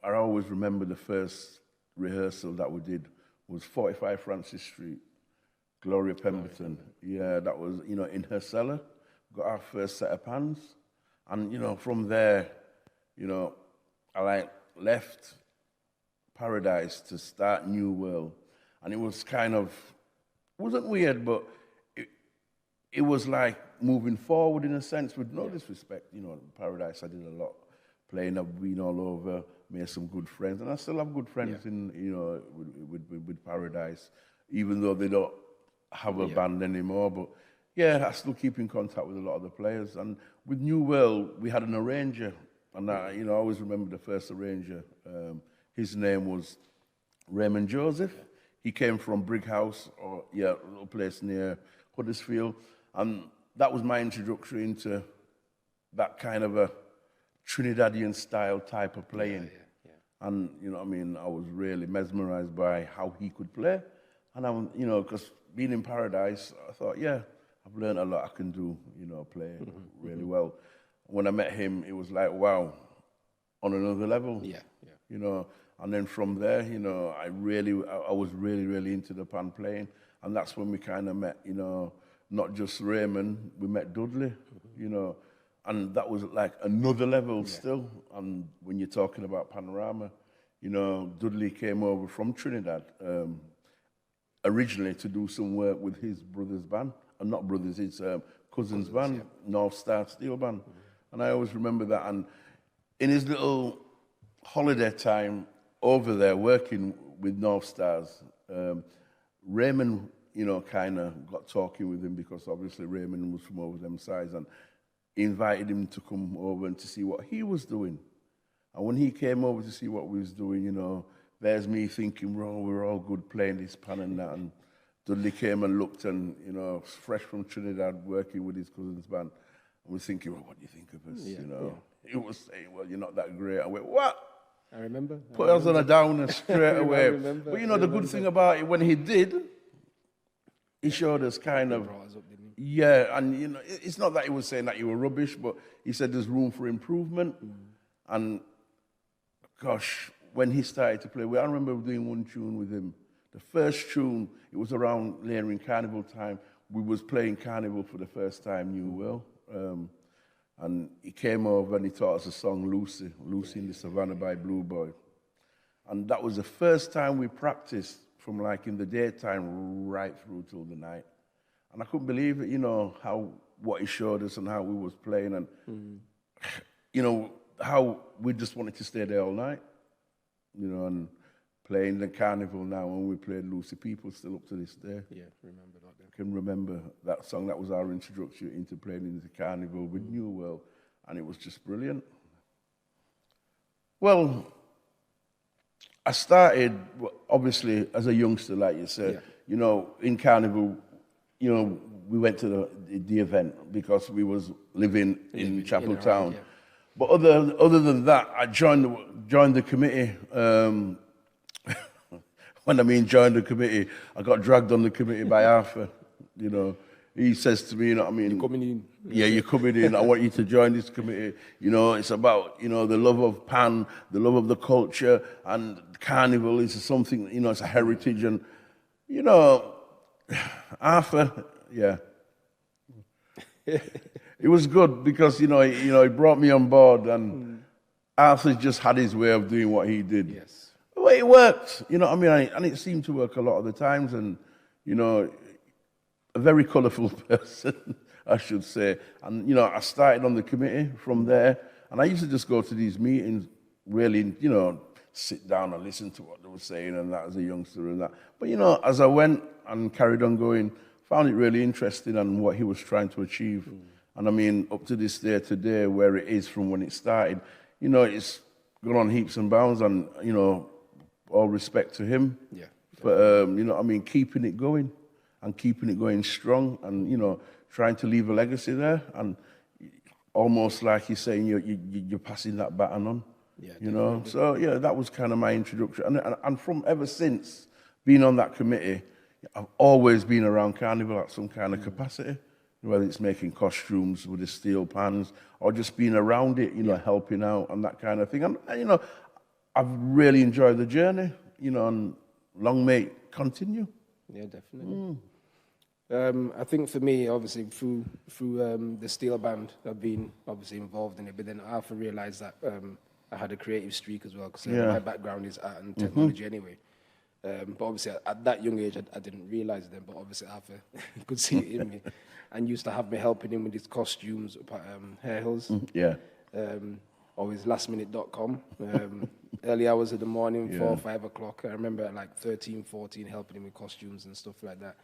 I always remember the first rehearsal that we did was 45 Francis Street, Gloria Pemberton. Yeah, that was, in her cellar. Got our first set of pans. And, from there, I left Paradise to start New World. And it was wasn't weird, but it was like moving forward in a sense, with no disrespect. Paradise, I did a lot playing. I've been all over, made some good friends, and I still have good friends with Paradise, even though they don't have a band anymore. But I still keep in contact with a lot of the players. And with New World, we had an arranger, and I always remember the first arranger. His name was Raymond Joseph. He came from Brighouse, a little place near Huddersfield. And that was my introduction into that kind of a Trinidadian style type of playing. And, I was really mesmerized by how he could play. And because being in Paradise, I thought, I've learned a lot I can do, play really well. when I met him, it was like, wow, on another level. Yeah. You know, and then from there, you know, I was really into the pan playing, and that's when we kind of met, you know, not just Raymond, we met Dudley, you know, and that was like another level still. And when you're talking about Panorama, you know, Dudley came over from Trinidad originally to do some work with his brother's band, and not brothers, his cousin's band, North Star Steel Band. And I always remember that. And in his little holiday time over there working with North Stars, Raymond, you know, kind of got talking with him because obviously Raymond was from over them sides, and he invited him to come over and to see what he was doing. And when he came over to see what we was doing, you know, there's me thinking, we're all good playing this pan and that. And Dudley came and looked, and, you know, fresh from Trinidad working with his cousin's band. And we're thinking, well, what do you think of us? You know, he was saying, well, you're not that great. I went, what? I remember. Put us on a downer straight away. But you know, the good thing about it, when he did, he showed us kind of, yeah, and you know, it's not that he was saying that you were rubbish, but he said there's room for improvement. And gosh, when he started to play, I remember doing one tune with him. The first tune, it was around later in Carnival time. We was playing Carnival for the first time, New World. And he came over and he taught us a song, Lucy in the Savannah by Blue Boy. And that was the first time we practiced from like in the daytime right through till the night. And I couldn't believe it, you know, what he showed us and how we was playing, and, you know, how we just wanted to stay there all night, you know, and playing the Carnival now. When we played Lucy, people still up to this day. Yeah, remember that. Then. Can remember that song. That was our introduction into playing into Carnival with New World, and it was just brilliant. Well, I started, obviously, as a youngster, like you said, you know, in Carnival, you know, we went to the event because we was living in Chapel Town. But other than that, I joined the committee. When I mean joined the committee, I got dragged on the committee by Arthur. You know, he says to me, you know what I mean? You're coming in. Yeah, you're coming in. I want you to join this committee. You know, it's about, you know, the love of pan, the love of the culture, and Carnival is something, you know, it's a heritage. And, you know, Arthur, yeah. It was good because, you know, he brought me on board, and Arthur just had his way of doing what he did. Yes. Well, it worked, you know what I mean? And it seemed to work a lot of the times, and, you know, a very colourful person, I should say. And, you know, I started on the committee from there, and I used to just go to these meetings, really, you know, sit down and listen to what they were saying and that as a youngster and that. But, you know, as I went and carried on going, found it really interesting and what he was trying to achieve. And I mean, up to this day today, where it is from when it started, you know, it's gone on heaps and bounds, and, you know, all respect to him. Yeah. But, you know, I mean, keeping it going and keeping it going strong, and, you know, trying to leave a legacy there, and almost like you're saying, you're passing that baton on. Yeah, you know. So yeah, that was kind of my introduction, and from ever since being on that committee, I've always been around Carnival at some kind of capacity, whether it's making costumes with the steel pans or just being around it, you know, helping out and that kind of thing. And you know, I've really enjoyed the journey, you know, and long may it continue. Yeah, definitely. I think for me, obviously, through the steel band, I've been obviously involved in it, but then I also realised that I had a creative streak as well, because my background is art and technology anyway. But obviously, at that young age, I didn't realise them, but obviously Arthur could see it in me, and used to have me helping him with his costumes up at Hare Hills. Always lastminute.com. Early hours of the morning, 4 or 5 o'clock. I remember at like 13, 14, helping him with costumes and stuff like that.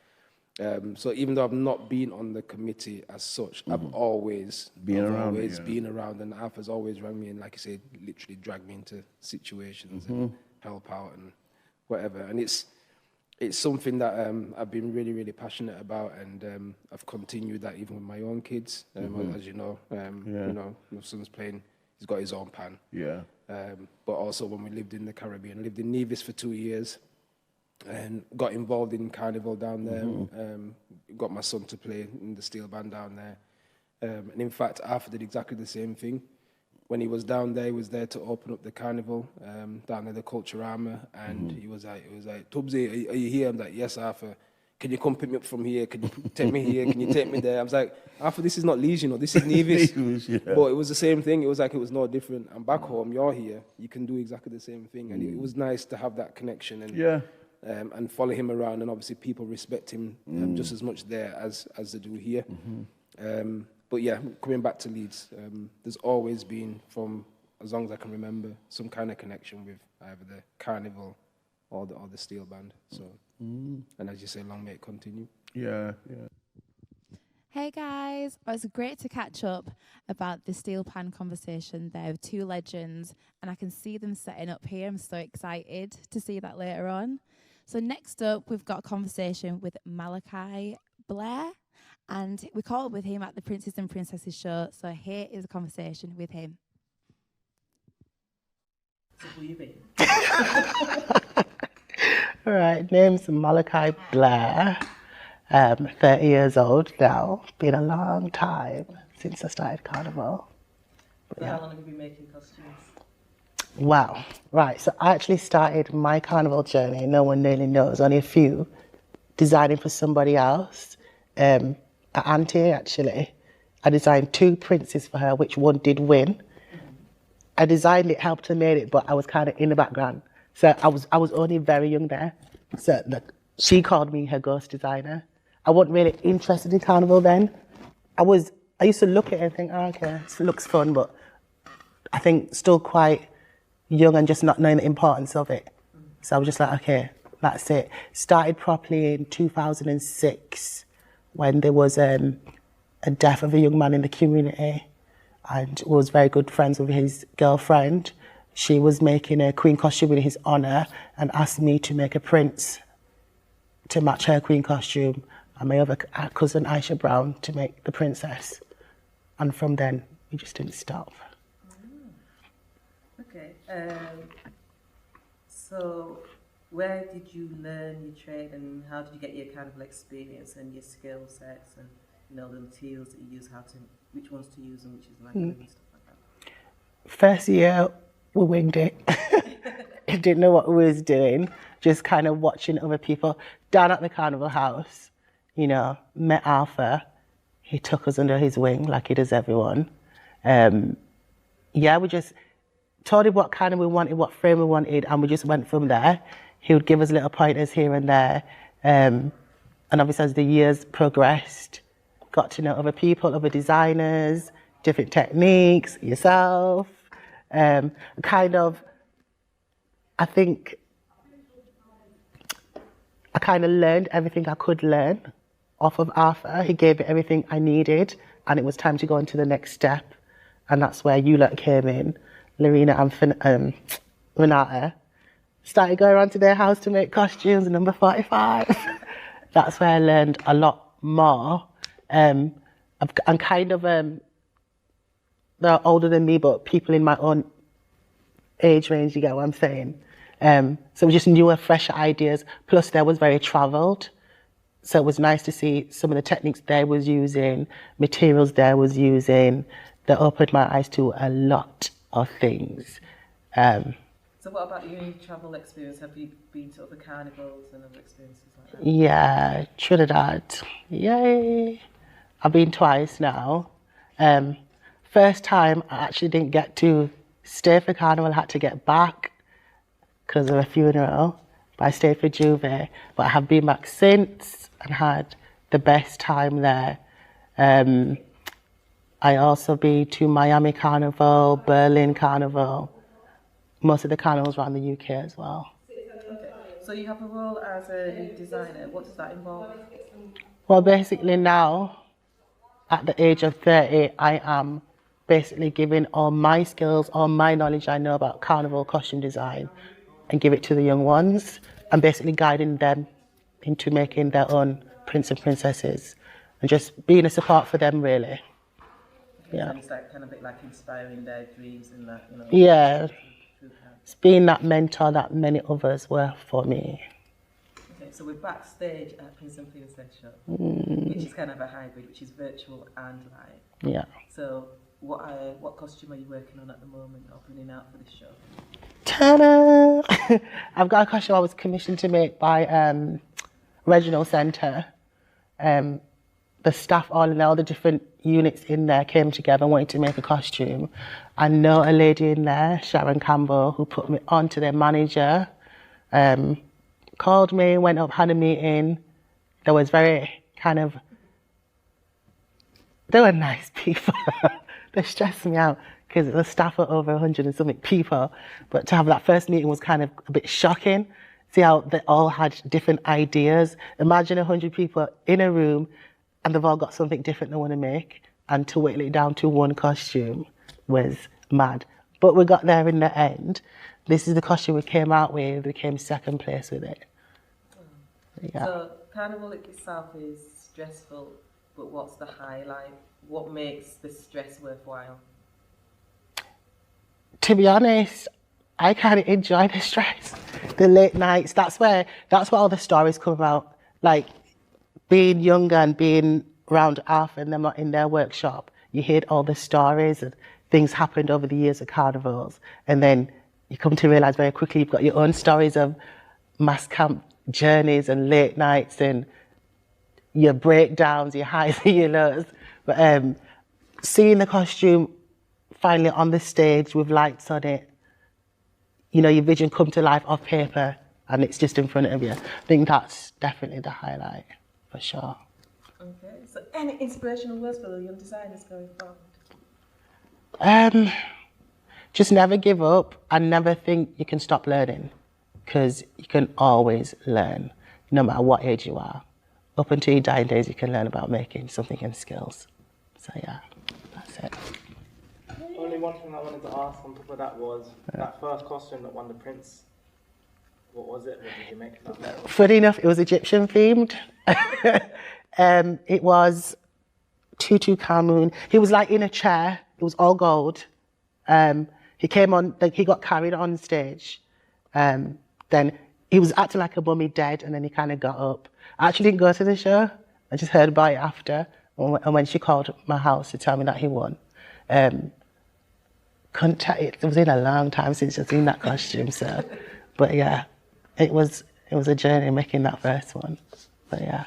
So even though I've not been on the committee as such, I've always been around, and Arthur's always rang me and, like you said, literally dragged me into situations and help out and whatever. And it's something that I've been really, really passionate about, and I've continued that even with my own kids. As you know, you know, my son's playing, he's got his own pan. But also when we lived in the Caribbean, lived in Nevis for 2 years, and got involved in Carnival down there. Got my son to play in the steel band down there. And in fact, Arthur did exactly the same thing. When he was down there, he was there to open up the carnival down at the Culturama, and he was like, Tubbsy, are you here? I'm like, yes, Arthur. Can you come pick me up from here? Can you take me here? Can you take me there? I was like, Arthur, this is not Leeds, you know, this is Nevis. But it was the same thing. It was like it was no different. And back home, you're here. You can do exactly the same thing. And it was nice to have that connection and follow him around. And obviously, people respect him just as much there as they do here. But yeah, coming back to Leeds, there's always been, from as long as I can remember, some kind of connection with either the Carnival or the steel band. So, and as you say, long may it continue. Yeah. Hey guys, it was great to catch up about the steel pan conversation there with two legends, and I can see them setting up here. I'm so excited to see that later on. So next up, we've got a conversation with Malachi Blair, and we caught up with him at the Princes and Princesses show. So here is a conversation with him. So who you be? All right, name's Malachi Blair. 30 years old now. Been a long time since I started Carnival. So how long have you been making costumes? Wow. Right. So I actually started my carnival journey, no one really knows, only a few, designing for somebody else. At Auntie, actually. I designed 2 princes for her, which one did win. I designed it, helped her made it, but I was kind of in the background. So I was only very young there. So she called me her ghost designer. I wasn't really interested in carnival then. I used to look at it and think, oh, okay, this looks fun, but I think still quite young and just not knowing the importance of it. So I was just like, okay, that's it. Started properly in 2006 when there was a death of a young man in the community, and was very good friends with his girlfriend. She was making a queen costume in his honour and asked me to make a prince to match her queen costume, and my other cousin Aisha Brown to make the princess. And from then, we just didn't stop. Okay. So where did you learn your trade, and how did you get your carnival experience and your skill sets, and the materials that you use, which ones to use and which is like and stuff like that? First year, we winged it. Didn't know what we was doing, just kind of watching other people. Down at the carnival house, met Arthur. He took us under his wing like he does everyone. We just told him what kind of we wanted, what frame we wanted, and we just went from there. He would give us little pointers here and there. And obviously as the years progressed, got to know other people, other designers, different techniques, yourself. I think I kind of learned everything I could learn off of Arthur. He gave me everything I needed, and it was time to go into the next step. And that's where you lot came in, Lorena and Renata. Started going around to their house to make costumes, number 45. That's where I learned a lot more. I'm kind of, they're older than me, but people in my own age range, you get what I'm saying? So we just newer, fresher ideas. Plus, they was very travelled. So it was nice to see some of the techniques they was using, materials they was using. That opened my eyes to a lot of things. So what about your travel experience? Have you been to other carnivals and other experiences like that? Yeah, Trinidad. Yay. I've been twice now. First time, I actually didn't get to stay for Carnival. I had to get back because of a funeral. But I stayed for Juve. But I have been back since and had the best time there. I also been to Miami Carnival, Berlin Carnival, most of the carnivals around the UK as well. Okay. So you have a role as a lead designer. What does that involve? Well, basically now, at the age of 30, I am basically giving all my skills, all my knowledge I know about carnival costume design and give it to the young ones and basically guiding them into making their own prince and princesses and just being a support for them, really. Yeah. And it's like kind of a bit like inspiring their dreams and that, Yeah. It's being that mentor that many others were for me. Okay, so we're backstage at Prince and Princess Show, which is kind of a hybrid, which is virtual and live. Yeah. So what costume are you working on at the moment or bringing out for this show? Ta-da! I've got a costume I was commissioned to make by Regional Centre. The staff, all the different units in there came together and wanted to make a costume. I know a lady in there, Sharon Campbell, who put me on to their manager, called me, went up, had a meeting. They was very they were nice people. They stressed me out because the staff are over 100 and something people. But to have that first meeting was kind of a bit shocking. See how they all had different ideas. Imagine 100 people in a room and they've all got something different they want to make. And to whittle it down to one costume was mad. But we got there in the end. This is the costume we came out with. We came second place with it. Yeah. So Carnival itself is stressful, but what's the highlight? What makes the stress worthwhile? To be honest, I kind of enjoy the stress. The late nights, that's where all the stories come about. Like being younger and being around Arthur and them in their workshop, you hear all the stories and things happened over the years of carnivals. And then you come to realise very quickly you've got your own stories of mass camp journeys and late nights and your breakdowns, your highs and your lows. But seeing the costume finally on the stage with lights on it, you know, your vision come to life off paper and it's just in front of you. I think that's definitely the highlight, for sure. Okay, so any inspirational words for the young designers going forward? Just never give up and never think you can stop learning, because you can always learn, no matter what age you are. Up until your dying days, you can learn about making something in skills. So yeah, that's it. Only one thing I wanted to ask on top of that was that first costume that won the Prince. What was it? What did you make that? Funny enough, it was Egyptian themed. It was Tutu Kamoon. He was like in a chair. It was all gold. He came on, he got carried on stage. Then he was acting like a mummy dead, and then he kind of got up. I actually didn't go to the show. I just heard about it after. And when she called my house to tell me that he won, it was in a long time since I've seen that costume. So, but yeah, it was a journey making that first one. But yeah.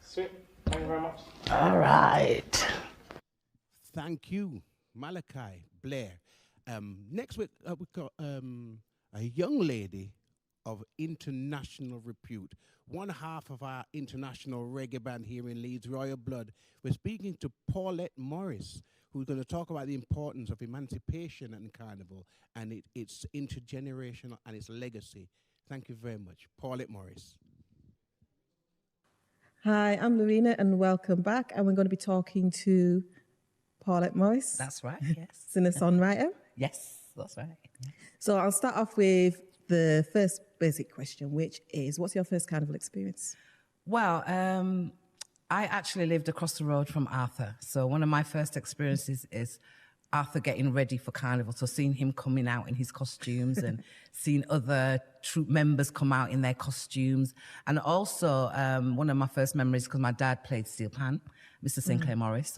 Sweet. Thank you very much. All right. Thank you, Malachi, Blair. Next we've got a young lady of international repute, one half of our international reggae band here in Leeds, Royal Blood. We're speaking to Paulette Morris, who's going to talk about the importance of emancipation and Carnival and its intergenerational and its legacy. Thank you very much. Paulette Morris. Hi, I'm Lorena and welcome back. And we're going to be talking to Paulette Morris. That's right, yes. Singer-songwriter. Yes, that's right. So I'll start off with the first basic question, which is, what's your first Carnival experience? Well, I actually lived across the road from Arthur. So one of my first experiences is Arthur getting ready for Carnival. So seeing him coming out in his costumes and seeing other troop members come out in their costumes. And also one of my first memories, because my dad played steel pan, Mr. Sinclair Morris.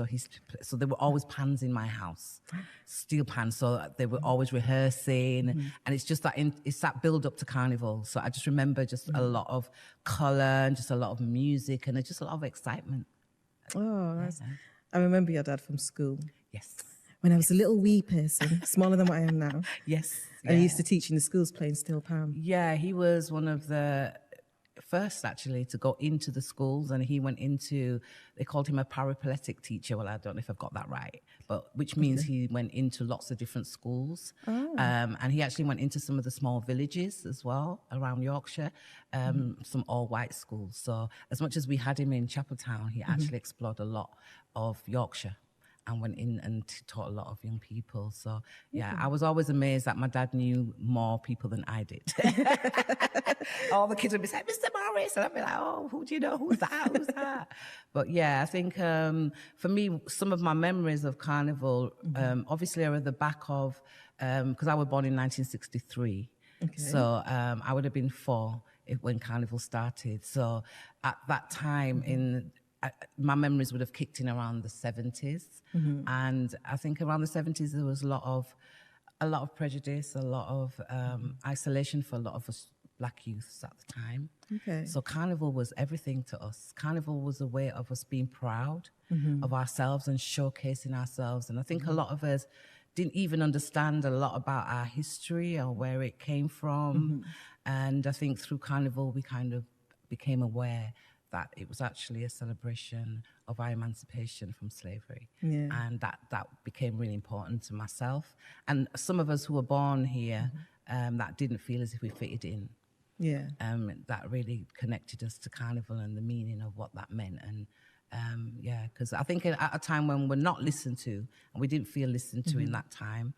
So there were always pans in my house, steel pans. So they were always rehearsing. And it's just that, it's that build up to Carnival. So I just remember just a lot of colour and just a lot of music and just a lot of excitement. Oh, nice. I remember your dad from school. Yes. When I was a little wee person, smaller than what I am now. Yes. And he used to teach in the schools playing steel pan. Yeah, he was one of the first actually to go into the schools, and he went into, they called him a parapletic teacher. Well, I don't know if I've got that right, but which means he went into lots of different schools. And he actually went into some of the small villages as well around Yorkshire, some all-white schools. So as much as we had him in Chapeltown, he actually explored a lot of Yorkshire and went in and taught a lot of young people. So, yeah, I was always amazed that my dad knew more people than I did. All the kids would be saying, Mr. Morris, and I'd be like, oh, who do you know? Who's that? Who's that? But, yeah, I think for me, some of my memories of Carnival obviously are at the back of, because I was born in 1963. Okay. So I would have been 4 when Carnival started. So at that time in my memories would have kicked in around the 70s. Mhm. And I think around the 70s, there was a lot of prejudice, a lot of isolation for a lot of us black youths at the time. Okay. So Carnival was everything to us. Carnival was a way of us being proud Mhm. of ourselves and showcasing ourselves. And I think a Mhm. lot of us didn't even understand a lot about our history or where it came from. Mhm. And I think through Carnival, we kind of became aware that it was actually a celebration of our emancipation from slavery. Yeah. And that became really important to myself. And some of us who were born here, that didn't feel as if we fitted in. Yeah. That really connected us to Carnival and the meaning of what that meant. And yeah, because I think at a time when we're not listened to, and we didn't feel listened to in Mhm. that time,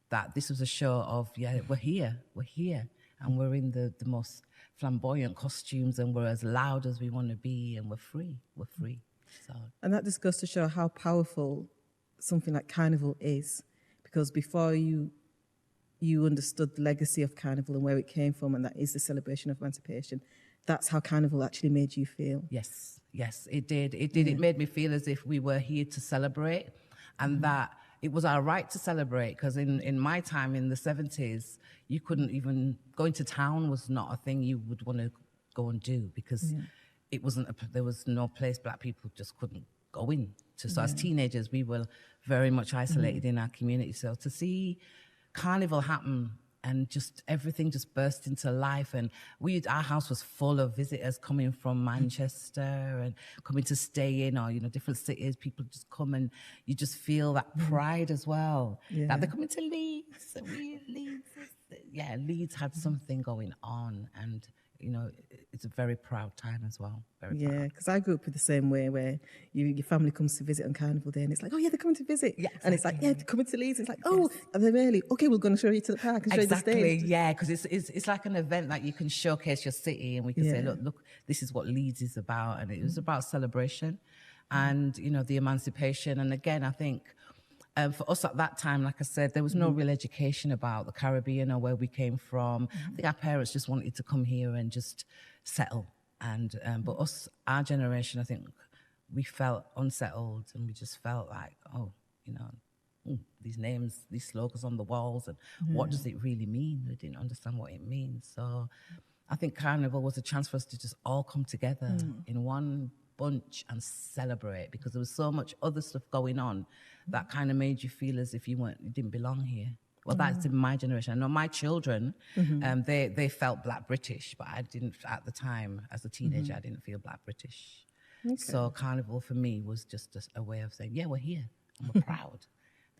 that this was a show of, yeah, we're here, and we're in the most flamboyant costumes, and we're as loud as we want to be, and we're free. So And that just goes to show how powerful something like Carnival is, because before you understood the legacy of Carnival and where it came from, and that is the celebration of emancipation, that's how Carnival actually made you feel. Yes, it did. It made me feel as if we were here to celebrate, and that it was our right to celebrate, because in my time in the 70s, you couldn't even, going to town was not a thing you would want to go and do, because it wasn't, there was no place black people just couldn't go in to. So as teenagers, we were very much isolated in our community. So to see Carnival happen and just everything just burst into life, and our house was full of visitors coming from Manchester and coming to stay in, or different cities. People just come, and you just feel that pride as well. Yeah. That they're coming to Leeds. Leeds had something going on, and it's a very proud time as well. Very proud. Yeah, because I grew up with the same way, where your family comes to visit on Carnival Day, and it's like, oh yeah, they're coming to visit. Yeah, And it's like, yeah, they're coming to Leeds. It's like, oh, are they really? Okay, we're going to show you to the park and show you the stage. Yeah, because it's like an event that you can showcase your city, and we can say, look, this is what Leeds is about, and it was about celebration, and the emancipation. And again, I think for us at that time, like I said, there was no real education about the Caribbean or where we came from. I think our parents just wanted to come here and just settle. And but us, our generation, I think we felt unsettled, and we just felt like, these names, these slogans on the walls, and what does it really mean? We didn't understand what it means. So I think Carnival was a chance for us to just all come together in one bunch and celebrate, because there was so much other stuff going on that kind of made you feel as if you didn't belong here. Well, that's in my generation. I know my children, they felt Black British, but I didn't at the time. As a teenager, I didn't feel Black British. Okay. So Carnival for me was just a way of saying, yeah, we're here and we're proud,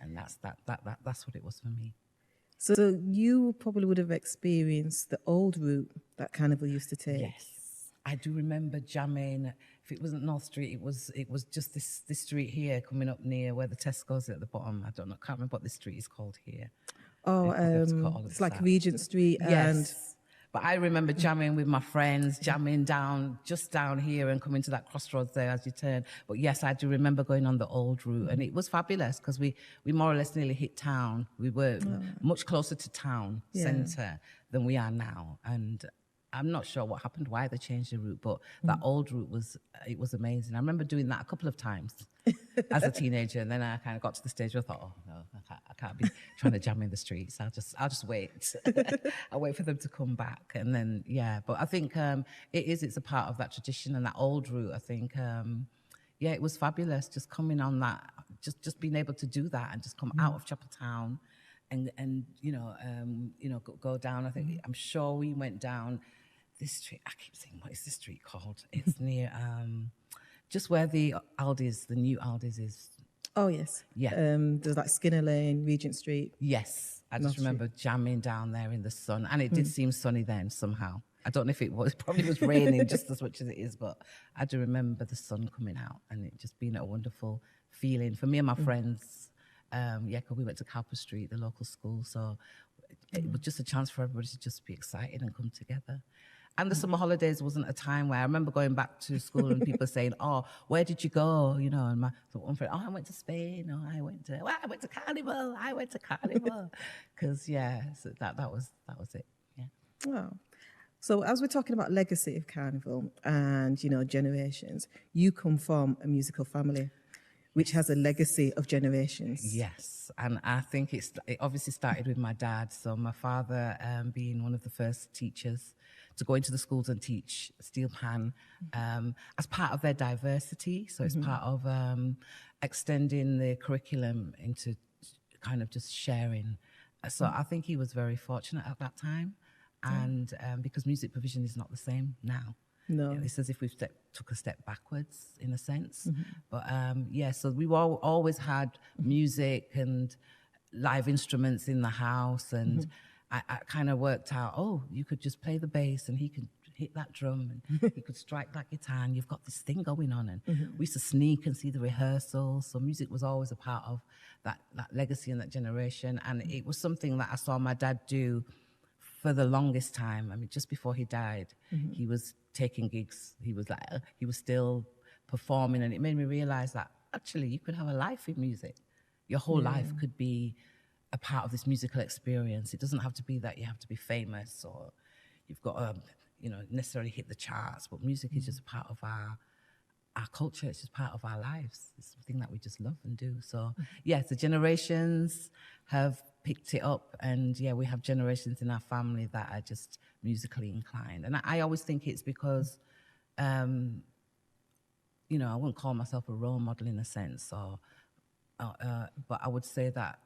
and that's what it was for me. So you probably would have experienced the old route that Carnival used to take. Yes, I do remember jamming. If it wasn't North Street, it was just this street here coming up near where the Tesco's at the bottom. I don't know, can't remember what this street is called here. Oh, it's like Regent Street. Yes. But I remember jamming with my friends, jamming just down here and coming to that crossroads there as you turn. But yes, I do remember going on the old route, and it was fabulous because we more or less nearly hit town. We were much closer to town centre than we are now. And I'm not sure what happened, why they changed the route, but that old route was amazing. I remember doing that a couple of times as a teenager, and then I kind of got to the stage where I thought, oh no, I can't be trying to jam in the streets. I'll just wait. I'll wait for them to come back, and then but I think it's a part of that tradition and that old route. I think it was fabulous just coming on that, just being able to do that and just come out of Chapeltown. And go down. I think I'm sure we went down this street. I keep saying, what is this street called? It's near just where the Aldi's, the new Aldi's is. Oh yes. Yeah. There's like Skinner Lane, Regent Street. Yes, I just remember jamming down there in the sun, and it did seem sunny then somehow. I don't know if it was. Probably was raining just as much as it is, but I do remember the sun coming out and it just being a wonderful feeling for me and my friends. Because we went to Cowper Street, the local school, so it was just a chance for everybody to just be excited and come together. And the summer holidays wasn't a time where I remember going back to school and people saying, "Oh, where did you go?" And one friend, "Oh, I went to Spain," or I went to Carnival. I went to Carnival, because so that was it. Yeah. Wow. So as we're talking about legacy of Carnival and, you know, generations, you come from a musical family which has a legacy of generations. Yes, and I think it obviously started with my dad. So my father being one of the first teachers to go into the schools and teach steel pan as part of their diversity. So it's part of extending the curriculum into kind of just sharing. So I think he was very fortunate at that time. And because music provision is not the same now. No. It's as if we've took a step backwards in a sense. But yeah, so we always had music and live instruments in the house. And I kind of worked out, oh, you could just play the bass and he could hit that drum and he could strike that guitar and you've got this thing going on. And we used to sneak and see the rehearsals. So music was always a part of that legacy and that generation. And it was something that I saw my dad do for the longest time. I mean, just before he died, he was taking gigs. He was still performing, and it made me realize that actually you could have a life in music. Your whole life could be a part of this musical experience. It doesn't have to be that you have to be famous or you've got to, you know, necessarily hit the charts. But music is just a part of our culture. It's just part of our lives. It's something that we just love and do. So yes, the generations have picked it up, and yeah, we have generations in our family that are just musically inclined. And I always think it's because, you know, I wouldn't call myself a role model in a sense, but I would say that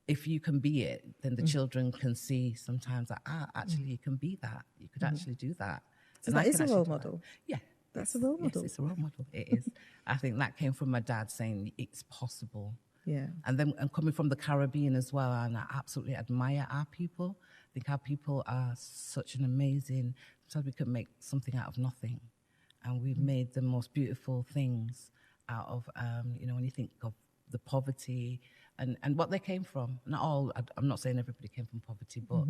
if you can be it, then the children can see sometimes that, actually you can be that. You could actually do that. So that is a role model? Yeah. That's a role model? Yes, it's a role model. It is. I think that came from my dad saying it's possible. Yeah. And then coming from the Caribbean as well, and I absolutely admire our people. I think our people are such an amazing, sometimes we could make something out of nothing. And we've made the most beautiful things out of, you know, when you think of the poverty and what they came from. Not all, I'm not saying everybody came from poverty, but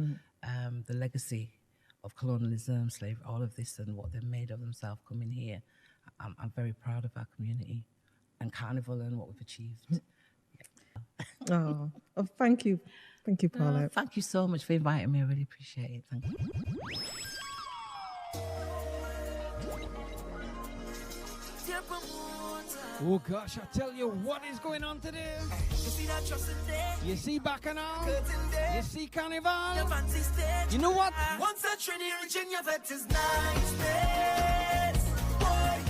the legacy of colonialism, slavery, all of this and what they've made of themselves coming here. I'm very proud of our community and Carnival and what we've achieved. Oh, thank you. Thank you, Paula. Thank you so much for inviting me. I really appreciate it. Thank you. Oh gosh, I tell you what is going on today. You see Bacchanal? You see Carnival? You know what? Once a Trinity region, your vet is nice. Boy,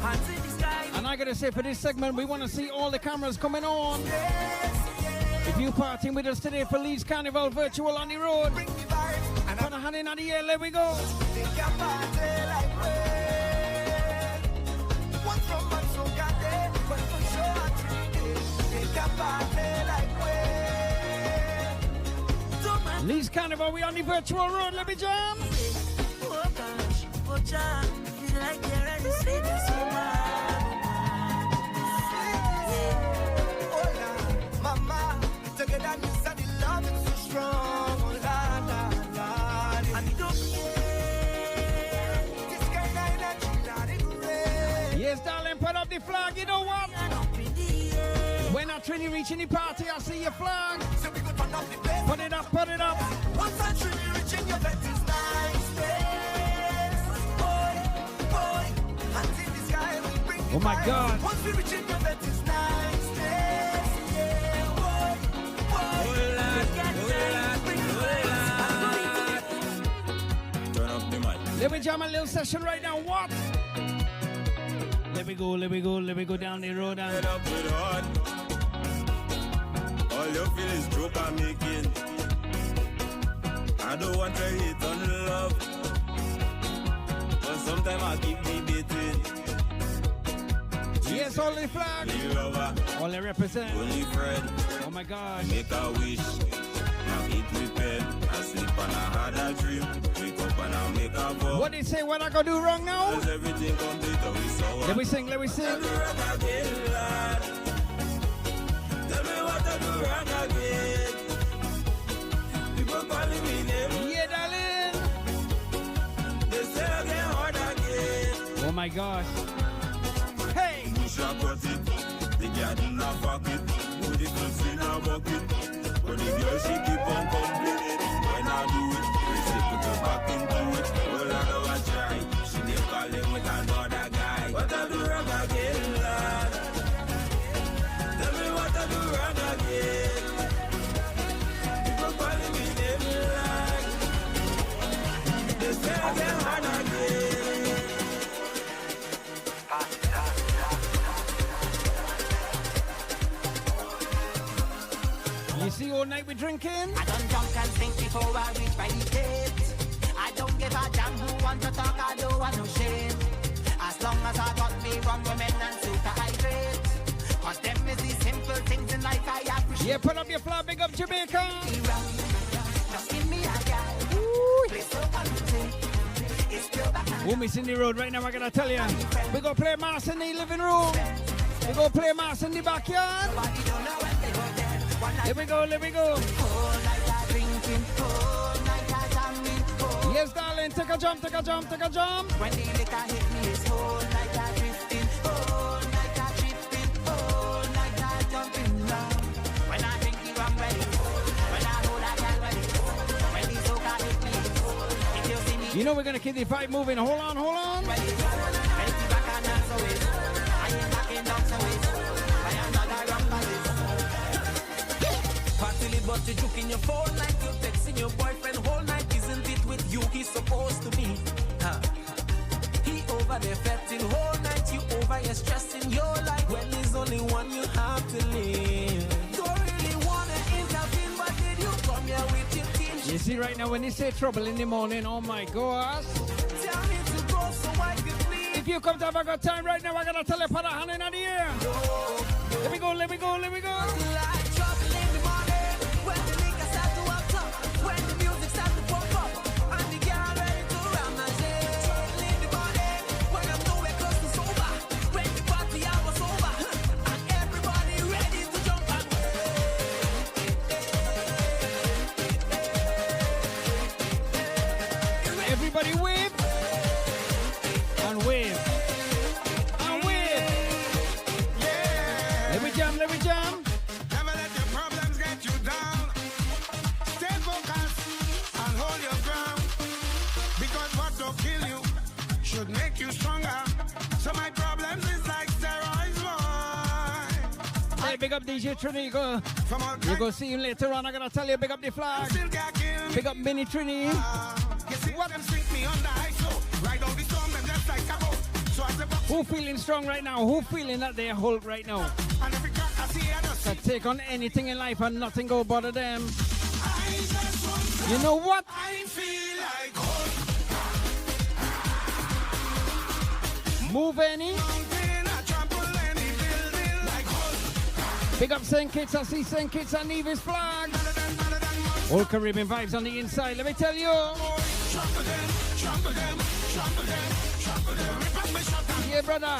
hands in the sky. And I gotta say, for this segment, we want to see all the cameras coming on. If you're partying with us today for Leeds Carnival Virtual on the road, put a hand in the air, let we go. Leeds Carnival, we on the virtual road, let me jam. Oh gosh, oh John, feel like you're ready to say this so much. Mama, together you said the love is so strong. Oh Lord, and you don't this kind of energy, not great. Yes, darling, put up the flag, you know what? When I Trini reaching the party, I see your flag. So we go turn up the bass. Put it up, put it up. Once a Trini reaching your vet is nice. Boy, hands in the sky, we bring the Oh my vibes. God. Once we reaching your vet is nice. Turn up the mic. Let me jam a little session right now. What? Let me go down the road and Up with heart. All you feel is joke I'm making. I don't want to hate on love, but sometimes I keep debating. yes, only flag. Only lover, only represent. only friend. Oh my gosh. Make a wish. Now eat with pen. I sleep and I had a dream. Wake up and I make a vow. What they say? What I gotta do wrong now? Does everything complete? Oh, we saw Let me sing. Let me sing. Tell me what I do wrong again. People calling me name. Yeah, darling. They say I get hard again. Oh my gosh. Hey. Push a cut it. The garden a fuck it. Put the clothes in a bucket. But the girl she keep on complaining. When I do it, they say put your back again and again. You see all night we drinking? I done drunk and think before I reach my gate. I don't give a damn who want to talk, I don't want no shame. As long as I got me wrong women and super hydrate. Cause them is the simple things in life I appreciate. Yeah, put up your flag, big up Jamaica. Just give me a guy. Play so untamed. It's still back. Who missing the road right now, I gotta tell you. We gonna play mass in the living room. We gonna play mass in the backyard. Here we go, here we go. Yes, darling, take a jump, take a jump, take a jump. When the liquor hit me, it's whole night I drifting, whole night I tripping, whole night I jumping down. When I drink you, I'm ready. When I hold I can't ready. When the soca hit me, if you see me, You know we're gonna keep the fight moving. Hold on, hold on. ready. Ready to back and dance away. I ain't backing down so it. I am not a rumble. Partly but you juke in your phone like you're texting your boyfriend whole night. Isn't it with you he's supposed to be? He over there fetting whole night. You over here stressing your life when there's only one you have to live. Don't really wanna intervene, but did you come here with your team? You see right now when they say trouble in the morning, oh my gosh. Tell me to go so I can please. If you come to have a good time right now, I gotta tell you, put a hand in the air. Let me go, let me go, let me go. Like trouble in the morning when the liquor start to up top, when the music start to pump up, and the girl ready to ramage. Trouble in the morning when I'm nowhere close to sober, when the party hours over, and everybody ready to jump and Everybody wave and wave and wave. Let me jam, let me jam. Never let your problems get you down. Stay focused and hold your ground. Because what will kill you should make you stronger. So my problems is like steroids, boy. Hey, big up DJ Trini. You go see him later on. I gotta tell you, big up the flag. Big up Mini Trini. You see what them sink me on the high flow. Ride out the storm, them just like a boat. So as the box Who feeling strong right now? Who feeling that they're Hulk right now? and every crack I see, I just That take on anything in life and nothing go bother them. I just want You know what? I feel like Move any. mountain, I trample any building like Hulk. Big up St. Kitts. I see St. Kitts and Nevis flag. All Caribbean vibes on the inside. Let me tell you. Trample them, trample them, trample them, trample them. Rip up my shot and Yeah, brother.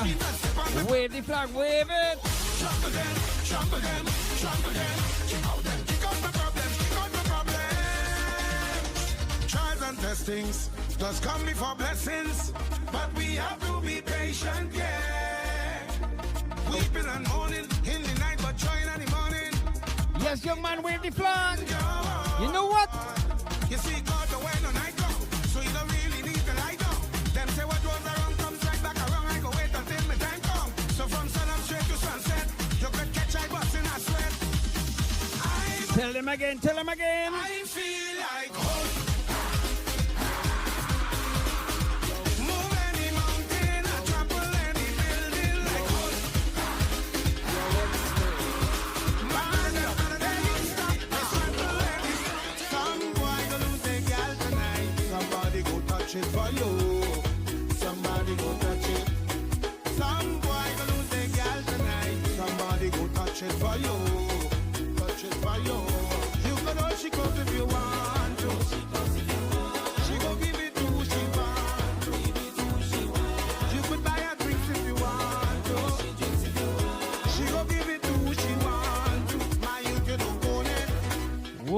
Wave the flag. Wave it. trample them, trample them, trample them. Kick out them, kick out my problems, kick out my problems. Trials and testings does come before blessings, but we have to be patient, yeah. Weeping and mourning in the night, but joy in the morning. Yes, young man, wave the flag. You know what? You see God the way no night come, so you don't really need to lie down. Them say what goes around comes right back around. I go wait until my time come. So from sun up straight to sunset, you could catch I bust in a sweat. Tell them again. Tell them again. I feel like Hulk. Move any mountain, I trample any building like Hulk. Man, they don't stop, I trample any. Some boy go lose their girl tonight. Somebody go touch it for you. Somebody go touch it. Some boy go lose their girl tonight. Somebody go touch it for you. Touch it for you. You can all she comes if you want to. She go give it to who she want to. You could buy her drinks if you want to. She go give it to who she want to. My you can own it.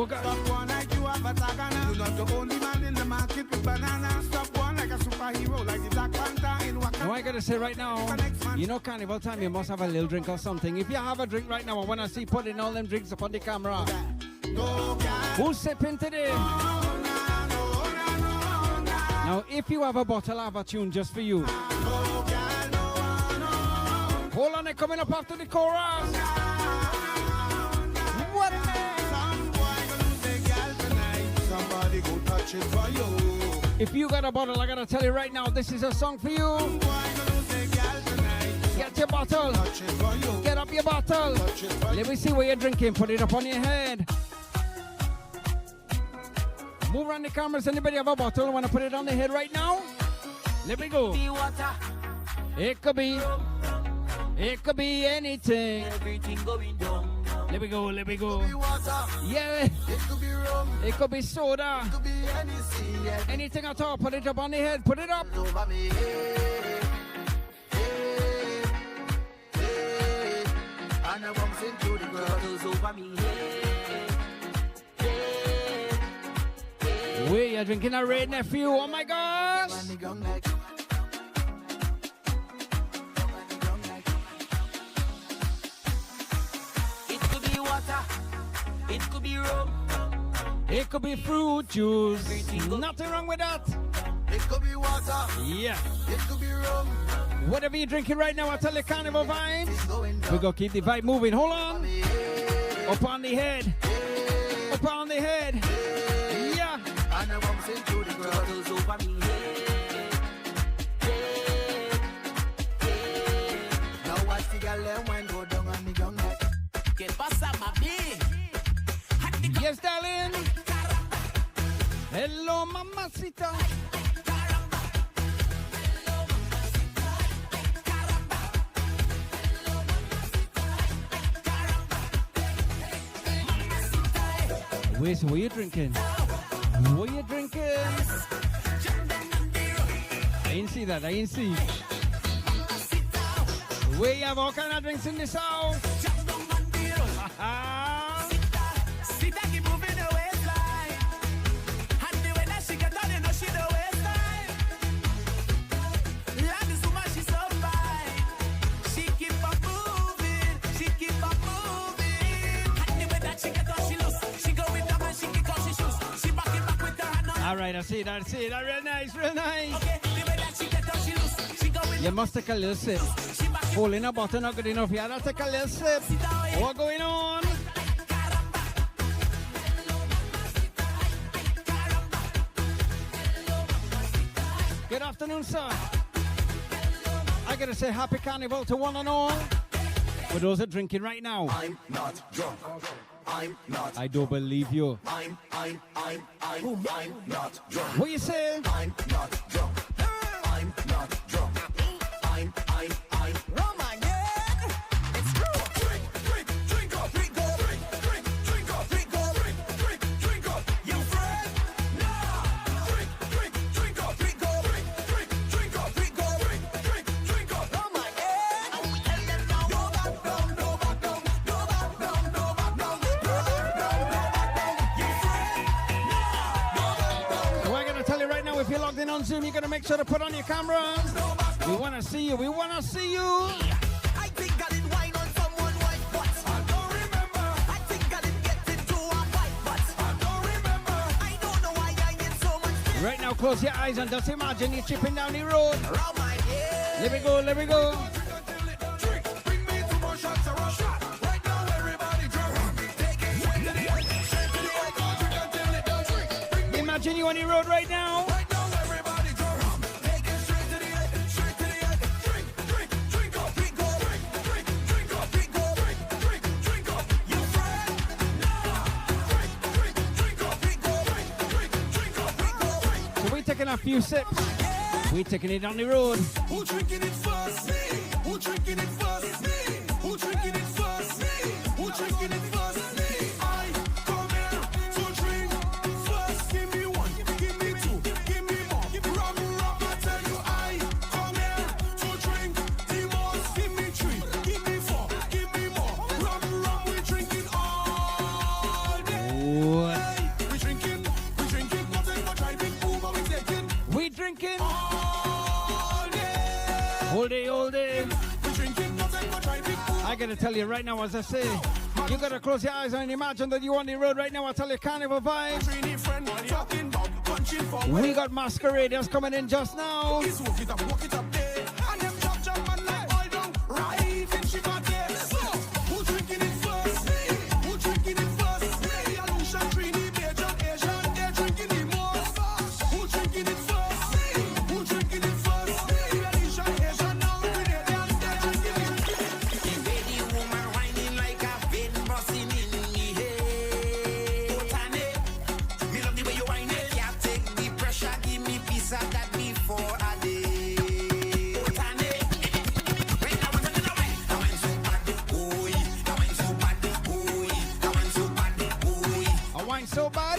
Stop one like you have a tagana. You're not the only man in the market with banana. Stop one like a superhero, like the Black Panther in Wakanda. Now I gotta say right now, you know Carnival time, you must have a little drink or something. If you have a drink right now, I wanna see putting all them drinks up on the camera. Who's sipping today? Now if you have a bottle, I have a tune just for you. Hold on, they're coming up after the chorus. What? Some boy go lose their girl tonight. Somebody go touch it for you. If you got a bottle, I gotta tell you right now, this is a song for you. Get your bottle. Get up your bottle. Let me see what you're drinking. Put it up on your head. Move around the cameras. Anybody have a bottle? Want to put it on the head right now? Let me go. It could be anything. Everything going down. Let me go. Yeah. It could be soda. Anything at all. Put it up on the head. Put it up. And I bumps into the girls over me. Wait, you're drinking a red nephew. Oh my gosh. It could be water. It could be rum. It could be fruit juice. Nothing wrong with that. It could be water. Yeah. It could be rum. Whatever you're drinking right now, I tell you, Carnival vibes. We're going to keep the vibe moving. Hold on. Up on the head. Up on the head. Yeah. And I bumps into the girls over me. Now watch the girl them when go down on the ground like. Que pasa, mami? Yes, darling. Hello, mamacita. Wait, so what are you drinking? What are you drinking? I didn't see that. I didn't see. We have all kind of drinks in this house. All right, I see that. Real nice, real nice. You must take a little sip. Holding a bottle not good enough. You gotta take a little sip. What's going on? Good afternoon, sir. I gotta say happy carnival to one and all. For those that are drinking right now. I'm not drunk. I'm not. I don't believe you. I'm not drunk. What you say? I'm not drunk. I'm not drunk. I'm. Rum again. It's true. Drink up. Drink up. You friend? Nah. Drink up. Drink up. Rum again. Tell them now. No back down. You friend? So I gotta tell you right now, if you're logged in on Zoom, you gotta make sure to put on your cameras. We wanna see you. I think I did wine on someone white butt. I don't remember. I think I did get into a white butt. I don't remember. I don't know why I get so much. Right now, close your eyes and just imagine you're chipping down the road. Around my head. Let me go. Bring me 2 more shots of rum. Right now, everybody drunk. Take it straight to the edge. Drink until it don't drink. Imagine you on the road right now. Right now, everybody drunk. Take it straight to the edge. Drink up. You friend? Nah. Drink up. So we're taking a few sips. We're taking it on the road. Who drinking it first? Me. Who drinking it first? Me. Who drinking it first? Me. Who drinking it first? Me. I come here to drink first. Give me 1, give me 2, give me more. Rum, I tell you, I come here to drink the most. Give me 3, give me 4, give me more. Rum, we drinking all day. What? We drinking, nothing but driving Uber we taking. We drinking all day. all day. We drinking, nothing but driving Uber. I gotta tell you right now, as I say, you gotta close your eyes and imagine that you're on the road right now. I tell you, Carnival vibes. We got Masqueraders coming in just now. Walk it up, there. And them chop man like oil down. Right in Chicago. So, who drinking it first? Me. Who drinking it first? Me. Alusha, Trini, Bejan, Asian, they're drinking the most. Who drinking it first? so bad.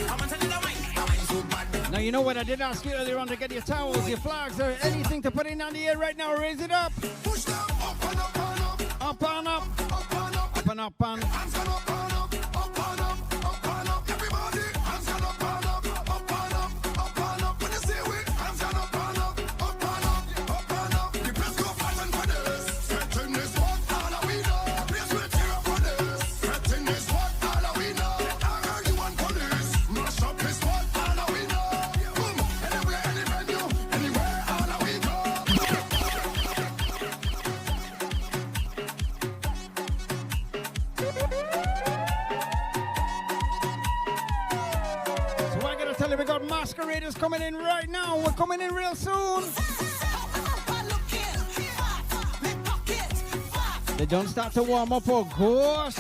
Now, you know what? I did ask you earlier on to get your towels, your flags, or anything to put in on the air right now. Raise it up. Up and up. Up and up. Up and up. We got Masqueraders coming in right now. We're coming in real soon. They don't start to warm up, of course.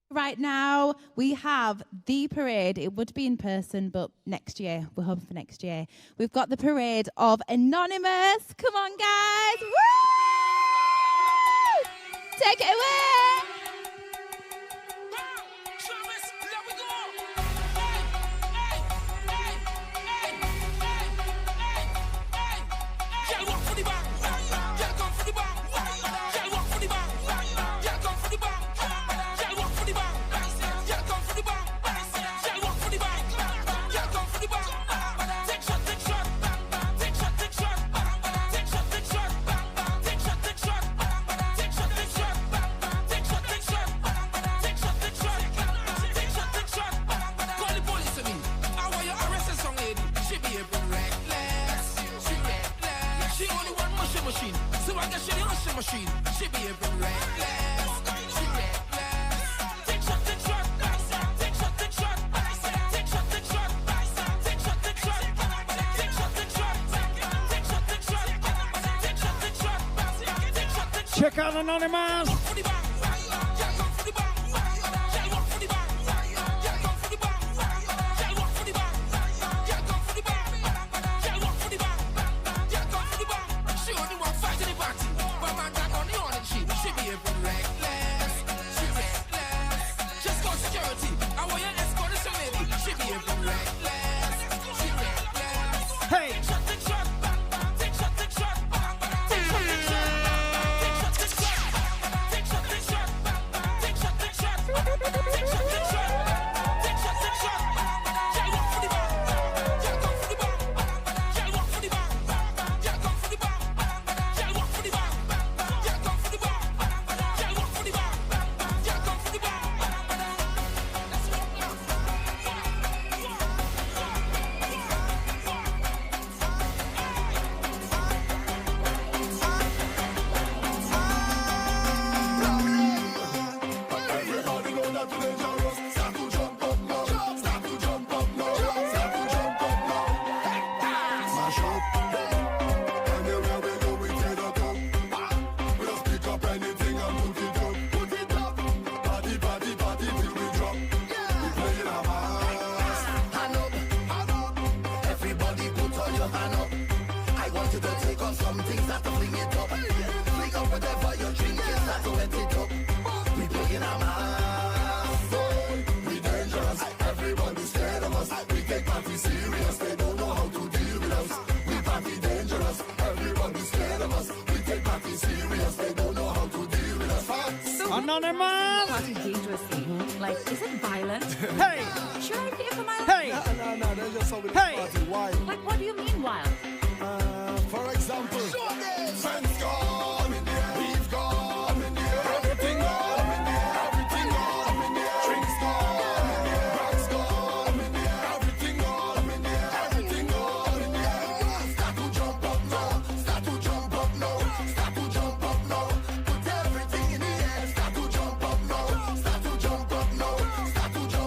Right now, we have the parade. It would be in person, but next year. We're hoping for next year. We've got the parade of Anonymous. Come on, guys. Woo! Take it away. Check out Anonymous. Anonymous! Party dangerously. Like, is it violent? Hey! Should I pay for my Hey! life? No, there's just somebody Hey! party wild. Like, what do you mean wild? For example, friends gone in there, we've gone in there, everything gone in there, everything gone in there, drinks gone in there, drugs gone in there, everything gone in there, everything gone in there. Start to jump up now, start to jump up now, start to jump up now. Put everything in the air, start to jump up now, start to jump up now, start to jump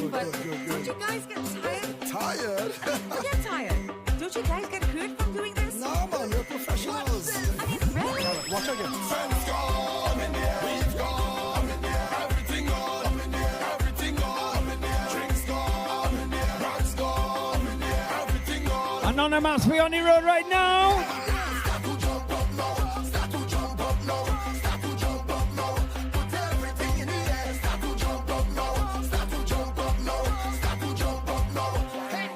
Good, but good, good, don't good. you guys get tired? Tired? Get tired. Don't you guys get hurt from doing this? No, man, we're professionals. I mean, really? All right, watch again. Friends come in here. We've come in here. Everything on in here. Everything on in here. Drinks come in here. Drugs come in here. Everything on. Anonymous, we on the road right now. Start to jump up now. Start to jump up now. Start to jump up now. Put everything in the air. Start to jump up now. Start to jump up now. Start to jump up now. Hey,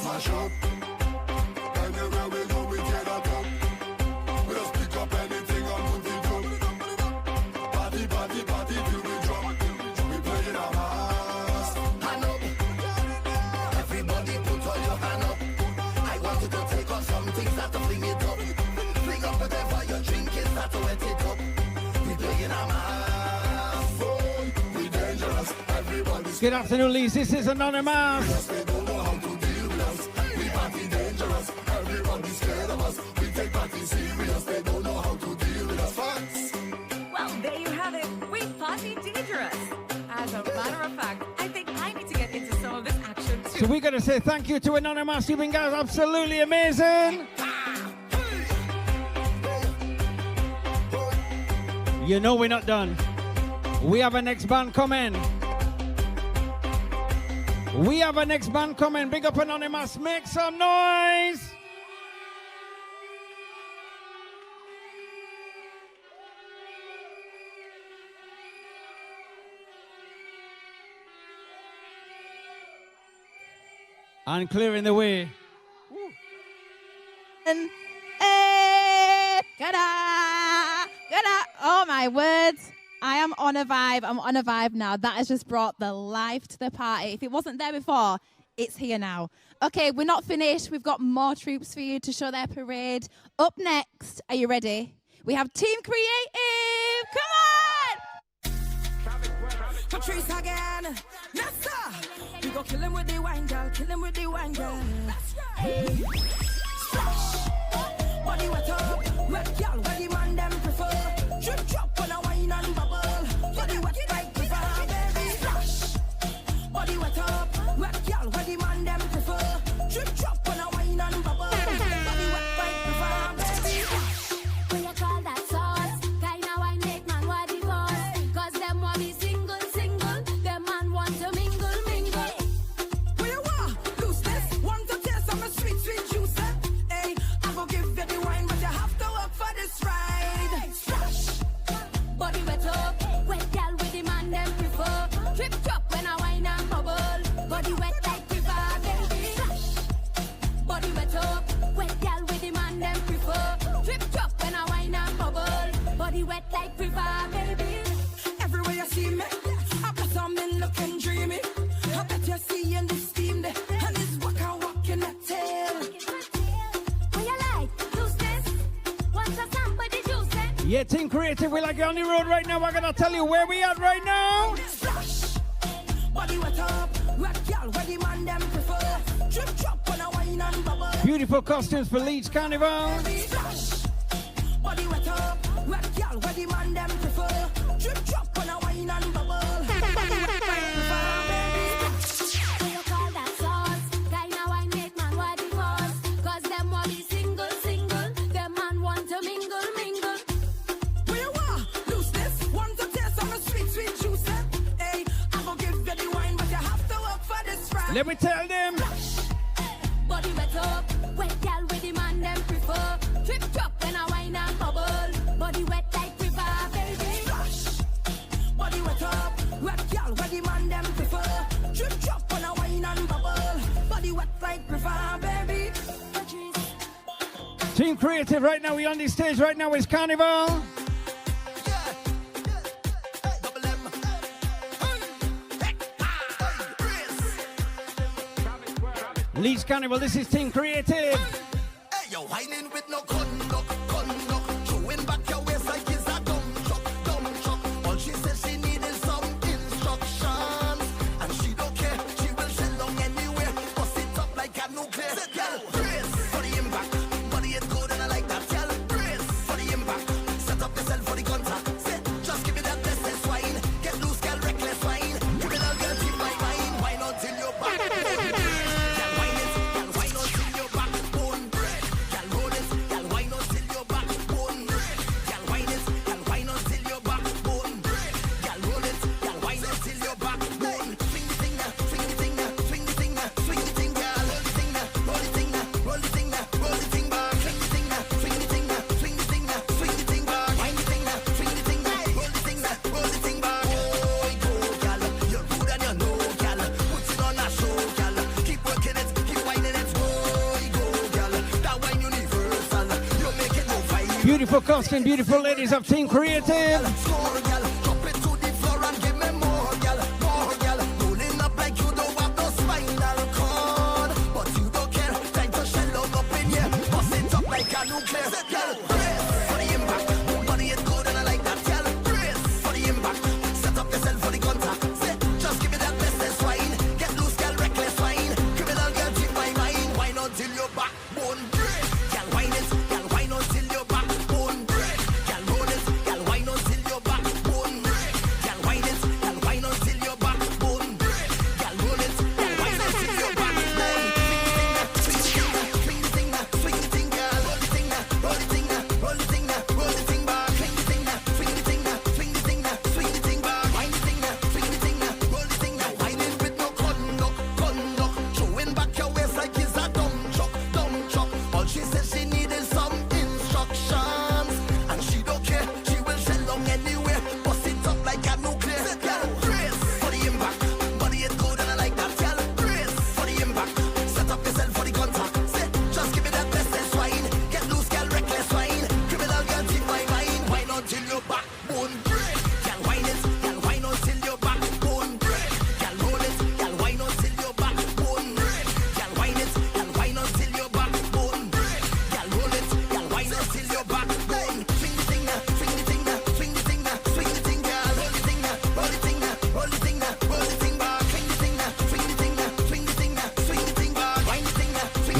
smash up. Anywhere we go, we get a jump. We just pick up anything and put it up. Party, party, party till we drop. We playing a mass. Hand up. Everybody put all your hand up. I want you to take on something, start to fling it up. Fling up whatever you're drinking, start to wet it up. We playing a mass. Boy, we dangerous. Everybody's Good afternoon, Leeds. This is Anonymous. they don't know how to deal with us. We party dangerous. Everybody's scared of us. We take party serious. They don't know how to deal with us. Facts. Well, there you have it. We party dangerous. As a matter of fact, I think I need to get into some of this action too. So we're going to say thank you to Anonymous. You've been guys absolutely amazing. You know we're not done. We have a next band coming. We have a next band coming. Big up Anonymous. Make some noise. And clearing the way. And oh my words. I am on a vibe. I'm on a vibe now. That has just brought the life to the party. If it wasn't there before, it's here now. Okay, we're not finished. We've got more troops for you to show their parade. Up next, are you ready? We have Team Creative. Come on! Patrice again. Yes, sir. We go kill him with the wine, girl. Kill him with the wine, girl. Hey. Splash. Body wet up. Wet girl. Where the man them prefer. Drip drop when I wine and bubble. Body wet like river, baby. Splash. Body wet up. Wet girl. Where the man them prefer. Drip drop when I wine and bubble. Body wet like river, baby. When you call that sauce, kinda wine make man what the cause. Cause them want me single. Them man want to mingle. Where you are? Loose this. Want to taste some sweet juice. Hey, I go give you the wine, but you have to work for this ride. Splash. Body wet up, wet gal with the man them prefer. Trip drop when I wine and bubble. Body wet like river, baby. Splash. Body wet up, wet gal with the man them prefer. Trip drop when I wine and bubble. Body wet like river, baby. Everywhere you see me, I put some in looking dreamy. I bet you see in the steam there, and it's walking that tail. What you like? Use this. Want to somebody juice it? Yeah, Team Creative, we're like on the road right now. We're going to tell you where we at right now. Splash. Body wet up, wet girl, where the man them prefer. Drip drop when I wine and bubble. Beautiful costumes for Leeds Carnival. Splash. Body wet up, wet girl, where the man them prefer. Drip drop when I wine and bubble. Body wet like river, baby. When you call that sauce, kinda wine make man what the cause. Cause them want me single. Them man want to mingle. Where you are? Loose this. Want to taste some sweet juice. Hey, I go give you the wine, but you have to work for this ride. Let me tell them. Body wet up, wet gal with the man them prefer. Trip drop when I wine and bubble. Body wet like river, baby. Splash. Body wet up, wet girl, where the man them prefer. Drip drop when I wine and bubble. Body wet like river, baby. Team Creative right now. We on the stage right now. It's Carnival. Leeds Carnival. This is Team Creative. Hey, you're whining with no conduct. Throwing back your waist like it's a dumb truck. All she said she needed some instructions. And she don't care, she will sell long anywhere. Bust it up like a nuclear. Girl, brace for the impact. Body is good and I like that. Girl, brace for the impact. Set up yourself for the contact. Say, just give me that blessed swine. Get loose, girl, reckless wine. Give me that girl, keep my mind. Why not? Beautiful costume, beautiful ladies of Team Creative.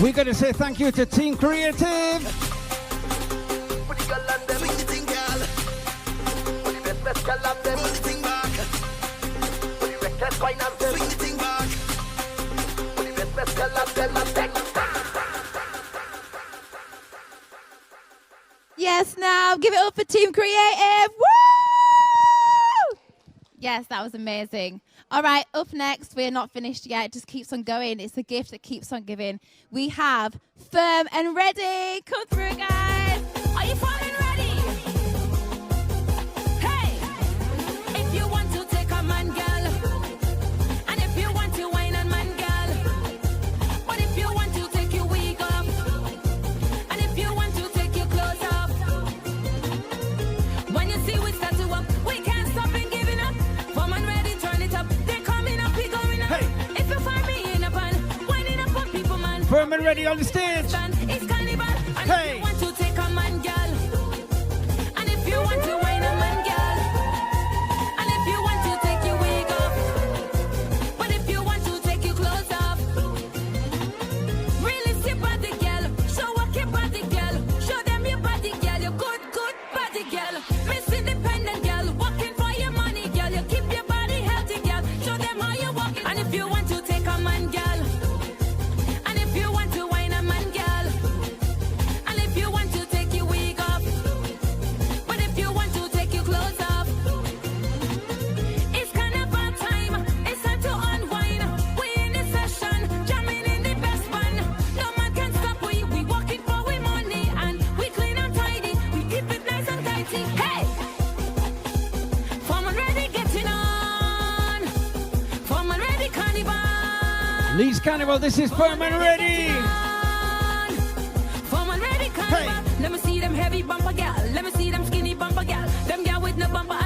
We're going to say thank you to Team Creative. Yes, now give it up for Team Creative. Woo! Yes, that was amazing. All right, up next, we're not finished yet. It just keeps on going. It's a gift that keeps on giving. We have Firm and Ready. Come through, guys. Are you firm and ready? Hey, if you want to take a man, girl, and if you want to wine and man, girl, but if you want to take your wig off, and if you want to take your clothes off, when you see we start to walk, we can't stop and giving up. Firm and ready, turn it up. They're coming up, we going up. Hey. If you find me in a pan, winding up on people, man. Firm and Ready on the stage. It's Carnival. And hey. If you want to take a man, girl, and if you want to wine a man, girl, and if you want to take your wig off, but if you want to take your clothes off, really see body, girl. Show up your body, girl. Show them your body, girl. Your good, good body, girl. Miss Independent, girl. Working for your money, girl. You keep your body healthy, girl. Show them how you're walking. And if you want to take a man, girl, and if you want to wine a man, girl, and if you want to take your wig off, but if you want to take your clothes off, it's Carnival time. It's time to unwind. We in the session, jamming in the best band. No man can stop we. We working for we money and we clean and tidy. We keep it nice and tidy. Hey, Firm and Ready getting on. Firm and Ready Carnival. Leeds Carnival, this is Firm and Ready. Firm and Ready Carnival. Let me see them heavy bumper gal. Let me see them skinny bumper gal. Them gal with no bumper.